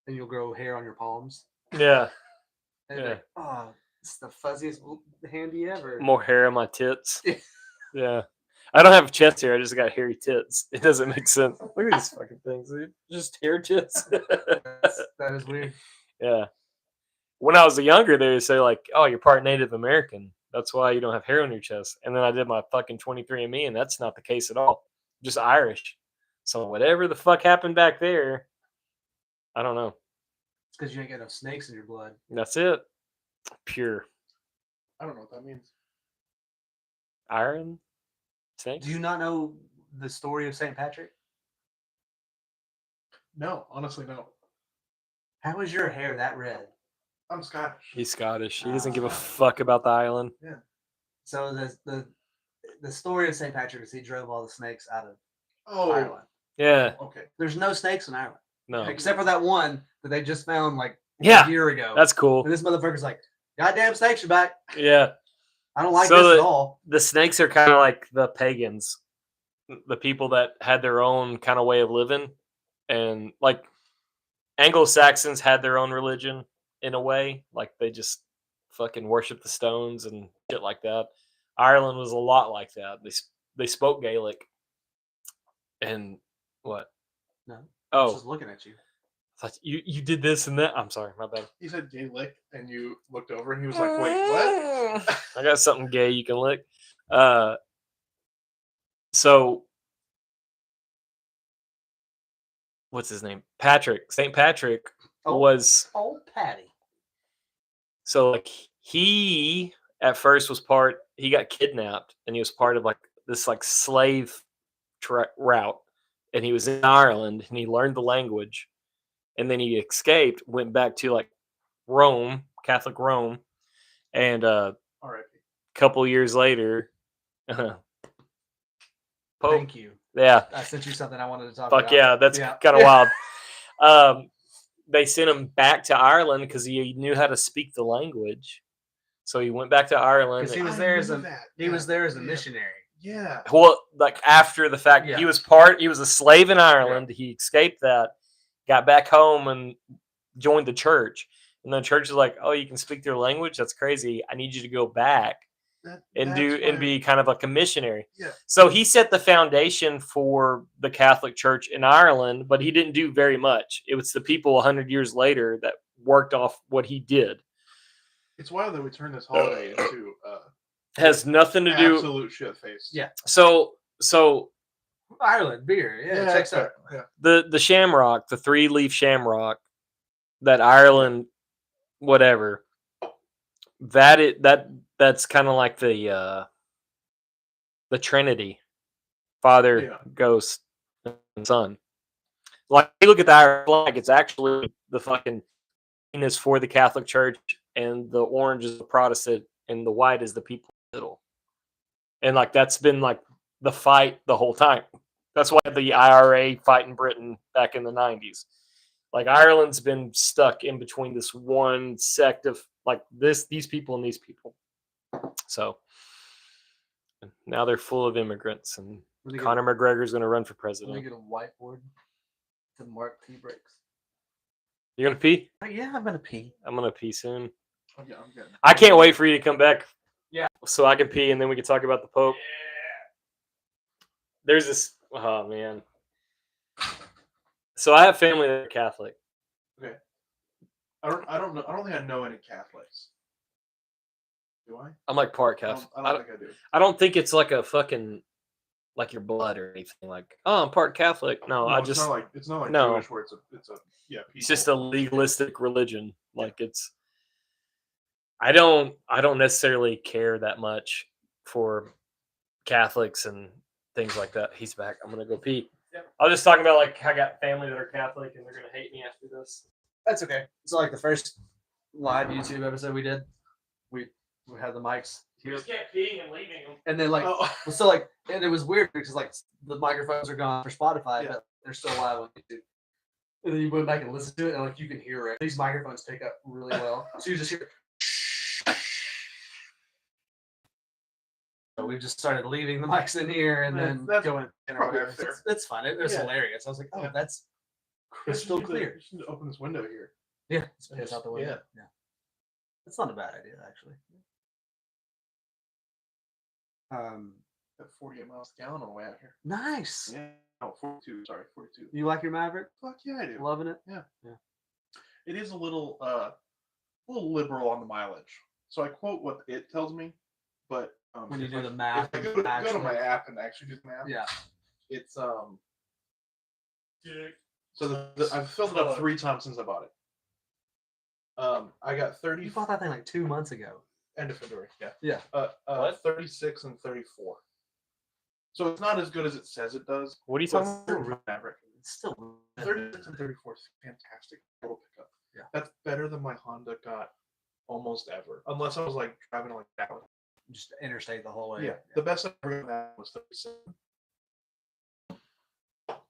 and you'll grow hair on your palms. Yeah. And like, oh, it's the fuzziest handy ever. More hair on my tits. Yeah. I don't have chest hair. I just got hairy tits. It doesn't make sense. Look at these fucking things, dude. Just hair tits. That is weird. Yeah. When I was younger, they would say like, "Oh, you're part Native American. That's why you don't have hair on your chest." And then I did my fucking 23andMe, and that's not the case at all. Just Irish. So whatever the fuck happened back there, I don't know. It's because you ain't got no snakes in your blood. That's it. Pure I don't know what that means. iron. Snakes? Do you not know the story of St. Patrick? No, honestly, no. How is your hair that red? I'm Scottish. He's Scottish. He doesn't give a fuck about the island. Yeah. So the story of St. Patrick is he drove all the snakes out of Oh, Ireland. Yeah. okay. There's no snakes in Ireland. No. Except for that one that they just found like Yeah. a year ago. That's cool. And this motherfucker's like, goddamn snakes are back. Yeah. I don't like So this at all. The snakes are kind of like the pagans, the people that had their own kind of way of living. And like Anglo-Saxons had their own religion in a way. Like they just fucking worship the stones and shit like that. Ireland was a lot like that. They spoke Gaelic. And what? No. I was Oh, just looking at you. I thought you did this and that. I'm sorry, my bad. He said gay lick, and you looked over, and he was like, "Wait, what?" I got something gay you can lick. So what's his name? Patrick. St. Patrick was Old Patty. so like he at first was he got kidnapped and he was part of like this like slave route, and he was in Ireland and he learned the language, and then he escaped, went back to like Rome, Catholic Rome, and All right. couple years later, Pope. Thank you. Yeah. I sent you something I wanted to talk Fuck about. yeah, that's kind of wild. They sent him back to Ireland because he knew how to speak the language. So he went back to Ireland. Because he was I there as a Yeah. missionary. Yeah. Well, like after the fact, Yeah. he was a slave in Ireland. He escaped that, got back home and joined the church. And the church is like, "Oh, you can speak their language? That's crazy. I need you to go back and be kind of like a missionary." Yeah. So he set the foundation for the Catholic Church in Ireland, but he didn't do very much. It was the people 100 years later that worked off what he did. It's wild that we turn this holiday into Has nothing to do. absolute shit face. Yeah. So Ireland beer. Yeah, Yeah, checks out. yeah. The Shamrock, the 3-leaf Shamrock, that Ireland, whatever. That's kind of like the Trinity, Father, Yeah. Ghost, and Son. Like you look at the Irish flag, it's actually the fucking green is for the Catholic Church, and the orange is the Protestant, and the white is the people in the middle. And like that's been like the fight the whole time. That's why the IRA fight in Britain back in the 90s. Like Ireland's been stuck in between this one sect of like these people and these people. So now they're full of immigrants, and Conor McGregor's going to run for president. Let me get a whiteboard to mark tea breaks. You gonna pee? Yeah, I'm gonna pee. I'm gonna pee soon. Oh, yeah, I'm good. I can't wait for you to come back. Yeah. So I can pee, and then we can talk about the Pope. Yeah. There's this. Oh man. So I have family that are Catholic. Okay. I don't know. I don't think I know any Catholics. Do I? I'm like part Catholic. I don't think I do. I don't think it's like a fucking like your blood or anything. Like, oh, I'm part Catholic. No, I just it's not like no. Jewish where it's a yeah. It's just a legalistic religion. Like it's. I don't necessarily care that much for Catholics and things like that. He's back. I'm gonna go pee. Yep. I was just talking about like I got family that are Catholic and they're gonna hate me after this. That's okay. So like the first live YouTube episode we did, we had the mics. You just kept peeing and leaving them. And then like so like and it was weird because like the microphones are gone for Spotify, but they're still live on YouTube. And then you went back and listen to it, and like you can hear it. These microphones pick up really well, so you just hear. So we just started leaving the mics in here and then going in or whatever. It's fun. It was hilarious. I was like, oh, that's crystal clear. You should open this window here. Yeah, it's out the window. Yeah, that's not a bad idea actually. At 48 miles a gallon on the way out here. Nice. Yeah. Oh, 42. Sorry, 42. You like your Maverick? Fuck yeah, I do. Loving it. Yeah. It is a little liberal on the mileage. So I quote what it tells me, but when you do the math, if I go to my app and actually do the math, it's so I've filled it up 3 times since I bought it. I got 30. You bought that thing like 2 months ago. End of February. Yeah. Yeah. 36 and 34. So it's not as good as it says it does. What are you talking about? Maverick. It's still 36 and 34 is fantastic total pickup. Yeah. That's better than my Honda got almost ever. Unless I was like driving like Dallas. Just interstate the whole way. Yeah. The best I ever got was 37.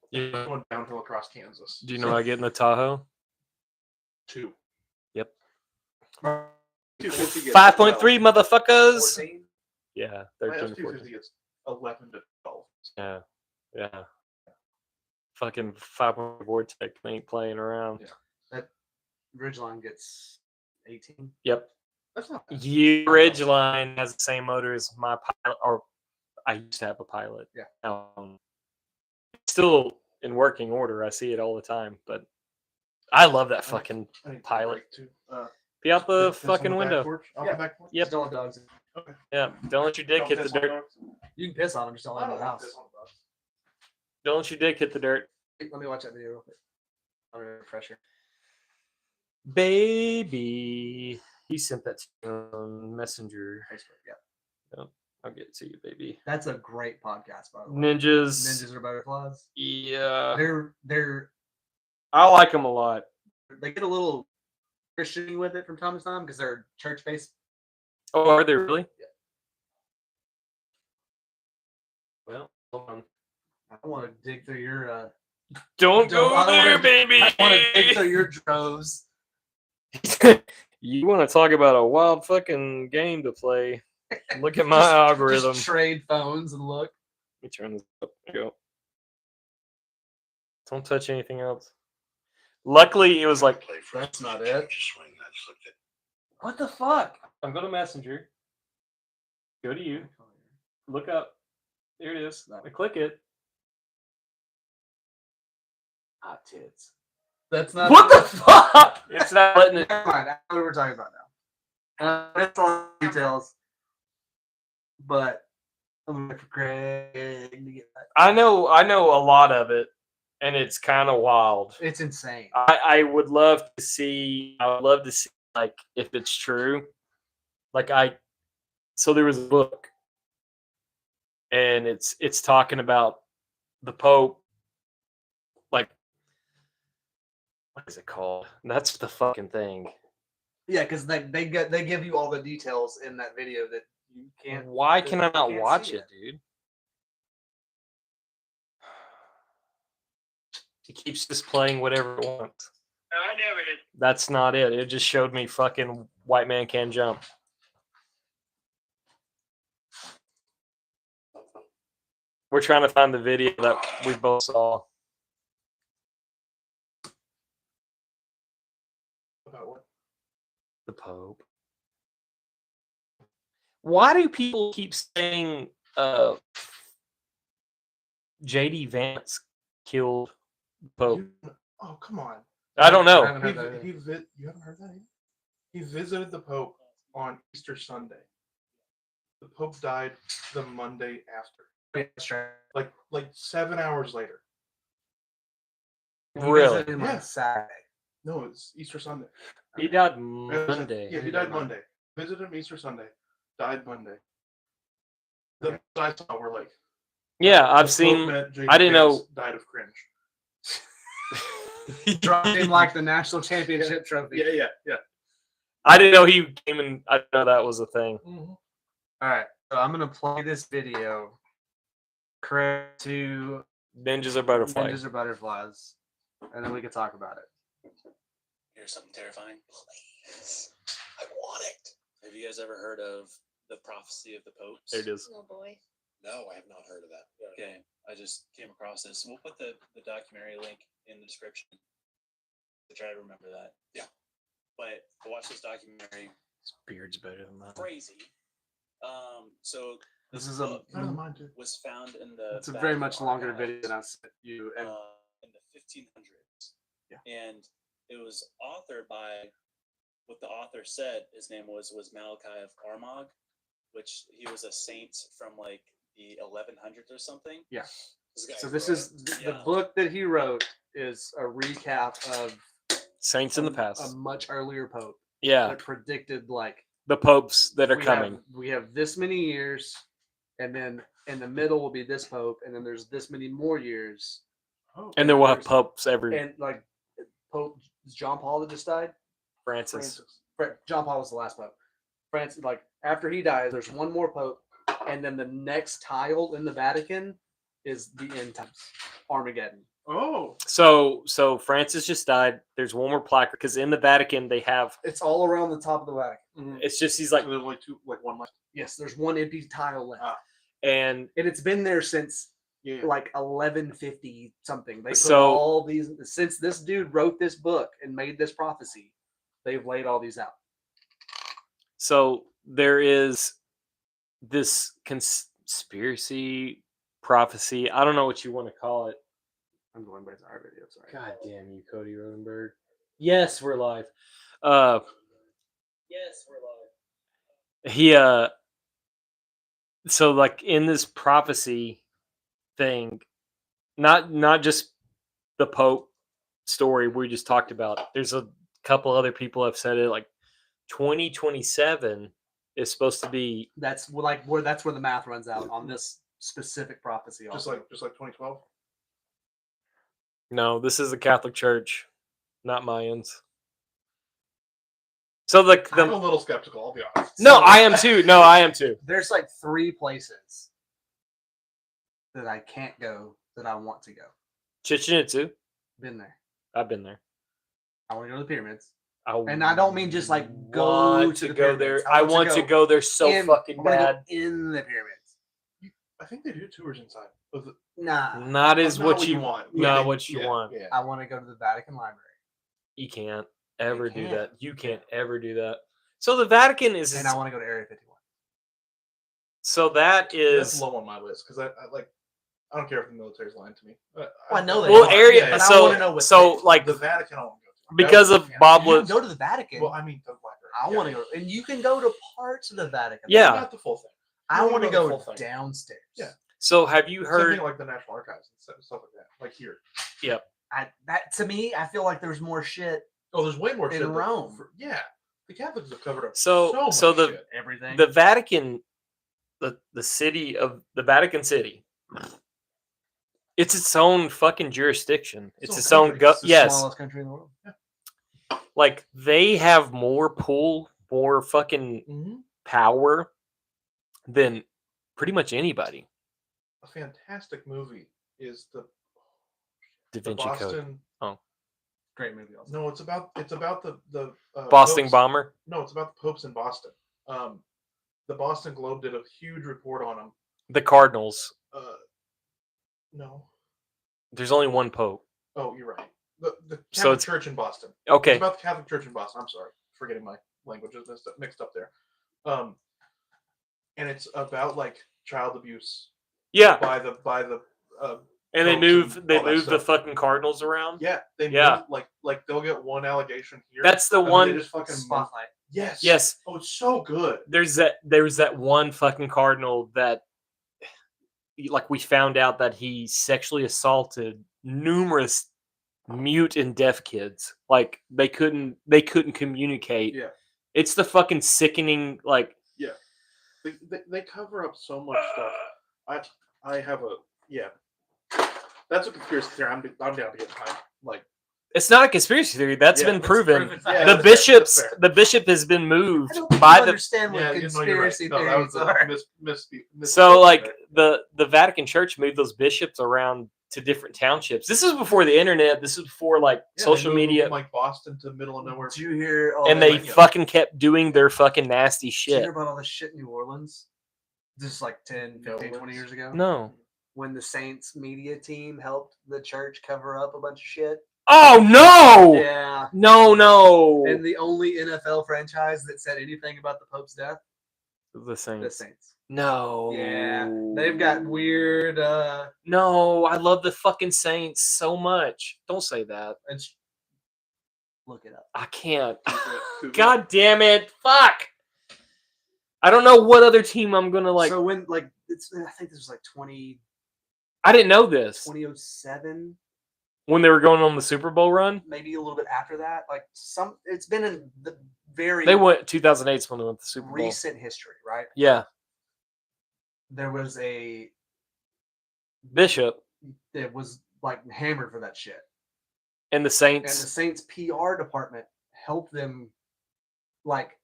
Yeah. Going downhill across Kansas. Do you know I get in the Tahoe? 2. Yep. 250 5.3 motherfuckers. 14? Yeah, My 13. F250 gets 11 to 12. Yeah. Fucking 5.4 Vortex ain't playing around. Yeah. That Ridgeline gets 18. Yep. That's not bad. Ridgeline has the same motor as my Pilot, or I used to have a Pilot. Yeah. Still in working order. I see it all the time, but I love that fucking Pilot. Be out the fucking window. Yep. Don't let dogs in. Okay. Yeah. Don't let your dick hit the dirt. You can piss on them, just don't let them in the house. Don't let your dick hit the dirt. Let me watch that video real quick. I'll refresh her. Baby. He sent that to you on Messenger. Facebook, yeah. Yep. I'll get it to you, baby. That's a great podcast, by the way. Ninjas Are butterflies. Yeah. They're I like them a lot. They get a little Christian with it from time to time because they're church based. Oh, are they really? Yeah. Well, hold on. I want to dig through your Don't go there, baby. I want to dig through your droves. You want to talk about a wild fucking game to play? Look at my algorithm. Just trade phones and look. Let me turn this up. There you go. Don't touch anything else. Luckily, it was like that's not it. What the fuck? I'm going to Messenger. Go to you. Look up. There it is. I click it. Ah, tits. That's not. What the fuck? It's not letting it. Never mind. That's what we're talking about now. It's all details. But I'm waiting for Craig to get back. I know a lot of it, and it's kind of wild. It's insane. I would love to see. I would love to see like if it's true. So there was a book, and it's talking about the Pope. Like, what is it called? That's the fucking thing. Yeah, because they give you all the details in that video that you can't. Why can I not can't watch see it, dude? He keeps just playing whatever it wants. I never did. That's not it. It just showed me fucking White Man Can Jump. We're trying to find the video that we both saw. About what? The Pope. Why do people keep saying JD Vance killed the Pope? Oh, come on. I don't know. I haven't heard that either. You haven't heard that either? He visited the Pope on Easter Sunday. The Pope died the Monday after. Like 7 hours later. Really? Yeah. Saturday. No, it's Easter Sunday. He died Monday. Yeah, he died Monday. Visited him Easter Sunday. Died Monday. The I saw were like. Yeah, I've the seen. Pope met J.D. I didn't Vance, know. Died of cringe. He dropped him like the national championship trophy. Yeah. I didn't know he came in. I didn't know that was a thing. All right, so I'm gonna play this video. Correct to Ninjas or butterflies. ninjas or butterflies, and then we can talk about it. Here's something terrifying. Please. I want it. Have you guys ever heard of the prophecy of the popes? There it is. Oh boy. No, I have not heard of that. Okay, I just came across this. We'll put the documentary link in the description to try to remember that. Yeah. But I watched this documentary. His beard's better than mine. Crazy. So This is a book I don't mind it. was found in the. it's a back very of much the longer archives, video than I sent you. And in the 1500s. Yeah. And it was authored by what the author said his name was Malachi of Armagh, which he was a saint from like the 1100s or something. Yeah. This so guy this wrote- is the yeah. book that he wrote is a recap of Saints in the a past. much earlier pope Yeah, that predicted like the popes that are we coming. we have this many years, and then in the middle will be this pope, and then there's this many more years, Oh, And then we'll have there's- popes every and like Pope John Paul that just died. Francis. John Paul was the last pope. Francis, like after he dies, there's one more pope, and then the next tile in the Vatican is the end times, Armageddon. Oh, So Francis just died. There's one more placard because in the Vatican they have. It's all around the top of the Vatican. It's just he's like, there's only one left. Yes, there's one empty tile left, and and it's been there since Yeah. like 1150 something. They put So- all these since this dude wrote this book and made this prophecy. They've laid all these out. so there is this conspiracy prophecy. I don't know what you want to call it. I'm going back to our video. Sorry. God damn you, Cody Rodenberg. Yes, we're live. Yes, we're live. He so like in this prophecy thing, not just the Pope story we just talked about. There's a couple other people have said it. Like 2027 is supposed to be. That's like where the math runs out on this specific prophecy. Just Also. like 2012. No, this is the Catholic Church, not Mayans. So like I'm a the little skeptical. I'll be honest. no, I am too. No, I am too. There's like 3 places that I can't go that I want to go. Chichen Itza. Been there. I've been there. I want to go to the pyramids. And I don't mean just, like, go want to to the go pyramids. there. I want to go there so in- fucking I wanna go bad. in the pyramids. I think they do tours inside. Of the, Nah. Not as not what you want. Not Yeah, what you yeah, want. Yeah. I want to go to the Vatican Library. You can't ever do can't. that. You can't ever do that. So the Vatican is. And I want to go to Area 51. So that That's is. low on my list because I don't care if the military's lying to me. I know they Well, are, area. but I So wanna know what so they- like the Vatican I want to go to. because of Yeah. Bob You can was. go to the Vatican. Well, I mean the library. I Yeah. want to go, and you can go to parts of the Vatican. Yeah. Not the full thing. I wanna want to go the go full thing. downstairs. Yeah. So have you Same heard? thing like the National Archives and stuff like that. Like here. That to me, I feel like there's more shit. Oh, there's way more In shit than- Rome. yeah, the Catholics have covered up So much the shit. Everything. the Vatican, the city of the Vatican City. It's its own fucking jurisdiction. It's own its own country. It's the yes. smallest country in the world. Like they have more pull, more fucking Mm-hmm. power than pretty much anybody. A fantastic movie is Da the Vinci Code. Boston. Great movie. Also. No, it's about the Boston popes. Bomber. No, it's about the popes in Boston. The Boston Globe did a huge report on them. The Cardinals. No. There's only one pope. Oh, you're right. The Catholic So it's- Church in Boston. Okay. It's about the Catholic Church in Boston. I'm sorry, forgetting my languages mixed up there. And it's about like child abuse Yeah. by the And they popes move and they all that move the stuff. fucking Cardinals around. Yeah, they Yeah. move, like they'll get one allegation here. That's the and then one. They just fucking Spotlight. Yes. Yes. Oh, it's so good. There's that one fucking cardinal that like we found out that he sexually assaulted numerous mute and deaf kids. Like they couldn't communicate. Yeah. It's the fucking sickening like They cover up so much stuff. I have a That's a conspiracy theory. I'm down to get behind. Like it's not a conspiracy theory. That's Yeah, been it's proven. proven Yeah, The that's fair, that's fair. the bishop has been moved I don't think by you the understand what yeah, you're right. conspiracy No, that was theories a are. misspeak So like there. the Vatican Church moved those bishops around to different townships. This is before the internet. This is before like Yeah, they social moved them media, from, like Boston to middle of nowhere. Did you hear? All and that, they like, fucking kept doing their fucking nasty Did you shit. hear about all this shit in New Orleans? This is like 10, 15, 20 years ago. No. When the Saints media team helped the church cover up a bunch of shit. Oh no! Yeah. No. And the only NFL franchise that said anything about the Pope's death, The the Saints. Saints. No. Yeah. They've got weird No, I love the fucking Saints so much. Don't say that. it's look it up. I can't. Google. God damn it. Fuck. I don't know what other team I'm gonna like. So when I think this was like 2007 I didn't know this. When they were going on the Super Bowl run, maybe a little bit after that. Like it's been in the very they went 2008 is when they went to the Super Bowl. recent history, right? Yeah, There was a Bishop that was like hammered for that shit. and the And the Saints. Saints PR department helped them like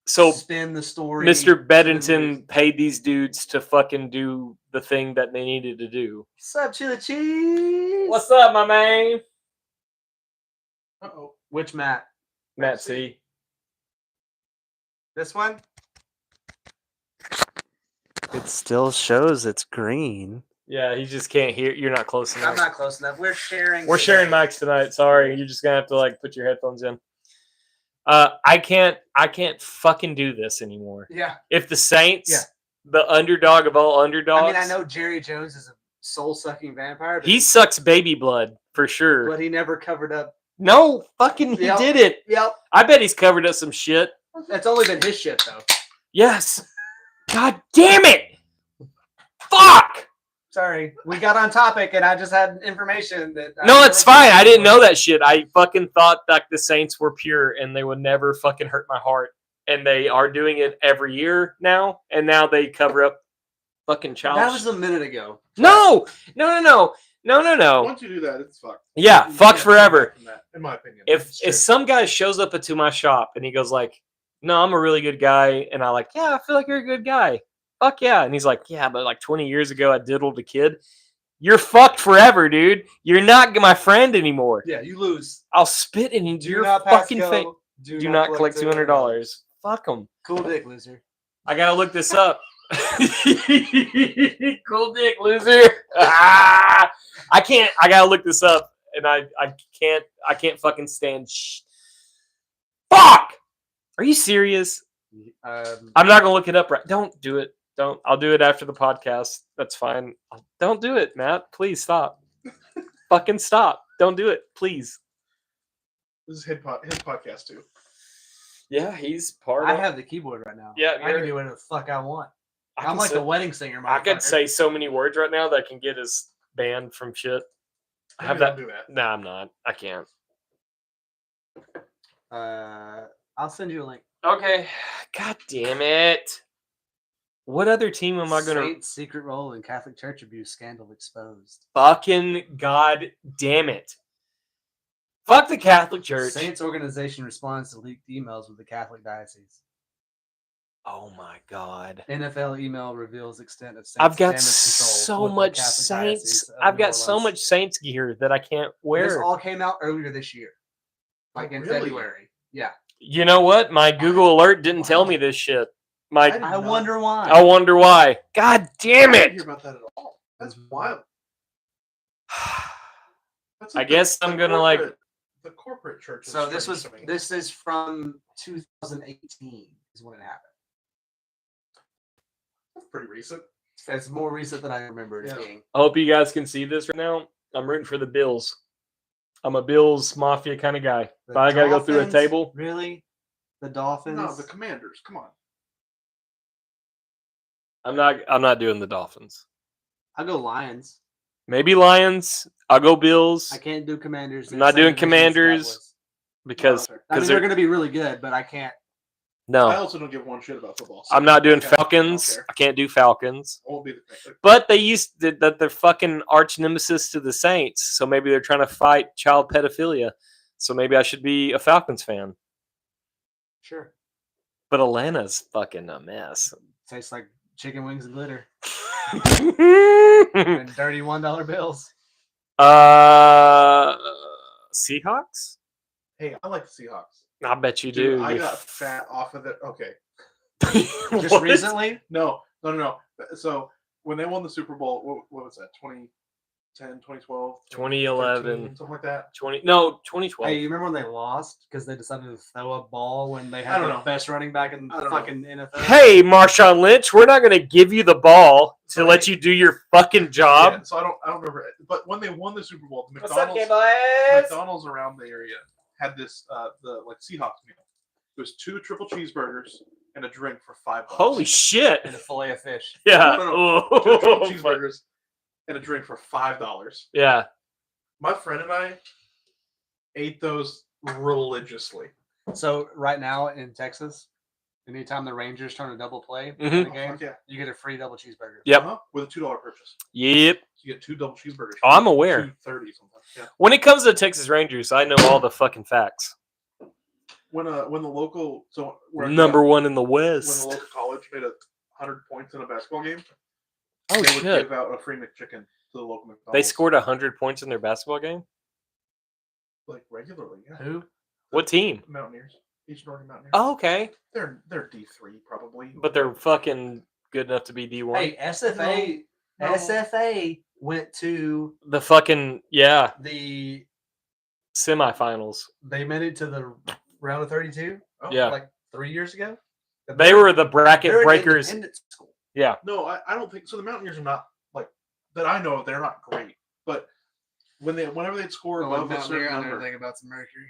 So spin the story. Mr. to the Beddington news. paid these dudes to fucking do the thing that they needed to do. What's up, Chili Cheese? What's up, my man? Uh-oh. Which Matt? Matt C. This one? It still shows it's green. Yeah, he just can't hear. You're not close enough. I'm not close enough. We're sharing. We're sharing mics tonight. Sorry, you're just gonna have to like put your headphones in. I can't fucking do this anymore. Yeah. If the Saints, Yeah. the underdog of all underdogs, I mean, I know Jerry Jones is a soul-sucking vampire. But he sucks baby blood for sure. but he never covered up. No, fucking he Yep. did it. Yep. I bet he's covered up some shit. That's only been his shit though. Yes. God damn it. Fuck. Sorry, we got on topic, and I just had information that. No, it's fine. I didn't know that shit. I fucking thought that the Saints were pure and they would never fucking hurt my heart. And they are doing it every year now. And now they cover up fucking child. That was a minute ago. No. Once you do that, it's fucked. Yeah, You fuck can't come forever. back from that, in my opinion. If It's true. if some guy shows up into my shop and he goes like, "No, I'm a really good guy," and I like, "Yeah, I feel like you're a good guy." Fuck yeah. And he's like, "Yeah, but like 20 years ago I diddled a kid." You're fucked forever, dude. You're not my friend anymore. Yeah, you lose. I'll spit in Do your not pass fucking go. face. Do not collect $200. Fuck them. Cool dick, loser. I gotta look this up. Cool dick, loser. Ah, I can't. I gotta look this up, and I can't fucking stand. Fuck. Are you serious? I'm not gonna look it up. Right. Don't do it. Don't. I'll do it after the podcast. That's fine. Don't do it, Matt. Please stop. Fucking stop. Don't do it, please. This is his podcast too. Yeah, he's part I of. have the keyboard right now. Yeah, I can do whatever the fuck I want. I'm like the wedding singer. I could motherfucker. say so many words right now that can get us banned from shit. I have that. Do that. No, I'm not. I can't. I'll send you a link. Okay. God damn it. What other team am I gonna Saints secret role in Catholic Church abuse scandal exposed. fucking god damn it? Fuck the Catholic Church. Saints organization responds to leaked emails with the Catholic diocese. Oh my god. NFL email reveals extent of Saints I've got damage control so toward the much Catholic Saints. Diocese of I've New got so Orleans. much Saints gear that I can't This wear. all came out earlier this year, like in Really? February. Yeah, You know what? My Google alert didn't tell me this shit. My did I not- wonder why. I wonder why. God damn I didn't it. hear about that at all. That's wild. That's I guess I'm gonna, like- the corporate church. So this is from 2018 is when it happened. That's pretty recent. It's more recent than I remember it Yeah. being. I hope you guys can see this right now. I'm rooting for the Bills. I'm a Bills Mafia kind of guy. The If I gotta go through a Dolphins? table, Really? The Dolphins? No, the Commanders. Come on. I'm not doing the Dolphins. I'll go Lions. Maybe Lions. I'll go Bills I can't do Commanders. I'm They're not the same doing division as Commanders. Cowboys. because Oh, okay. I mean, they're they're going to be really good, but I can't. I no. also don't give one shit about football. so I'm not doing I don't Falcons. care. I can't do Falcons. I won't be the thing. But they used that they're fucking arch nemesis to the Saints, so maybe they're trying to fight child pedophilia. So maybe I should be a Falcons fan. Sure. But Atlanta's fucking a mess. Tastes like chicken wings and glitter uh, and dirty $1 bills. Seahawks? Hey, I like the Seahawks. I bet you Dude, do. I you got f- fat off of it. Okay. Just What? recently? No. So when they won the Super Bowl, what was that? 2010, 2012, 2011. 2013, something like that. 2012. Hey, you remember when they lost because they decided to throw a ball when they I had don't the know. best running back in I the don't know. fucking NFL? Hey, Marshawn Lynch, we're not going to give you the ball to let you do your fucking job. Yeah, so I don't remember it. But when they won the Super Bowl, the What's up, McDonald's, boys? McDonald's around the area had this the Seahawks meal. It was 2 triple cheeseburgers and a drink for $5. Holy shit. And a fillet of fish. Yeah. No, 2 triple Oh, fuck. cheeseburgers and a drink for $5. Yeah. My friend and I ate those religiously. So right now in Texas, anytime the Rangers turn a double play in Mhm. the game, Fuck yeah. you get a free double cheeseburger. Yep. Uh-huh, with a $2 purchase. Yep. You get 2 double cheeseburgers. Oh, I'm aware. $2.30 sometimes. Yeah. When it comes to Texas Rangers, I know all the fucking facts. When the local where I grew Number up, one in the when the West. local college made 100 points in a basketball game, Oh, they would shit. give out a free McChicken to the local McDonald's. They scored 100 points in their basketball game? like regularly. Yeah. Who? What team? Mountaineers, Eastern Oregon Mountaineers. Oh, okay. They're D3 probably, But they're fucking good enough to be D1. Hey, SFA. No. SFA went to The fucking, yeah, the. semifinals. They made it to the round of 32. Oh, Yeah. Like 3 years ago. They were the bracket They're an breakers. independent school. Yeah. No, I don't think so. The Mountaineers are not like that. I know of, they're not great, but whenever they'd score Oh, above a certain number, think about some Mercury.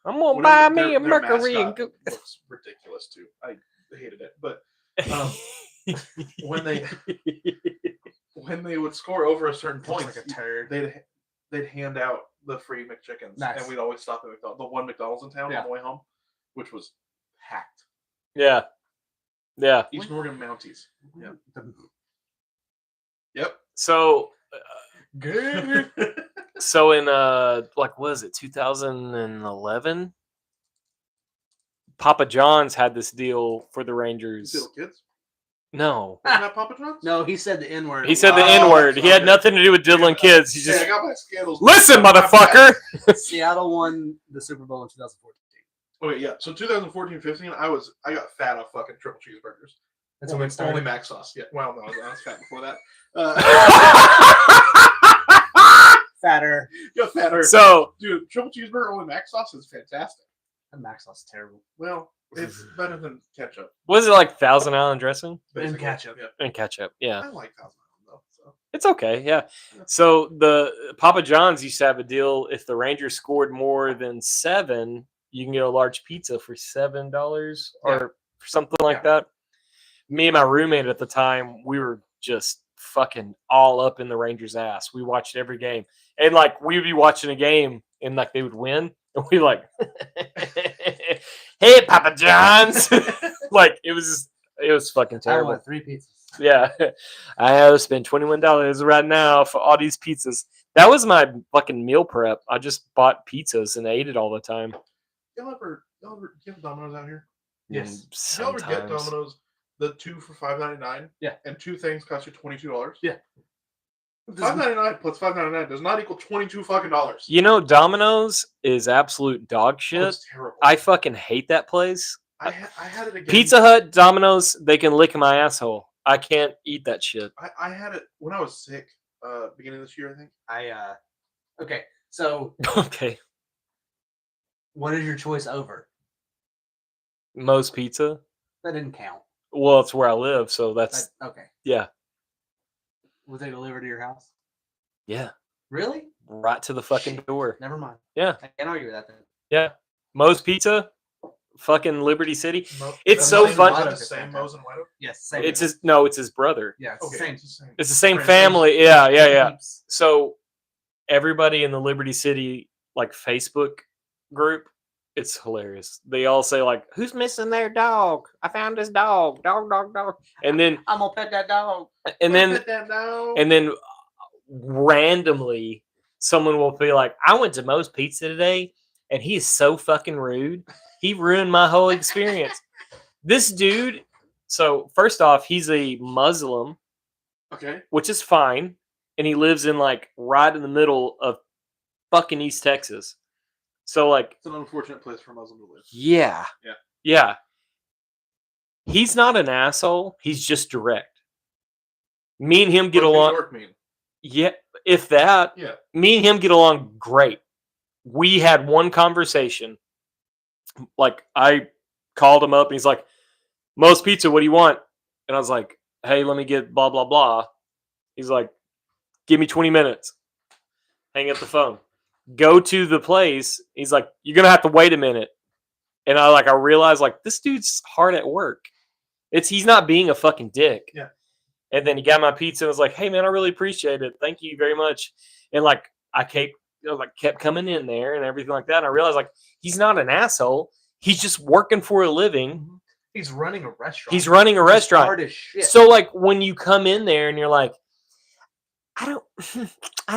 I'm gonna whenever buy me their a Mercury and mascot go. looks ridiculous too. I hated it, but when they would score over a certain point, Looks like a turd. they'd hand out the free McChickens, Nice. and we'd always stop at McDonald's, the one McDonald's in town Yeah. on the way home, which was packed. Yeah. Yeah. Eastern Oregon Mounties. Yeah. The- Yep. So Good. so in like what is it, 2011? Papa John's had this deal for the Rangers. Little kids. No. Wasn't that Papa John's? No, he said the N word. He said the Oh, N-word. He had okay. nothing to do with diddling kids. He Yeah, just I got my Skittles. listen, motherfucker. Seattle won the Super Bowl in 2014. Okay, yeah. So 2014-15, I got fat off fucking triple cheeseburgers. That's only, when it started. only mac sauce. Yeah. Well, no, I was fat before that. Fatter. Got fatter. So Dude, triple cheeseburger only mac sauce is fantastic. That mac sauce is terrible. Well, it's better than ketchup. was it like Thousand Island dressing basically. ketchup. Yeah. and ketchup? Yeah. I like Thousand Island though. So. It's okay, yeah. So the Papa John's used to have a deal. If the Rangers scored more than 7, you can get a large pizza for $7 or something like that. me and my roommate at the time, we were just fucking all up in the Rangers' ass. We watched every game, and like we'd be watching a game, and like they would win, and we like, hey, Papa John's, like it was fucking I terrible. want 3 pizzas. Yeah, I have to spend $21 right now for all these pizzas. That was my fucking meal prep. I just bought pizzas and ate it all the time. Y'all ever get Domino's out here? Yes. Y'all ever get Sometimes. Domino's the 2 for $5.99? Yeah. And 2 things cost you $22? Yeah. $5.99 plus $5.99 does not equal $22 fucking dollars. You know, Domino's is absolute dog shit. It's terrible. I fucking hate that place. I had it again. Pizza Hut, Domino's, they can lick my asshole. I can't eat that shit. I had it when I was sick. Beginning of this year, I think. Okay, so Okay. what is your choice over? Moe's Pizza. That didn't count. Well, it's where I live, so that's Okay. yeah. Was they delivered to your house? Yeah. Really? Right to the fucking Shit. door. Never mind. Yeah. I can't argue with that then. Yeah. Moe's Pizza, fucking Liberty City. Mo- It's the so Moe's fun- White Oak It's is the same Moe's and White Oak? Yes, same. It's his brother. Yeah, it's Okay, the same. it's the same. It's the same Franchise. family. Yeah, yeah, yeah. Peeps. So everybody in the Liberty City like Facebook group, it's hilarious. They all say like, "Who's missing their dog? I found his dog. Dog." And then I'm gonna pet that dog. and then Put that down. and then randomly someone will be like, "I went to Moe's Pizza today, and he is so fucking rude. He ruined my whole experience." This dude. So first off, he's a Muslim, Okay. which is fine, and he lives in like right in the middle of fucking East Texas. So like, It's an unfortunate place for a Muslim to live. yeah, Yeah. yeah. He's not an asshole. He's just direct. Me and him get What does New along. York mean? Yeah, if that. Yeah. Me and him get along great. We had one conversation. Like I called him up, and he's like, "Moe's Pizza, what do you want?" And I was like, "Hey, let me get blah blah blah." He's like, "Give me 20 minutes." Hang up the phone. Go to the place. He's like, "You're gonna have to wait a minute." And I realized like this dude's hard at work. He's not being a fucking dick. Yeah. And then he got my pizza and was like, "Hey man, I really appreciate it. Thank you very much." And like I kept coming in there and everything like that. And I realized like he's not an asshole. He's just working for a living. He's running a restaurant. He's running a Which is restaurant. hard as shit. So like when you come in there and you're like, I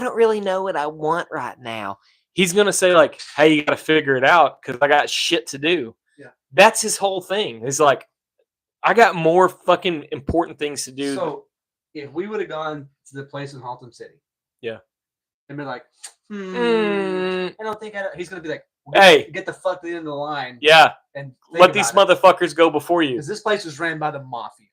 don't really know what I want right now. He's gonna say like, "Hey, you gotta figure it out because I got shit to do." Yeah. That's his whole thing. He's like, I got more fucking important things to do. So if we would have gone to the place in Haltom City, Yeah. and been like, Mm, I don't think he's gonna be like, Hey. get the fuck to the end of the line. yeah, And let these motherfuckers go before you. because this place was ran by the mafia.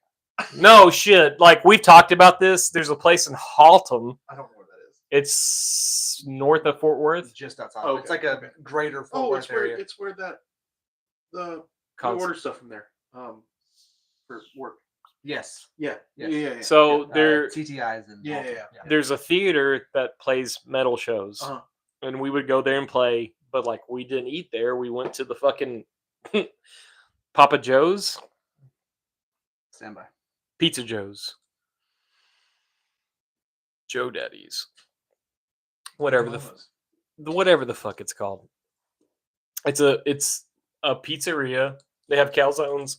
No shit. Like we've talked about this. There's a place in Haltom. I don't know where that is. It's north of Fort Worth. Just outside. Okay, It's like a okay. greater Fort Oh, Worth it's where area. the Cons- order stuff from there. For work. Yes. Yeah. Yes. Yeah. So Uh, there, TTIs and Yeah, Haltom. yeah. there's a theater that plays metal shows, Uh-huh. and we would go there and play. But like we didn't eat there. We went to the fucking Papa Joe's, Stand by. Pizza Joe's, Joe Daddy's, whatever whatever the fuck it's called. It's a pizzeria. They have calzones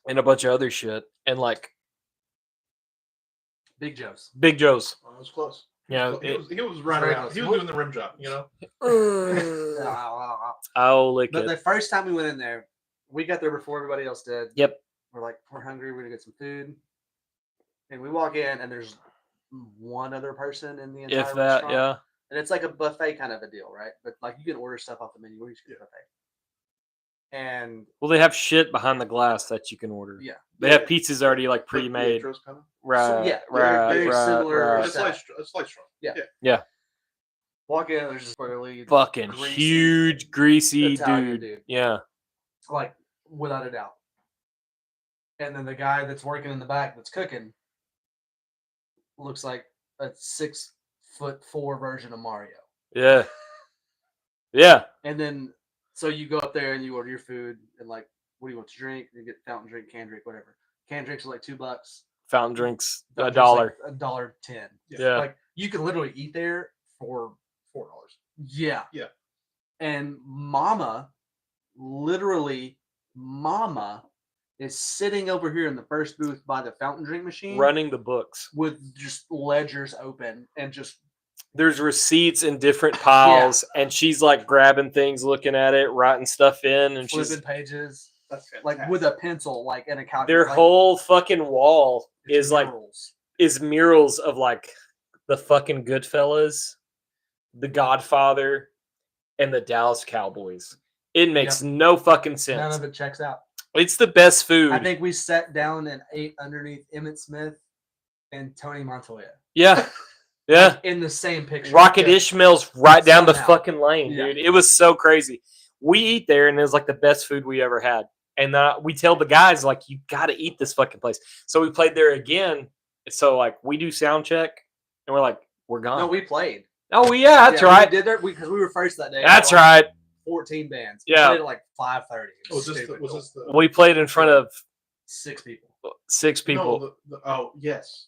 and a bunch of other shit, and like Big Joe's. Big Joe's. Oh, it was close. Yeah, He was right very around. close. He was doing the rim job, you know? I'll lick But it. the first time we went in there, we got there before everybody else did. Yep. We're like, we're hungry. We're gonna get some food. And we walk in, and there's one other person in the entire If that, restaurant. yeah. And it's like a buffet kind of a deal, right? But like you can order stuff off the menu, or you just get a buffet. And Well, they have shit behind the glass that you can order. yeah, They have pizzas already like pre-made. Pietros kind of. Right. yeah, right. very right, similar. right. It's like strong. walk in, there's just clearly Fucking greasy huge, greasy Italian dude. Yeah. like without a doubt. And then the guy that's working in the back that's cooking looks like a 6'4" version of Mario. Yeah. Yeah. And then so you go up there and you order your food and like, what do you want to drink? You get fountain drink, canned drink, whatever. Canned drinks are like $2. Fountain drinks Fountain $1. drinks, like $1.10. Yeah. Like you can literally eat there for $4. Yeah. Yeah. And Mama, literally, Mama is sitting over here in the first booth by the fountain drink machine, Running the books with just ledgers open and just. There's receipts in different piles, and she's like grabbing things, looking at it, writing stuff in, and flipping she's pages, That's like with a pencil, like in a calculator. their like, whole fucking wall it's is like murals. is murals of like the fucking Goodfellas, the Godfather, and the Dallas Cowboys. It makes no fucking None sense. of it checks out. It's the best food. I think we sat down and ate underneath Emmitt Smith and Tony Montoya. Yeah. Yeah. In the same picture. Rocket Yeah. Ishmael's right down the Somehow. fucking lane, Yeah. dude. It was so crazy. We eat there, and it was like the best food we ever had. And we tell the guys, like, you got to eat this fucking place. So we played there again. So, like, we do sound check, and we're like, we're gone. No, we played. Oh, yeah, that's Yeah, right. We did that because we were first that day. That's Like right. 14 bands. Yeah. We played at like 5:30. It Was was this, stupid. was this the We played in front of 6 people. 6 people. No, oh yes.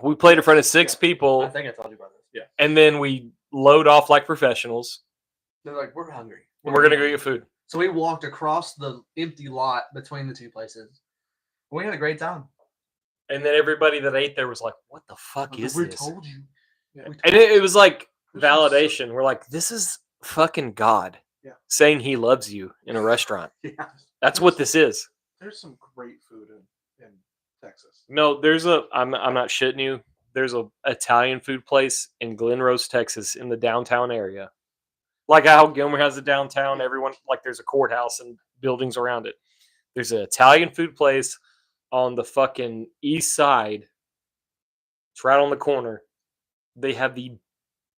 We played in front of 6 I people, think I told you about this. Yeah. and then we load off like professionals, They're like, we're hungry. and we're going to go get food. So we walked across the empty lot between the two places. We had a great time. And then everybody that ate there was like, what the fuck is we this? told you. Yeah. We told And it was like This is validation. We're like, this is fucking God Yeah. saying he loves you in a restaurant. you. Yeah. That's what this is. There's some great food in Texas. No, I'm not shitting you. There's a Italian food place in Glen Rose, Texas, in the downtown area. Like how Gilmer has a downtown, everyone, like there's a courthouse and buildings around it. There's an Italian food place on the fucking east side. It's right on the corner. They have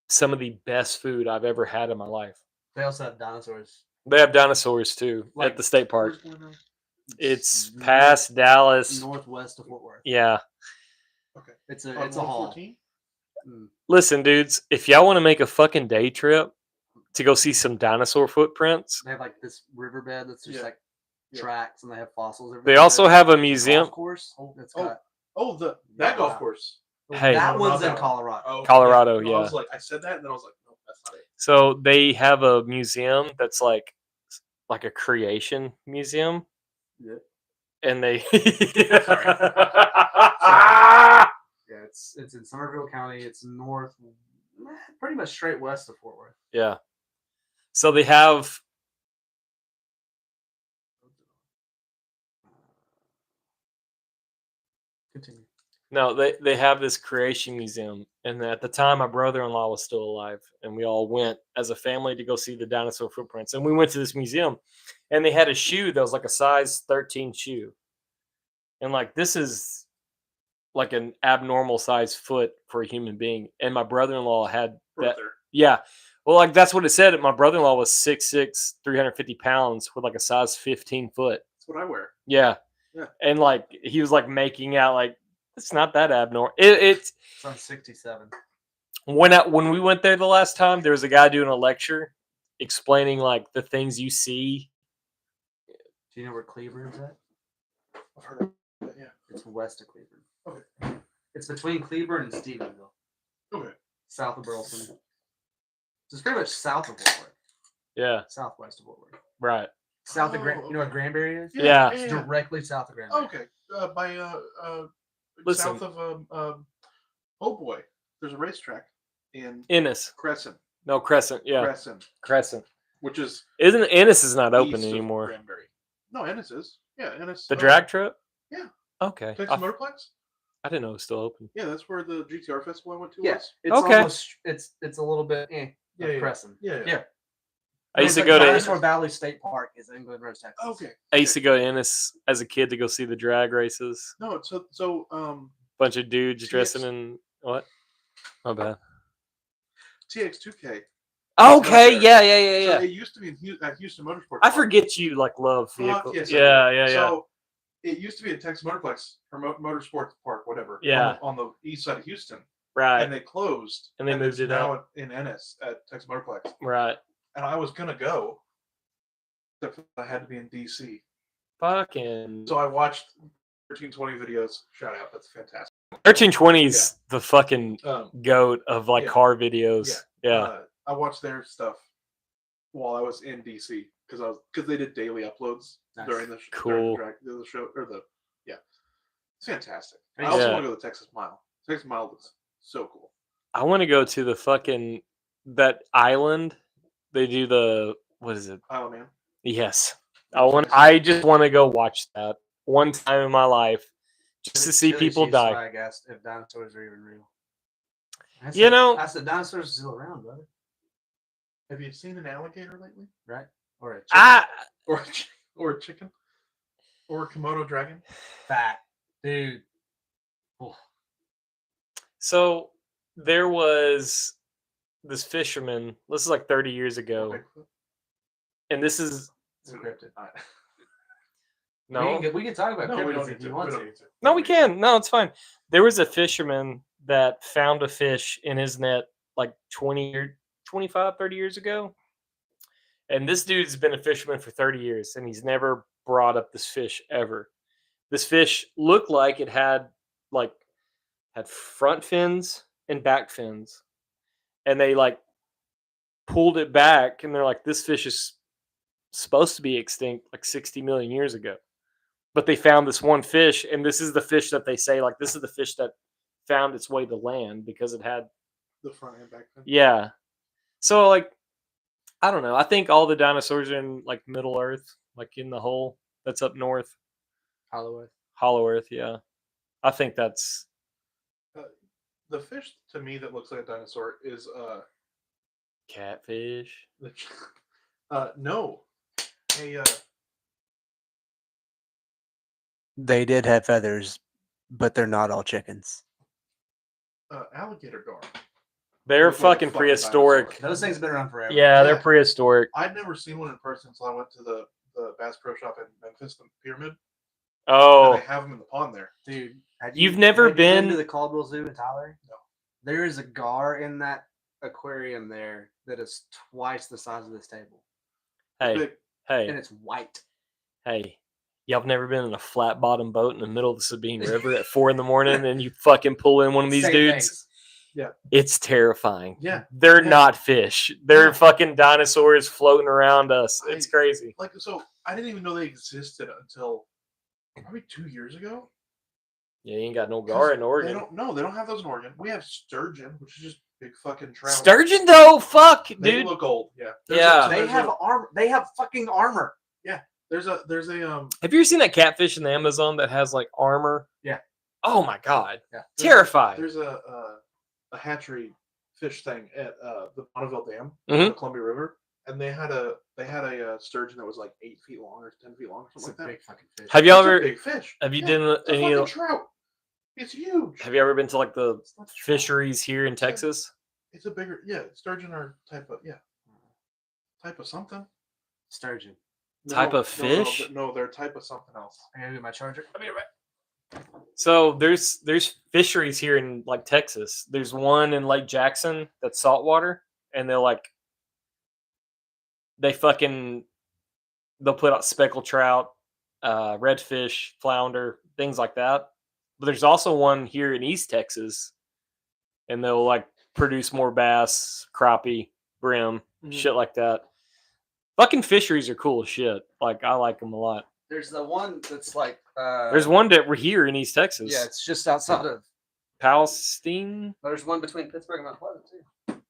some of the best food I've ever had in my life. They also have dinosaurs. They have dinosaurs too Like, at the state park. Where's one now? It's past Dallas. Northwest of Fort Worth. Yeah. Okay. It's On a haul. 114? Listen, dudes, if y'all want to make a fucking day trip to go see some dinosaur footprints, They have like this riverbed that's just Yeah. like Yeah. tracks, and they have fossils. they everywhere. also have a Golf museum. course. That's Oh, got Oh, that Yeah, golf wow. course. Hey. that one's in Colorado. Colorado. Oh, Colorado, No, I was yeah. like, I said that, and then I was like, no, that's not it. So they have a museum that's like a creation museum. Yeah. And they Yeah, it's in Somerville County. It's north, pretty much straight west of Fort Worth. Yeah. So they have Continue. no, they have this creation museum, and at the time my brother-in-law was still alive, and we all went as a family to go see the dinosaur footprints. And we went to this museum, and they had a shoe that was like a size 13 shoe, and like this is like an abnormal size foot for a human being. And my brother-in-law had that. Brother. Yeah, well, like that's what it said. My brother-in-law was 6'6", 350 pounds with like a size 15 foot. That's what I wear. Yeah. Yeah. And like he was like making out like it's not that abnormal. It's It's on 67. when we went there the last time, there was a guy doing a lecture explaining like the things you see. Do you know where Cleveland is at? I've heard of it, yeah. It's west of Cleveland. Okay. It's between Cleveland and Stephenville, Okay. south of Burleson. So it's pretty much south of Fort Worth, Yeah, southwest of Fort Worth. right. South of Oh, You know what okay. Granbury is? Yeah. It's directly south of Granbury. Okay. By Listen. south of oh boy, there's a racetrack in Ennis. Crescent. No, Crescent. Yeah, Crescent, Crescent. which is Isn't Ennis is not open east of anymore? Granbury. No, Ennis is. Yeah, Ennis. The drag trip? yeah. Okay. Texas Motorplex. I didn't know it was still open. Yeah, that's where the GTR festival I went to Yeah, was. it's Okay. almost it's a little bit Yeah, of yeah. Crescent. Yeah, yeah. yeah. I used to It's go like to Dinosaur Valley State Park is in Glen Rose, Texas. Okay. I used to go to Ennis as a kid to go see the drag races. No, so Bunch of dudes TX dressing in what? My bad. TX2K. Okay, there. yeah. So it used to be at Houston Motorsports. I Park. forget you like love Fuck vehicles. yes, I Yeah. do. So it used to be at Texas Motorplex or Motorsports Park, whatever. Yeah. On the east side of Houston, Right. and they closed. And they moved it's it now in Ennis at Texas Motorplex. Right. And I was gonna go, except I had to be in DC. Fucking. So I watched 1320 videos. Shout out. That's fantastic. 1320's the fucking Um, goat of like yeah. car videos. Yeah. I watched their stuff while I was in DC because they did daily uploads Nice. during the Cool. the show or the it's fantastic. I Yeah. also want to go to the Texas Mile. Texas Mile looks so cool. I want to go to the fucking that island. They do the what is it? Oh man, Yes. I just want to go watch that one time in my life just to see Chili people cheese die. swag asked if dinosaurs are even real. I You know- I said dinosaurs are still around, brother. have you seen an alligator lately, Right? Or a chicken. or a chicken, or a Komodo dragon? Fat dude. Oh, So there was this fisherman. This is like 30 years ago, Bigfoot? and this is it's encrypted. no, We can talk about No, we cryptids don't if need you to. want We to. don't need to. no, we can. No, it's fine. There was a fisherman that found a fish in his net like 25, 30 years ago. And this dude's been a fisherman for 30 years and he's never brought up this fish ever. This fish looked like it had front fins and back fins. And they like pulled it back and they're like, this fish is supposed to be extinct like 60 million years ago. But they found this one fish, and this is the fish that they say, like, this is the fish that found its way to land because it had, The front and back fin. yeah. So, like, I don't know. I think all the dinosaurs are in, like, Middle Earth, like in the hole that's up north. Hollow Earth, yeah. I think that's, The fish to me that looks like a dinosaur is catfish. no, a They did have feathers, but they're not all chickens. alligator gar. They're Look like a fucking fucking prehistoric. dinosaur. Those things have been around forever. Yeah, they're Yeah. prehistoric. I'd never seen one in person until I went to the Bass Pro Shop in Memphis, the Pyramid. And Oh, they have them in the pond there. Dude, You've never have you been- to the Caldwell Zoo in Tyler? No. There is a gar in that aquarium there that is twice the size of this table, hey, Big. and hey, it's white. hey. Y'all have never been in a flat bottom boat in the middle of the Sabine River at 4 a.m. and you fucking pull in one of these Same dudes? things. It's terrifying. Yeah, They're Yeah. not fish. They're No. fucking dinosaurs floating around us. It's crazy. like so. I didn't even know they existed until probably 2 years ago. Yeah, you ain't got no gar in They Oregon. don't. No, they don't have those in Oregon. We have sturgeon, which is just big fucking trout. Sturgeon though, fuck, They dude. look old. Yeah. Yeah. They have armor. They have fucking armor. There's a Have you ever seen that catfish in the Amazon that has like armor? Yeah. Oh my god. Yeah. Terrifying. There's a hatchery fish thing at the Bonneville Dam, on Mhm. the Columbia River, and they had a sturgeon that was like 8 feet long or 10 feet long or It's a something like that. big fucking fish. Have y'all It's a ever big fish? have you Yeah, done it's a any fucking trout. It's huge. have you ever been to like the It's not a trout. fisheries here in Texas? It's a bigger sturgeon are type of something. Sturgeon. Type of fish? No, they're type of something else. I gotta get my charger. I'll be right back. So there's fisheries here in like Texas. There's one in Lake Jackson that's saltwater, and they'll put out speckled trout, redfish, flounder, things like that. But there's also one here in East Texas, and they'll like produce more bass, crappie, brim, shit like that. Fucking fisheries are cool as shit. Like I like them a lot. There's the one that's like. There's one that we're here in East Texas. Yeah, it's just outside of. Palestine. There's one between Pittsburgh and Mount Pleasant too.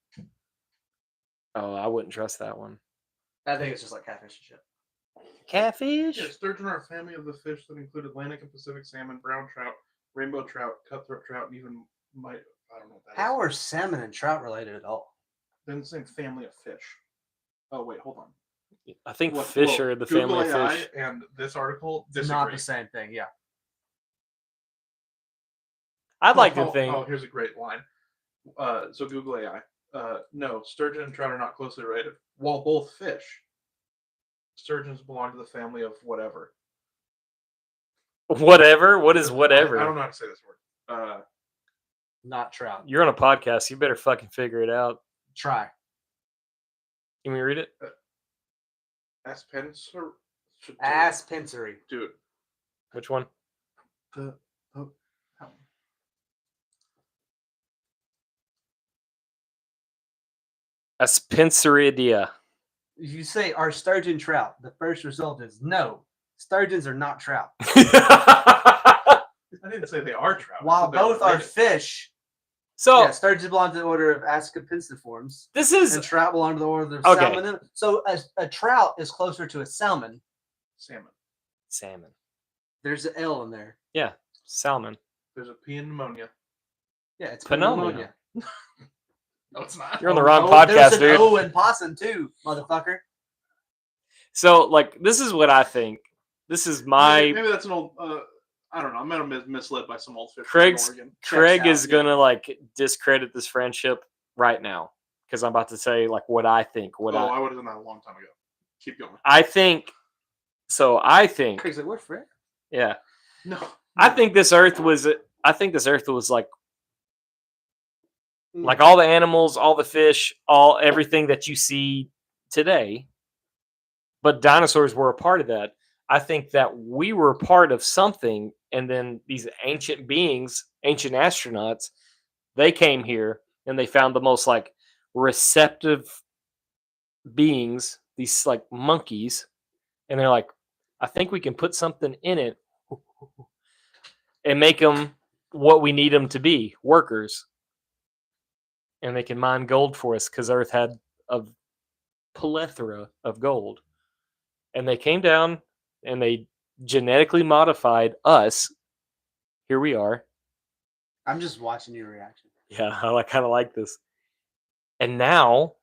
Oh, I wouldn't trust that one. I think it's just like catfish and shit. Catfish? Yeah, sturgeon are a family of the fish that include Atlantic and Pacific salmon, brown trout, rainbow trout, cutthroat trout, and even I don't know what that is. How are salmon and trout related at all? They're in the same family of fish. Oh wait, hold on. I think Well, fish are the Google family of AI fish. and this article It's not disagree. the same thing. Yeah. I'd like to think. Oh, here's a great line. So Google AI. No, sturgeon and trout are not closely related. While both fish, sturgeons belong to the family of whatever. Whatever. What is whatever? I don't know how to say this word. Not trout. You're on a podcast. You better fucking figure it out. Try. Can we read it? Aspenser. Aspensory. Dude, Which one? The Aspenseridia. You say, are sturgeon trout? The first result is no. Sturgeons are not trout. I didn't say they are trout. I While said they're both are related. fish, So yeah, sturgeons belong to the order of Ascopinciforms, this is and trout belong to the order of Okay. Salmonella. So a trout is closer to a salmon. Salmon. salmon. There's an L in there. Salmon. There's a P in pneumonia. Yeah, it's Pneumonia. No, it's not. You're on the wrong There's podcast, an dude. O in possum too, motherfucker. So like this is what I think. This is my Maybe that's an old. I don't know. I might have been misled by some old fish Craig's- from Oregon. Craig out, is yeah. gonna like discredit this friendship right now because I'm about to say like what I think. What I would have done that a long time ago. Keep going. I think. So I think, Craig's like, we're friends. yeah, No. I think this Earth was. I think this Earth was like all the animals, all the fish, all everything that you see today. But dinosaurs were a part of that. I think that we were a part of something, and then these ancient beings, ancient astronauts, they came here and they found the most like receptive beings, these like monkeys, and they're like, I think we can put something in it and make them what we need them to be, workers. And they can mine gold for us because Earth had a plethora of gold. And they came down and they genetically modified us. Here we are. I'm just watching your reaction. Yeah, I kind of like this. And now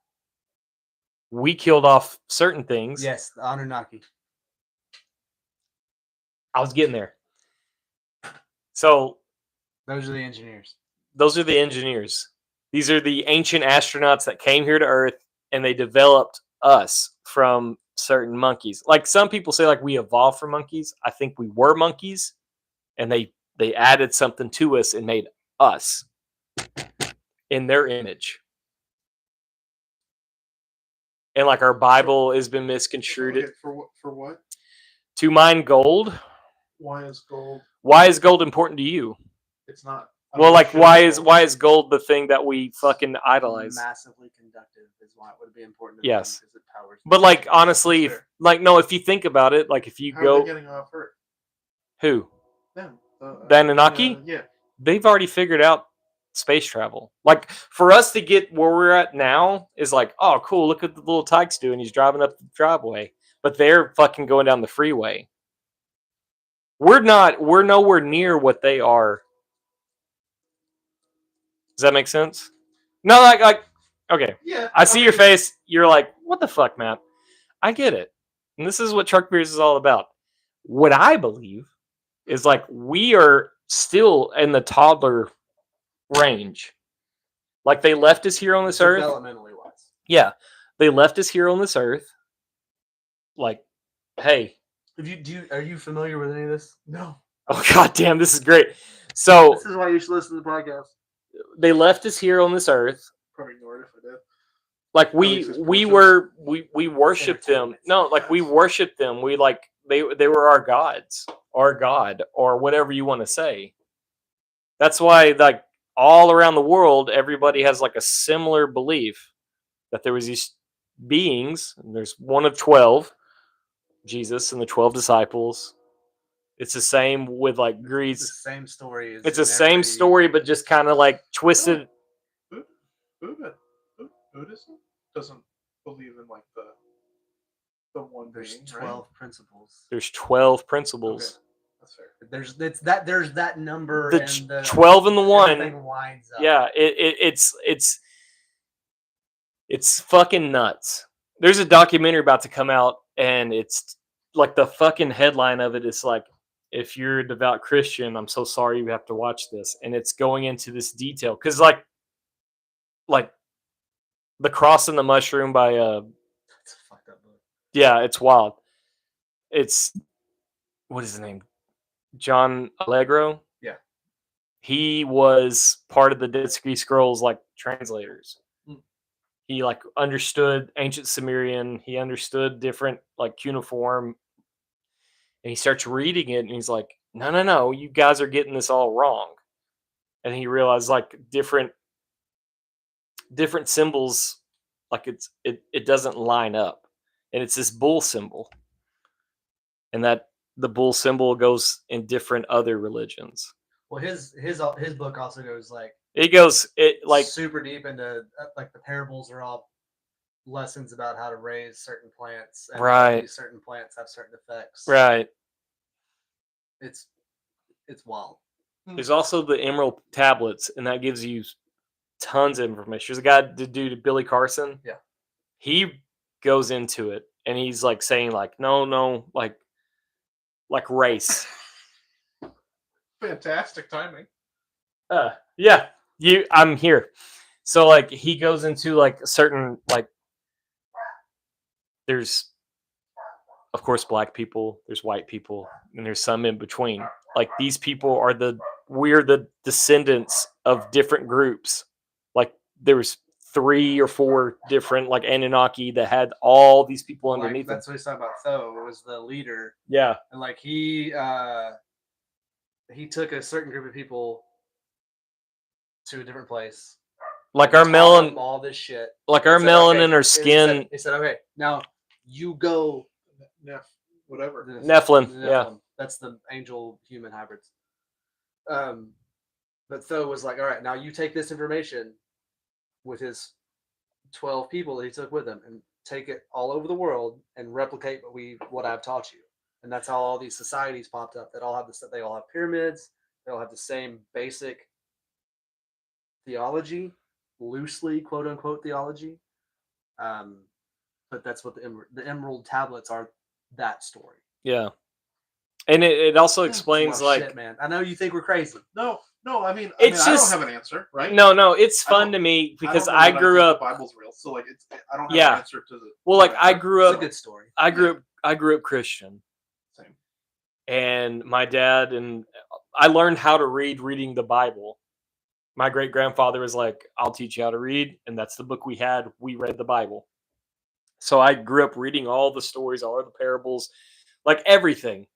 we killed off certain things. Yes, the Anunnaki. I was getting there. So Those are the engineers. those are the engineers. These are the ancient astronauts that came here to Earth and they developed us from certain monkeys. Like some people say like we evolved from monkeys. I think we were monkeys and they added something to us and made us in their image. And like our Bible has been misconstrued Okay, for what? to mine gold. Why is gold? Why is gold important to you? It's not. Well, like why is gold the thing that we fucking idolize? Massively conductive is why it would be important to Yes. them because it powers. But like honestly, That's if, fair. like no, if you think about it, like if you How are go they getting off Earth? who Them. The Anunnaki? Yeah. they've already figured out space travel. Like for us to get where we're at now is like, oh cool, look at the little Tyke's doing. He's driving up the driveway, but they're fucking going down the freeway. We're nowhere near what they are. Does that make sense? No, like okay. Yeah. I see your face. You're like, what the fuck, Matt? I get it. And this is what Truck Beers is all about. What I believe is like we are still in the toddler range. Like they left us here on this earth. Developmentally wise. Yeah. They left us here on this earth. Like, hey. Are you familiar with any of this? No. Oh goddamn, this is great. So This is why you should listen to the podcast. they left us here on this earth. Probably ignored it if I did. Like least it's we portions. worshipped them. Entertainment. No, like we worshipped them. We like they were our gods, our god, or whatever you want to say. That's why like all around the world, everybody has like a similar belief that there was these beings, and there's one of 12, Jesus and the 12 disciples. It's the same with like It's Greece. the same story. It's the same story, but just kind of like twisted. Buddhism doesn't believe in like the one There's being, 12 right? principles. There's 12 principles. That's fair. There's that number The and the 12 and the one. everything lines up. Yeah, it's fucking nuts. There's a documentary about to come out, and it's like the fucking headline of it is like, if you're a devout Christian, I'm so sorry you have to watch this. And it's going into this detail because like The Cross and the Mushroom by That's a fucked up book. yeah, it's wild. It's what is his name? John Allegro. Yeah. He was part of the Dead Sea Scrolls like translators. Hmm. He like understood ancient Sumerian. He understood different like cuneiform. And he starts reading it and he's like, no, you guys are getting this all wrong. And he realized like different symbols, like it doesn't line up, and it's this bull symbol, and that the bull symbol goes in different other religions. Well, his book also goes like super deep into like the parables are all lessons about how to raise certain plants, and right. These certain plants have certain effects. Right. It's wild. There's also the Emerald Tablets, and that gives you tons of information. There's a guy, the dude, Billy Carson. Yeah. He goes into it, and he's like saying like, no, like race. Fantastic timing. Yeah, I'm here. So like he goes into like a certain like there's of course black people, there's white people, and there's some in between. Like these people are we're the descendants of different groups. Like there was 3 or 4 different like Anunnaki that had all these people underneath them. That's what he's talking about. Though was the leader. Yeah, and like he took a certain group of people to a different place. like our melanin, all this shit. like our melanin in our skin. He said, "Okay, now you go." Whatever. Nephilim. Yeah, that's the angel human hybrids. But Tho was like, "All right, now you take this information with his 12 people that he took with him, and take it all over the world and replicate what I've taught you." And that's how all these societies popped up. That all have they all have pyramids. They all have the same basic theology, loosely quote unquote theology. But that's what the Emerald Tablets are. That story. yeah, and it also explains like, shit, man. I know you think we're crazy. No. I mean, It's I just- don't have an answer, right? no, it's fun to me because I grew up. The Bible's real, so like I don't have Yeah. an answer to the. Well, like I grew It's a up. good story. I grew up Christian, Same. and my dad and I learned how to reading the Bible. My great grandfather was like, "I'll teach you how to read," and that's the book we had. We read the Bible, so I grew up reading all the stories, all the parables, like everything.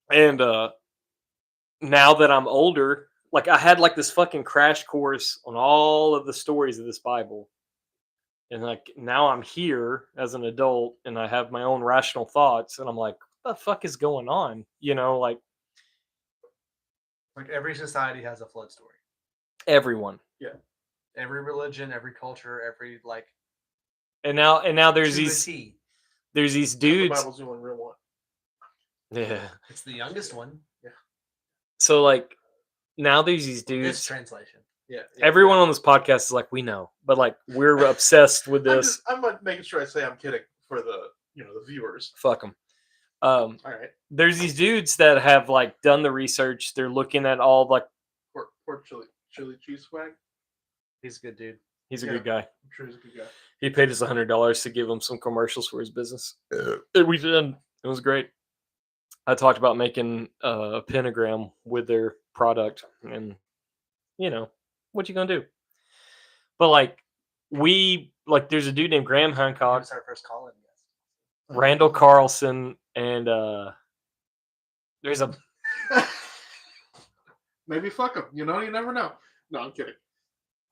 And now that I'm older, like I had like this fucking crash course on all of the stories of this Bible. And like now I'm here as an adult and I have my own rational thoughts and I'm like, what the fuck is going on? You know, like every society has a flood story. everyone. Every religion, every culture, every like. And now there's to a these T. there's these The dudes. Bible's the only real one. Yeah. It's the youngest one. Yeah. So like now there's these This dudes. translation. Yeah. Everyone on this podcast is like, we know, but like we're obsessed with this. I'm making sure I say I'm kidding for the the viewers. Fuck them. All right. There's these dudes that have like done the research. They're looking at all like Pork chili cheese swag. He's a good dude. he's a Yeah. good guy. I'm sure he's a good guy. He paid us $100 to give him some commercials for his business. And we did. It was great. I talked about making a pentagram with their product, and what you gonna do? But like there's a dude named Graham He Hancock, was our first call-in guest. Randall Carlson, and there's a Maybe fuck him. You never know. No, I'm kidding.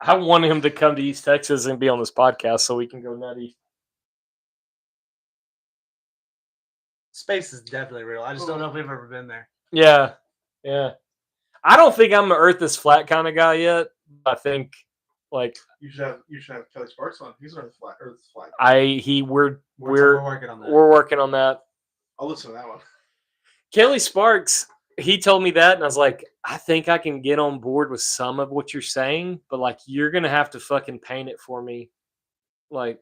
I want him to come to East Texas and be on this podcast so we can go nutty. Space is definitely real. I just don't know if we've ever been there. Yeah. I don't think I'm an Earth is flat kind of guy yet. I think like You should have Kelly Sparks on. He's Earth's flat. we're working on that. we're working on that. I'll listen to that one. Kelly Sparks, he told me that, and I was like, I think I can get on board with some of what you're saying, but like you're gonna have to fucking paint it for me. Like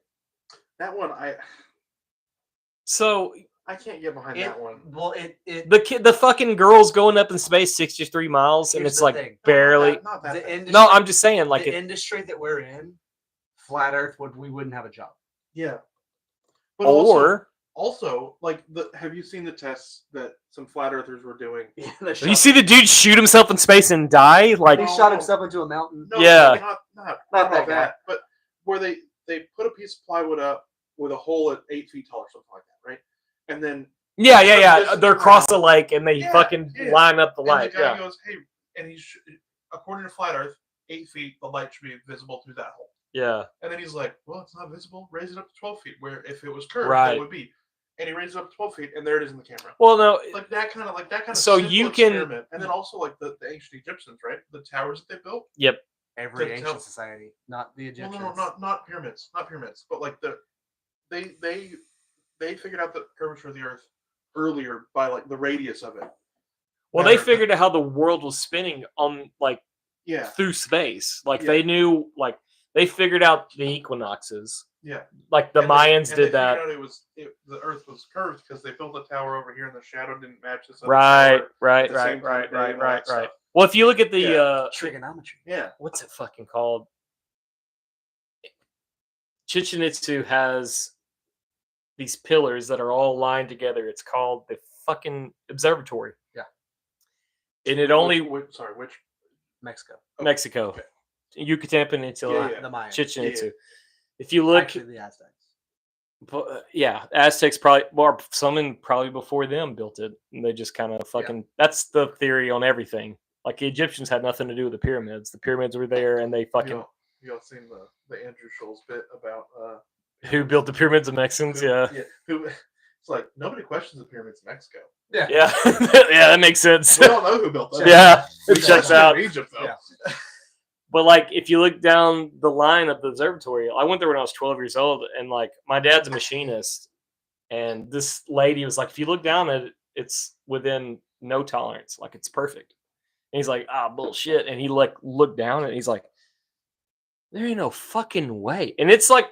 That one so I can't get behind that one. Well, the fucking girl's going up in space 63 miles, and Here's it's the like thing. barely. Not that the bad. industry, No, I'm just saying, like the industry that we're in, flat Earth, we wouldn't have a job. Yeah. But or also like have you seen the tests that some flat earthers were doing? you see the dude shoot himself in space and die? Like he shot himself into a mountain. No, Yeah. not that that, guy. but where they put a piece of plywood up with a hole at 8 feet tall or something like that, right? And then Yeah, yeah, yeah. Just They're across the lake and they Yeah, fucking yeah. line up the And light. the guy Yeah. goes, "Hey," and according to flat Earth, 8 feet, the light should be visible through that hole. Yeah. And then he's like, "Well, it's not visible. Raise it up to 12 feet, where if it was curved, Right. it would be." And he raises it up to 12 feet, and there it is in the camera. Well, no. Like that kind of. So simple you can- experiment. And then also like the ancient Egyptians, right? The towers that they built. Yep. Every To ancient tell- society, not the Well, Egyptians. no, not pyramids, but like they figured out the curvature of the Earth earlier by like the radius of it. Well, they Better. figured out how the world was spinning on like Yeah, through space. Like Yeah. they knew, like they figured out the equinoxes. yeah. Like the And they- Mayans and they did that. figured out the Earth was curved because they built a tower over here, and the shadow didn't match this other Right, tower. right, the right, same time right, of day right, and all right, that right. stuff. Well, if you look at the Yeah. Trigonometry. Yeah, what's it fucking called? Chichen Itza has these pillars that are all lined together. It's called the fucking observatory. Yeah. And it only which Mexico. Mexico, Okay. Yucatan Peninsula, Yeah. The Mayans. Chichen Yeah. Itza. If you look, Actually, the Aztecs. yeah, Aztecs probably, or someone probably before them built it. And they just kind of fucking. That's the theory on everything. Like the Egyptians had nothing to do with the pyramids. The pyramids were there, and they fucking y'all seen the Andrew Schulz bit about who built the pyramids of Mexicans? Yeah, who it's like nobody questions the pyramids in Mexico. yeah, yeah. That makes sense. We all know who built them. Yeah, We it checks question out. Egypt though. Yeah. But like, if you look down the line of the observatory, I went there when I was 12 years old, and like, my dad's a machinist, and this lady was like, if you look down at it, it's within no tolerance, like it's perfect. And he's like, ah, bullshit. And he like looked down and he's like, there ain't no fucking way. And it's like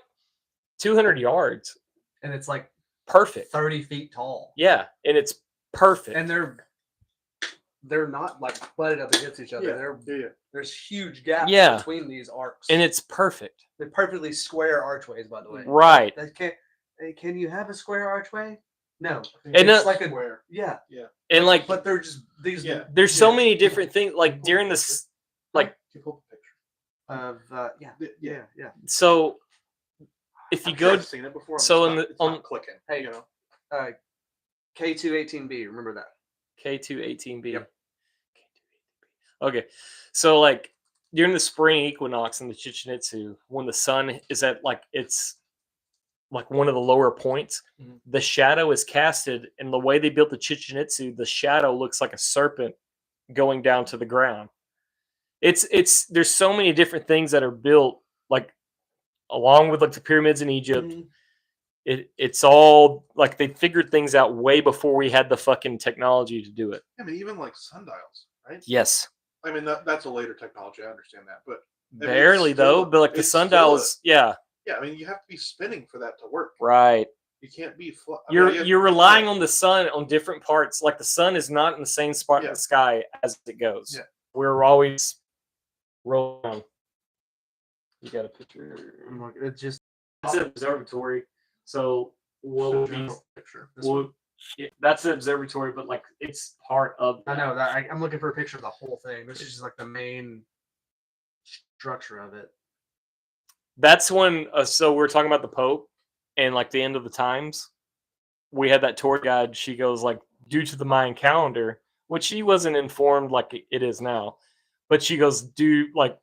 200 yards, And it's like perfect. 30 feet tall. Yeah, and it's perfect. And they're not like butted up against each other. Yeah. There's huge gaps Yeah. between these arcs. and it's perfect, they're perfectly square archways, by the way. right? Can you have a square archway? No. And It's like a square. yeah. And like, But they're just these Yeah. there's so yeah. many different things. Like during this, like, You pull the picture. of yeah. so if you I'm sure go, I've seen it before. so it's in not, the- it's not on- clicking. Hey. You know. K218B, remember that. K218B. Yep. Okay, so like during the spring equinox in the Chichen Itza, when the sun is at like it's like one of the lower points, Mhm. the shadow is casted, and the way they built the Chichen Itza, the shadow looks like a serpent going down to the ground. It's there's so many different things that are built like along with like the pyramids in Egypt. Mhm. It's all like they figured things out way before we had the fucking technology to do it. I mean, even like sundials, right? Yes. I mean, that's a later technology. I understand that, but I mean, Barely it's still though, but like the it's still sundials, yeah, yeah. I mean, you have to be spinning for that to work. right. You can't be. You're relying on the sun on different parts. Like the sun is not in the same spot in Yeah. the sky as it goes. Yeah. We're always rolling. You got a picture. It's just That's an observatory. So what would be? General picture. This Well, one. yeah, that's the observatory, but like it's part of. I know that I'm looking for a picture of the whole thing. This is just like the main structure of it. That's when. So we're talking about the Pope and like the end of the times. We had that tour guide. She goes like, due to the Mayan calendar, which she wasn't informed like it is now, but she goes, do like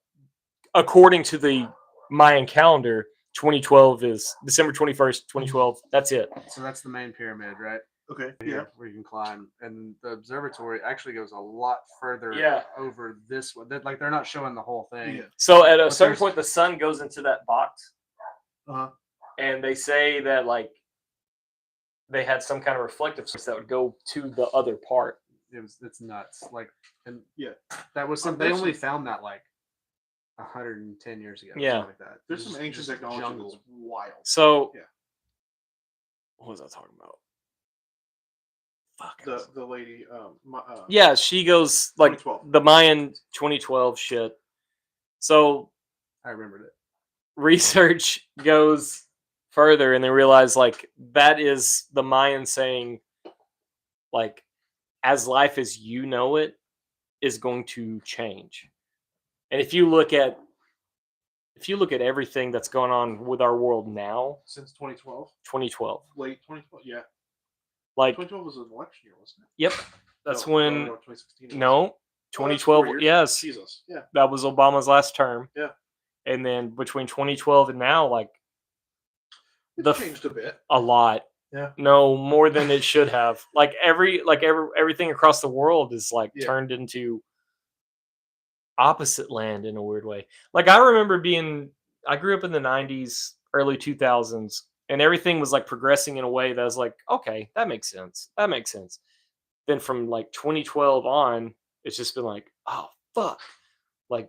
according to the Mayan calendar, 2012 is December 21st, 2012. That's it. So that's the main pyramid, right? Okay. Here, Yeah. where you can climb, and the observatory actually goes a lot further Yeah. over this one. Like they're not showing the whole thing. Yeah. So at a But certain there's- point, the sun goes into that box, Uh-huh. and they say that like they had some kind of reflective source that would go to the other part. It's nuts. Like, and Yeah. that was some. They There's only some- found that like 110 years ago. or Yeah. something like that. There's Just- some ancient just technology jungle. that's wild. So, Yeah. what was I talking about? Fuck. The lady, Yeah, she goes like 2012. the Mayan 2012 shit. So I remembered it. research goes further, and they realize like that is the Mayan saying, like, as life as you know it is going to change. And if you look at everything that's going on with our world now, Since 2012, 2012. late 2012. Yeah. Like, 2012 was an election year, wasn't it? yep, that's No, when. 2016 was. No, Oh, that's 2012. 4 years. Yes, Jesus. Yeah. that was Obama's last term. Yeah. And then between 2012 and now, like It's changed a bit. a lot. Yeah. No, more than it should have. Like everything across the world is like Yeah. turned into opposite land in a weird way. Like I remember I grew up in the 90s, early 2000s, and everything was like progressing in a way that I was like, okay, that makes sense. That makes sense. Then from like 2012 on, it's just been like, oh fuck. Like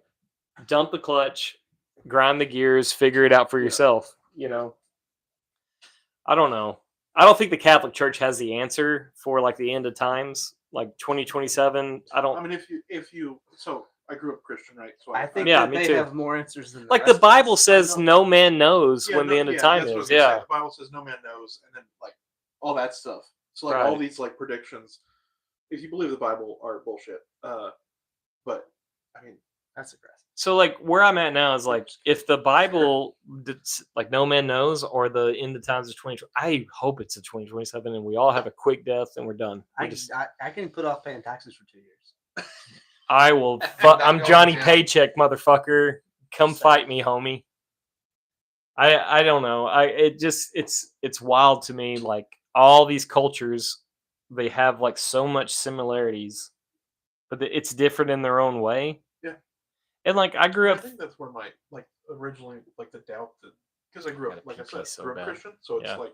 dump the clutch, grind the gears, figure it out for Yeah. yourself, you know. I don't know. I don't think the Catholic Church has the answer for like the end of times, like 2027. I don't. I mean, if you so I grew up Christian, right? So I think Yeah, that me they too. have more answers than Like rest the of Bible us. says, know. no man knows Yeah, when the end of yeah, time that's what I was is. gonna say. Yeah, The Bible says no man knows, and then like all that stuff. So like all Right. these like predictions, if you believe the Bible, are bullshit. But I mean, That's aggressive. so like where I'm at now is like if the Bible, like no man knows, or the end of times of 2020. I hope it's a 2027, and we all have a quick death, and we're done. I can put off paying taxes for 2 years. I will. Not I'm going Johnny to jail. Paycheck, motherfucker. Come Same. fight me, homie. I don't know. It's wild to me. Like all these cultures, they have like so much similarities, but it's different in their own way. Yeah. And like I grew I up. think that's where my like originally like the doubt that because I grew up Gotta like I pee said so grew up bad. Christian, so it's Yeah. like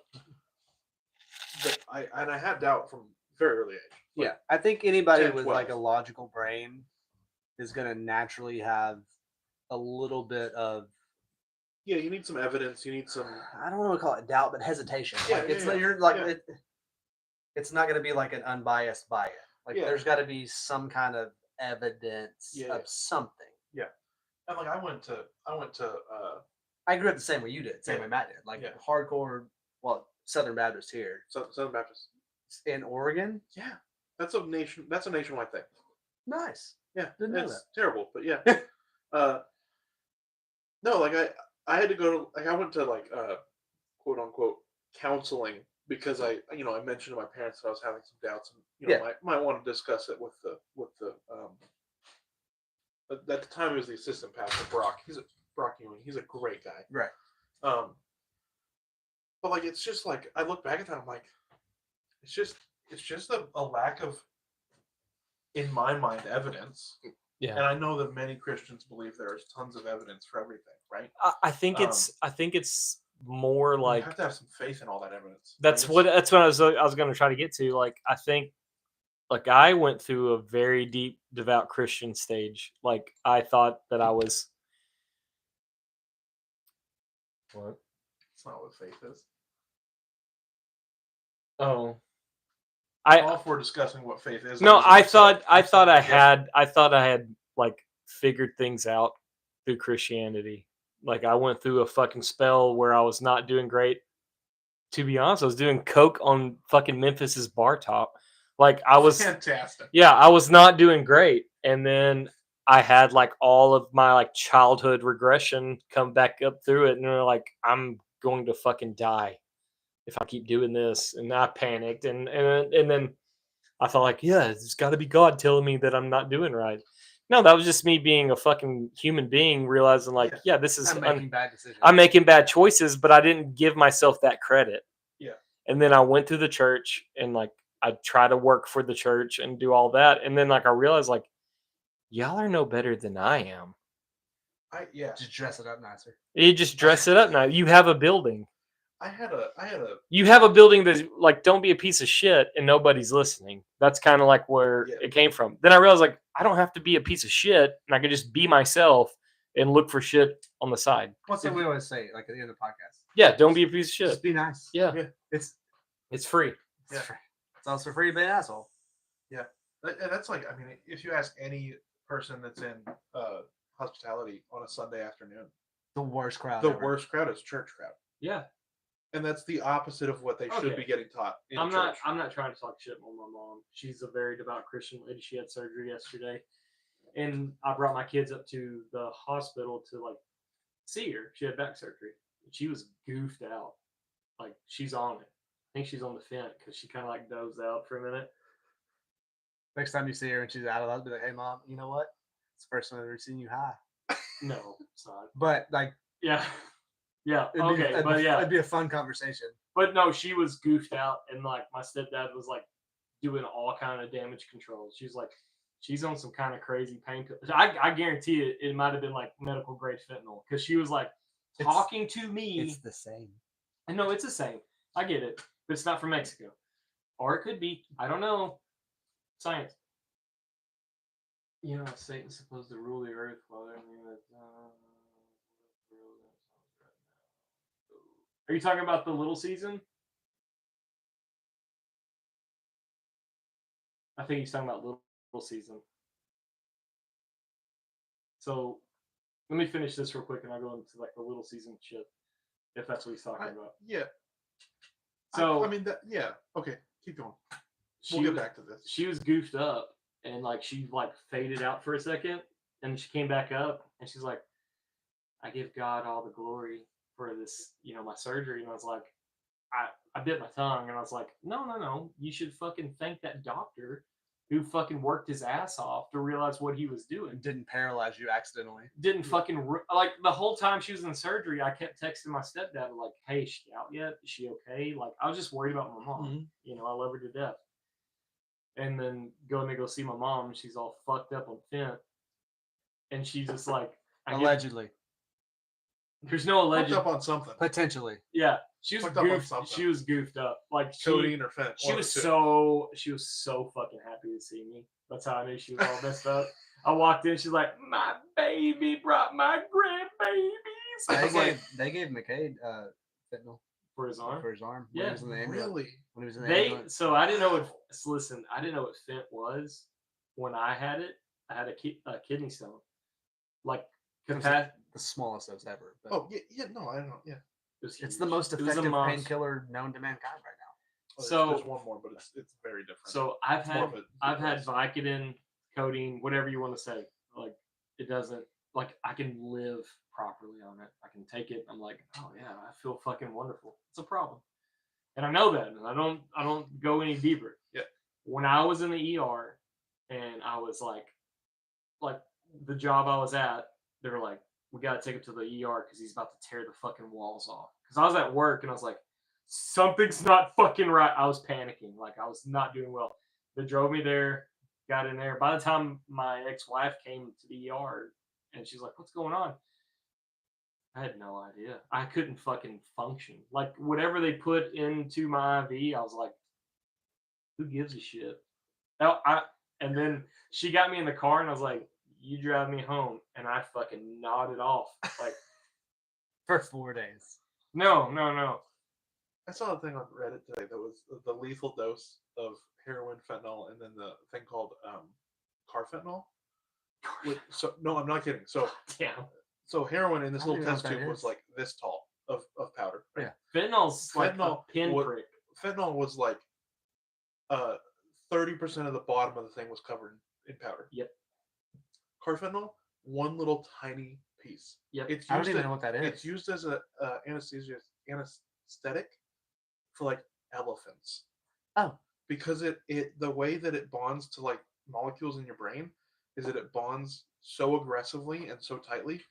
that I had doubt from very early age. Like, Yeah, I think anybody 10, with 12. like a logical brain is going to naturally have a little bit of, yeah, you need some evidence. You need some. I don't want to call it doubt, but hesitation. Yeah, Like it's yeah, not, you're like yeah. it's not going to be like an unbiased bias. Like Yeah. there's got to be some kind of evidence Yeah. of something. And like I went to I grew up the same way you did, same Yeah. way Matt did. Like Yeah. hardcore, well, Southern Baptist here Southern Baptist. in Oregon. Yeah, that's a nationwide thing. Nice. Yeah, Didn't know it's terrible, but yeah. No, like I had to go to like I went to like quote unquote counseling because I mentioned to my parents that I was having some doubts and might want to discuss it with the at the time he was the assistant pastor Brock. Brock Ewing. He's a great guy. Right. But like it's just like I look back at that, I'm like, it's just a lack of, in my mind, evidence. Yeah. And I know that many Christians believe there is tons of evidence for everything, right? I think it's more like you have to have some faith in all that evidence. that's Like, what I was going to try to get to. Like I think, like I went through a very deep devout Christian stage. Like I thought that I was. What? It's not what faith is. Oh. I'm all for discussing what faith is. No, I thought I had. had like figured things out through Christianity. Like I went through a fucking spell where I was not doing great. To be honest, I was doing coke on fucking Memphis's bar top. Like I was Fantastic. Yeah, I was not doing great. And then I had like all of my like childhood regression come back up through it, and they're like, I'm going to fucking die if I keep doing this. And I panicked, and then I thought like, yeah, it's got to be God telling me that I'm not doing right. No, that was just me being a fucking human being, realizing like, yeah, this is I'm making bad decisions. I'm making bad choices, but I didn't give myself that credit. Yeah. And then I went through the church, and like I try to work for the church and do all that, and then like I realized like, y'all are no better than I am. Just dress it up nicer. You just dress it up now. You have a building. I had a. You have a building that like, don't be a piece of shit, and nobody's listening. That's kind of like where it came from. Then I realized like I don't have to be a piece of shit, and I can just be myself and look for shit on the side. What's what we always say, like at the end of the podcast? Yeah, don't be a piece of shit. Just be nice. Yeah, It's free. it's free. It's also free to be an asshole. That's like, I mean, if you ask any person that's in hospitality on a Sunday afternoon, The worst crowd. the ever. worst crowd is church crowd, Yeah. and that's the opposite of what they should Okay. be getting taught. In I'm church. not trying to talk shit on my mom. She's a very devout Christian lady. She had surgery yesterday, and I brought my kids up to the hospital to like see her. She had back surgery. She was goofed out. Like she's on it. I think she's on the fence because she kind of like dozed out for a minute. Next time you see her and she's out of that, be like, "Hey, mom, you know what? It's the first time I've ever seen you high." No, it's not. But like, Yeah, yeah, okay, it'd but be, yeah, it'd be a fun conversation. but no, she was goofed out, and like my stepdad was like doing all kind of damage control. She's like, she's on some kind of crazy painkiller. I guarantee it might have been like medical grade fentanyl because she was like talking to me. It's the same. And no, it's the same. I get it, but it's not from Mexico, or it could be. I don't know. Science. You know, Satan's supposed to rule the earth while they're Are you talking about the little season? I think he's talking about little season. So let me finish this real quick and I'll go into like the little season shit. If that's what he's talking about. Yeah. So I mean that. Yeah. Okay. Keep going. she We'll get back to this. she was goofed up and like she like faded out for a second and she came back up and she's like, I give God all the glory for this, you know, my surgery. And I was like, I bit my tongue and I was like, no, you should fucking thank that doctor who fucking worked his ass off to realize what he was doing. It didn't paralyze you accidentally. Didn't fucking like the whole time she was in surgery. I kept texting my stepdad like, "Hey, is she out yet? Is she okay?" Like I was just worried about my mom. Mhm. You know, I love her to death. And then go see my mom. And she's all fucked up on fent, and she's just like, Allegedly. There's no alleged. Fucked up on something. Potentially. Yeah, she was Fucked up on goofed. something. She was goofed up. Like Codeine or fent. she was so fucking happy to see me. That's how I knew she was all messed up. I walked in, she's like, "My baby brought my grandbabies." I was like, They gave McCade fentanyl for his arm. for his arm. Yeah. When he was in the ambulance. Really? When he was in the They ambulance. so I didn't know what. So listen, I didn't know what fent was when I had it. I had a kidney stone, like The smallest dose ever. But Oh yeah. No, I don't know. Yeah. It was it's the huge. most It was a effective monster. painkiller known to mankind right now. Oh, So- there's one more, but it's very different. So I've It's more had of I've had a- Vicodin, codeine, whatever you want to say. Like it doesn't like I can live properly on it. I can take it. I'm like, oh yeah, I feel fucking wonderful. It's a problem, and I know that, and I don't go any deeper. Yeah. When I was in the ER, and I was like the job I was at, they were like, we got to take him to the ER because he's about to tear the fucking walls off. Because I was at work and I was like, something's not fucking right. I was panicking. Like I was not doing well. They drove me there, got in there. By the time my ex-wife came to the ER and she's like, what's going on? I had no idea. I couldn't fucking function. Like whatever they put into my IV, I was like, who gives a shit? And then she got me in the car and I was like, you drive me home. And I fucking nodded off. Like, For 4 days. no. I saw a thing on Reddit today that was the lethal dose of heroin, fentanyl, and then the thing called carfentanil. So no, I'm not kidding. So Damn. Heroin in this I don't little even know test what that tube was is. like this tall of powder. Right? Yeah. Fentanyl's like a Fentanyl pinprick. Fentanyl was like 30% of the bottom of the thing was covered in powder. Yep. Carfentanil, one little tiny piece. Yep. It's I don't used even as- know what that is. It's used as a anesthetic for like elephants. Oh. Because the way that it bonds to like molecules in your brain is that it bonds so aggressively and so tightly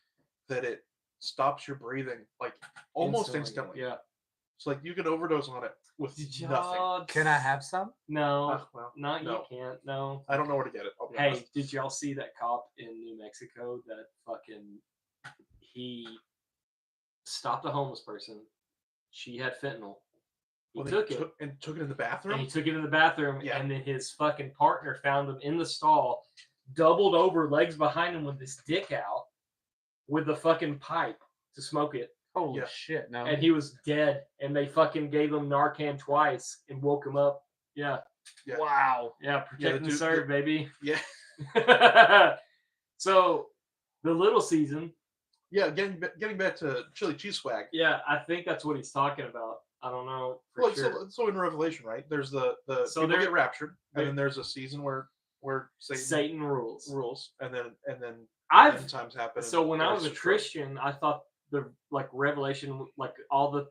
that it stops your breathing like almost instantly. Yeah. So like you could overdose on it with Did nothing. y'all Can I have some? No, Well, not no. you can't. No. I don't know where to get it. I'll be Hey, honest. did y'all see that cop in New Mexico that fucking he stopped a homeless person? She had fentanyl. He Well, they took it took it in the and bathroom. he took it in the bathroom, Yeah. and then his fucking partner found him in the stall, doubled over, legs behind him with his dick out, with the fucking pipe to smoke it. Holy Yeah. shit, no. And he was dead, and they fucking gave him Narcan twice and woke him up. Yeah. Yeah. Wow. Yeah, protect and dude- serve, baby. Yeah. So, the little season, Yeah, getting back to chili cheese swag. yeah, I think that's what he's talking about. I don't know for Well, sure. so in Revelation, right? There's the So people there- get raptured, there- and then there's a season where Satan Satan rules. rules, and then end I've times happen. so and when I was a everything's destroyed. Christian, I thought the like Revelation, like all the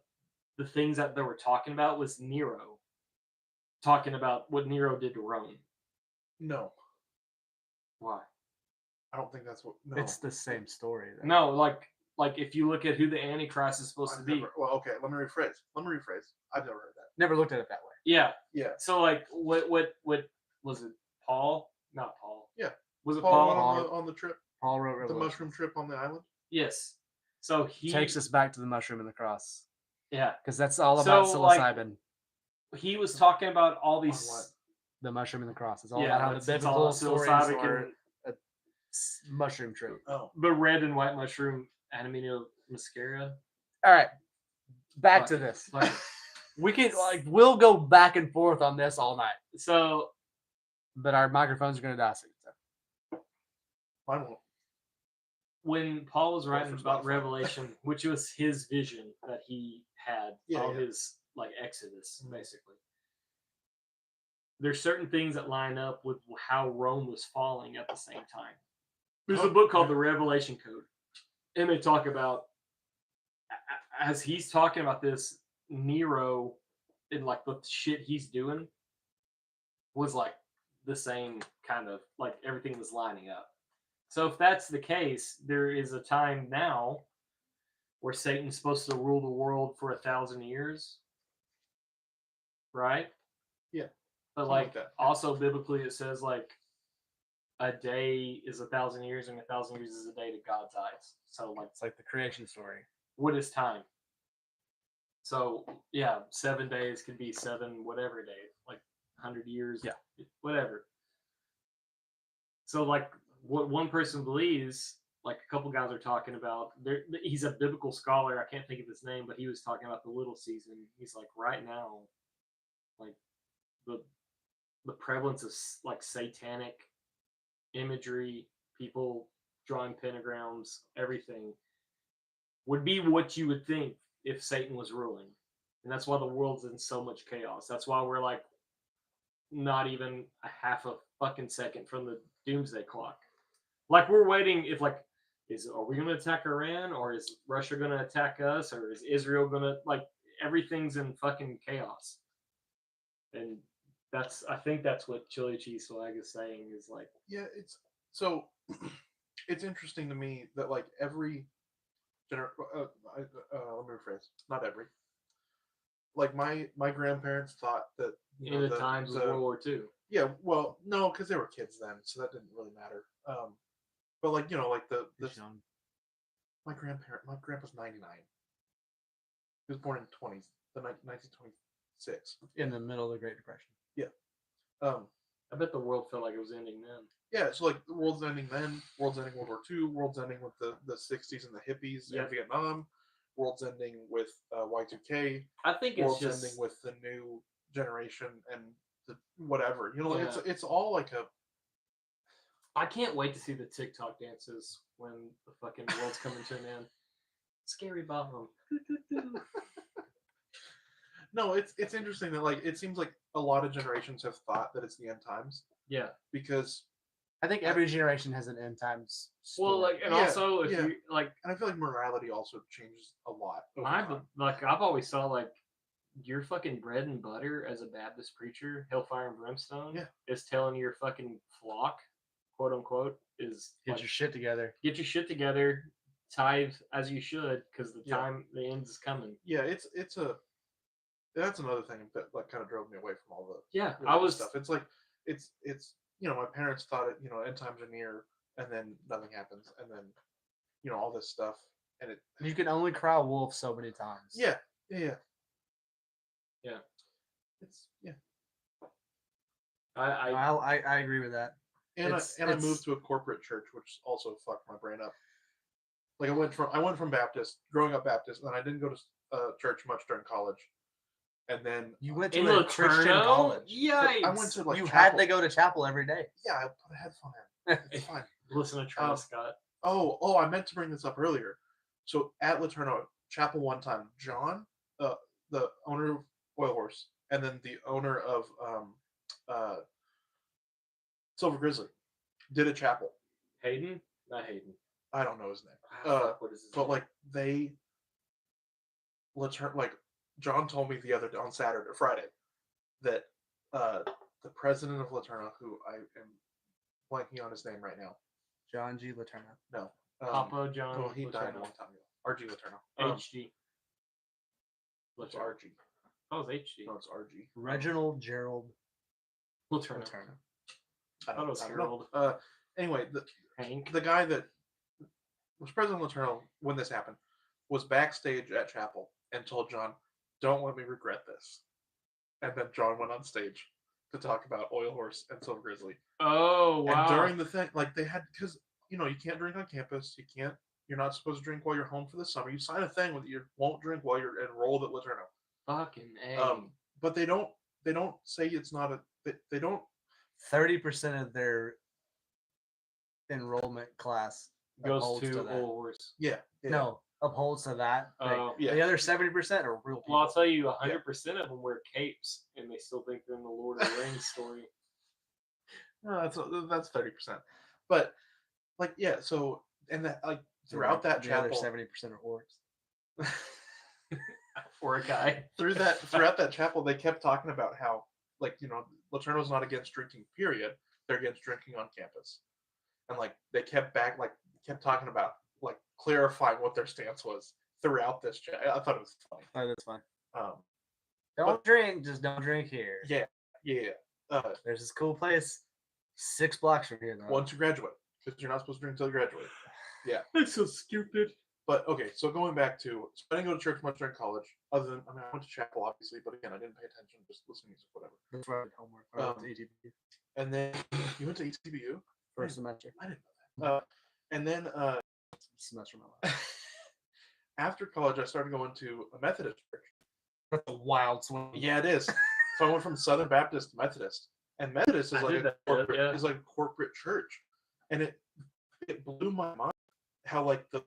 the things that they were talking about was Nero talking about what Nero did to Rome. No, Why? I don't think that's what. No, It's the same story. Though. No, like if you look at who the Antichrist is supposed to be. Well, okay. Let me rephrase. I've never heard that. Never looked at it that way. Yeah. Yeah. So like, what was it? Paul? Not Paul. Yeah. Was it Paul Paul? went on the trip, Paul wrote the Revelation. mushroom trip on the island. Yes. So he Takes us back to the mushroom and the cross. Yeah. Because that's all about So, like, psilocybin. He was talking about all On these. what? The mushroom and the cross. It's all Yeah, about how the it's all biblical about stories psilocybin are and- a mushroom trip. Oh, The red and white mushroom, Anemia muscaria. All right, back Fuck to it, this. fuck it. We can we'll go back and forth on this all night, So but our microphones are gonna die soon. So. mine won't. when Paul was Well, writing for about Spotify. Revelation, which was his vision that he had Yeah, on yeah. his like Exodus, basically. There's certain things that line up with how Rome was falling at the same time. There's a book called The Revelation Code, and they talk about as he's talking about this, Nero and like the shit he's doing was like the same kind of like everything was lining up. So if that's the case, there is a time now where Satan's supposed to rule the world for 1,000 years, right? Yeah, But something like like that, yeah. also biblically it says like a day is 1,000 years and 1,000 years is a day to God's eyes. So like It's like the creation story. what is time? So yeah, 7 days could be 7 whatever days, like 100 years, Yeah. whatever. So like what one person believes, like a couple guys are talking about, he's a biblical scholar. I can't think of his name, but he was talking about the little season. He's like right now, like the prevalence of like satanic imagery, people drawing pentagrams, everything would be what you would think if Satan was ruling. And that's why the world's in so much chaos. That's why we're like not even a half a fucking second from the doomsday clock. Like we're waiting if like are we gonna attack Iran or is Russia gonna attack us or is Israel gonna like everything's in fucking chaos. And I think that's what Chili Cheese Swag is saying is like Yeah, it's so. It's interesting to me that like every let me rephrase. Not every. Like my grandparents thought that in the times of World War II. Yeah, well, no, because they were kids then, so that didn't really matter. But like like my grandpa's 99. He was born in 1926. In the middle of the Great Depression. I bet the world felt like it was ending then. Yeah, so like the world's ending then. World's ending World War II. World's ending with the 60s and the hippies Yeah. in Vietnam. World's ending with Y2K. I think it's World's just ending with the new generation and the whatever. Yeah. It's all like a. I can't wait to see the TikTok dances when the fucking world's coming to an end. Scary Bob. No, it's interesting that like it seems like a lot of generations have thought that it's the end times Yeah. because I think every generation has an end times story. Well, like, and Yeah, also if yeah. you like, and I feel like morality also changes a lot. over time. I've always saw like your fucking bread and butter as a Baptist preacher, hellfire and brimstone, Yeah. is telling your fucking flock, quote unquote, is get like, your shit together. get your shit together, tithe as you should, because the Yeah. the end is coming. Yeah, it's a. That's another thing that like kind of drove me away from all the Yeah, I religious was. stuff. It's like it's my parents thought it end times are near, and then nothing happens, and then all this stuff, and it You can only cry wolf so many times. yeah. It's I agree with that. and I moved to a corporate church, which also fucked my brain up. Like I went from Baptist, growing up Baptist, and then I didn't go to church much during college, and then You went In to a Christian Laterno? college. Yikes! I went to like You chapel. had to go to chapel every day. Yeah, I put a headphone in. It's fine. Listen to Travis Scott. Oh, I meant to bring this up earlier. So at Laterno Chapel one time, John, the owner of Oil Horse, and then the owner of Silver Grizzly, did a chapel. Hayden? Not Hayden. I don't know his name. Fuck, what is his But name? like they, John told me the other day on Friday, that the president of Laterna, who I am blanking on his name right now. John G. Laterna. No. Papa John. Well, he died a long time ago. RG Laterna. HG. It's RG. Oh, it's HG. No, it's RG. Reginald Gerald Laterna. Laterna. I thought it was don't Harold. know. Anyway, Hank. the guy that was president of Laterna when this happened was backstage at Chapel and told John, "Don't let me regret this." And then John went on stage to talk about Oil Horse and Silver Grizzly. Oh, wow. And during the thing, like they had, because you can't drink on campus. You're not supposed to drink while you're home for the summer. You sign a thing that you won't drink while you're enrolled at Laterna. Fucking A. But they don't say it's not they don't. 30% of their enrollment class Goes upholds to that. Old Horse. Yeah. No, upholds to that. Yeah. The other 70% are real people. Well, I'll tell you, 100% of them wear capes, and they still think they're in the Lord of the Rings story. No, that's 30%. But like, yeah. So and that like throughout that the other chapel, 70% are orcs. For a guy. throughout that chapel, they kept talking about how, like, Laterna's not against drinking, period. They're against drinking on campus. And like they kept talking about like clarifying what their stance was throughout this chat. I thought it was funny. Oh, that's fine. Don't Don't drink, just don't drink here. Yeah. There's this cool place 6 blocks from here, though. Once you graduate, because you're not supposed to drink until you graduate. Yeah. That's so stupid. But okay, so going back to, so I didn't go to church much during college, other than, I went to chapel, obviously, but again, I didn't pay attention, just listening to music, whatever. That's where I did homework. I went to ETBU. And then, you went to ETBU? First semester. I didn't know that. And then, Semester of my life. after college, I started going to a Methodist church. That's a wild swing. Yeah, it is. So I went from Southern Baptist to Methodist. And Methodist is like is like a corporate church. And it blew my mind how like the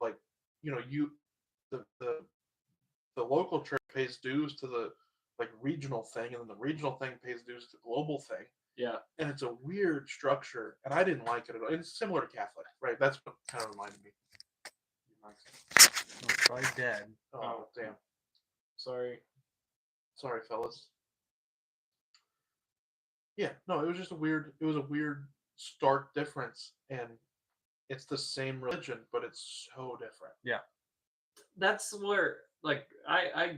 local church pays dues to the like regional thing, and then the regional thing pays dues to the global thing. Yeah. And it's a weird structure, and I didn't like it at all. It's similar to Catholic, right? That's what kind of reminded me. It's probably dead. Oh, damn. Sorry, fellas. Yeah, no, it was just a weird stark difference, and it's the same religion, but it's so different. Yeah. That's where, like, I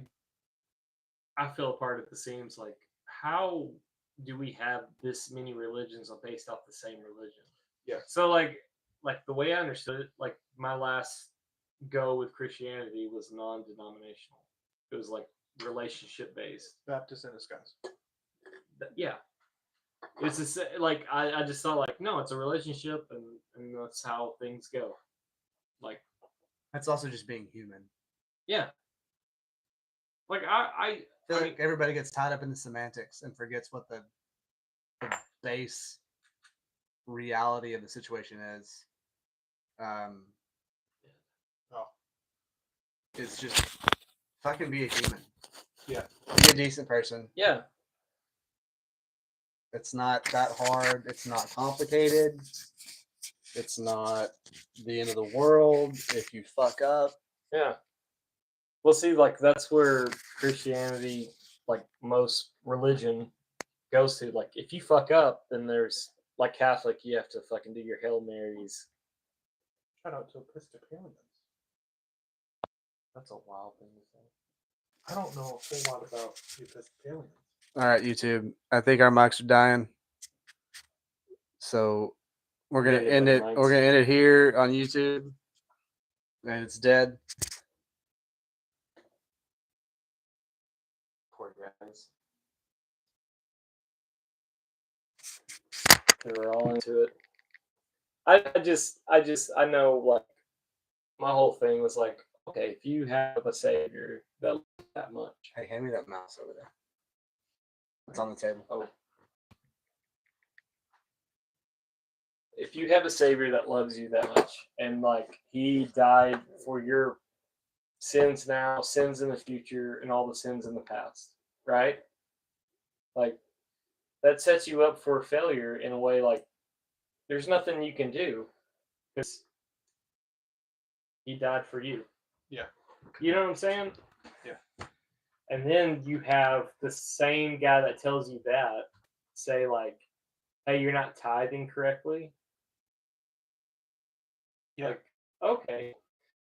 feel apart at the seams. Like, how do we have this many religions based off the same religion? Yeah. So, like the way I understood it, like, my last go with Christianity was non-denominational. It was, like, relationship based. Baptist in disguise. Yeah. It's like I just thought, like, no, it's a relationship, and that's how things go. Like, That's also just being human. yeah. Like I feel like everybody gets tied up in the semantics and forgets what the base reality of the situation is. It's just fucking be a human. Yeah. Be a decent person. yeah. It's not that hard. It's not complicated. It's not the end of the world if you fuck up. Yeah. Well, see, like, that's where Christianity, like most religion, goes to. Like, if you fuck up, then there's, like, Catholic, you have to fucking do your Hail Marys. Shout out to Episcopalians. That's a wild thing to say. I don't know a whole lot about the Episcopalians. All right, YouTube. I think our mics are dying. So we're gonna Yeah, end the it. mics. We're gonna end it here on YouTube. And it's dead. Poor guys. They were all into it. I know, like, my whole thing was like, okay, if you have a savior that loves you that much, Hey, hand me that mouse over there. It's on the table. oh, if you have a savior that loves you that much, and like he died for your sins now, sins in the future, and all the sins in the past, right? Like, that sets you up for failure in a way. Like, there's nothing you can do because he died for you. Yeah. You know what I'm saying? Yeah. And then you have the same guy that tells you that say like, "Hey, you're not tithing correctly." Yeah. Like, okay,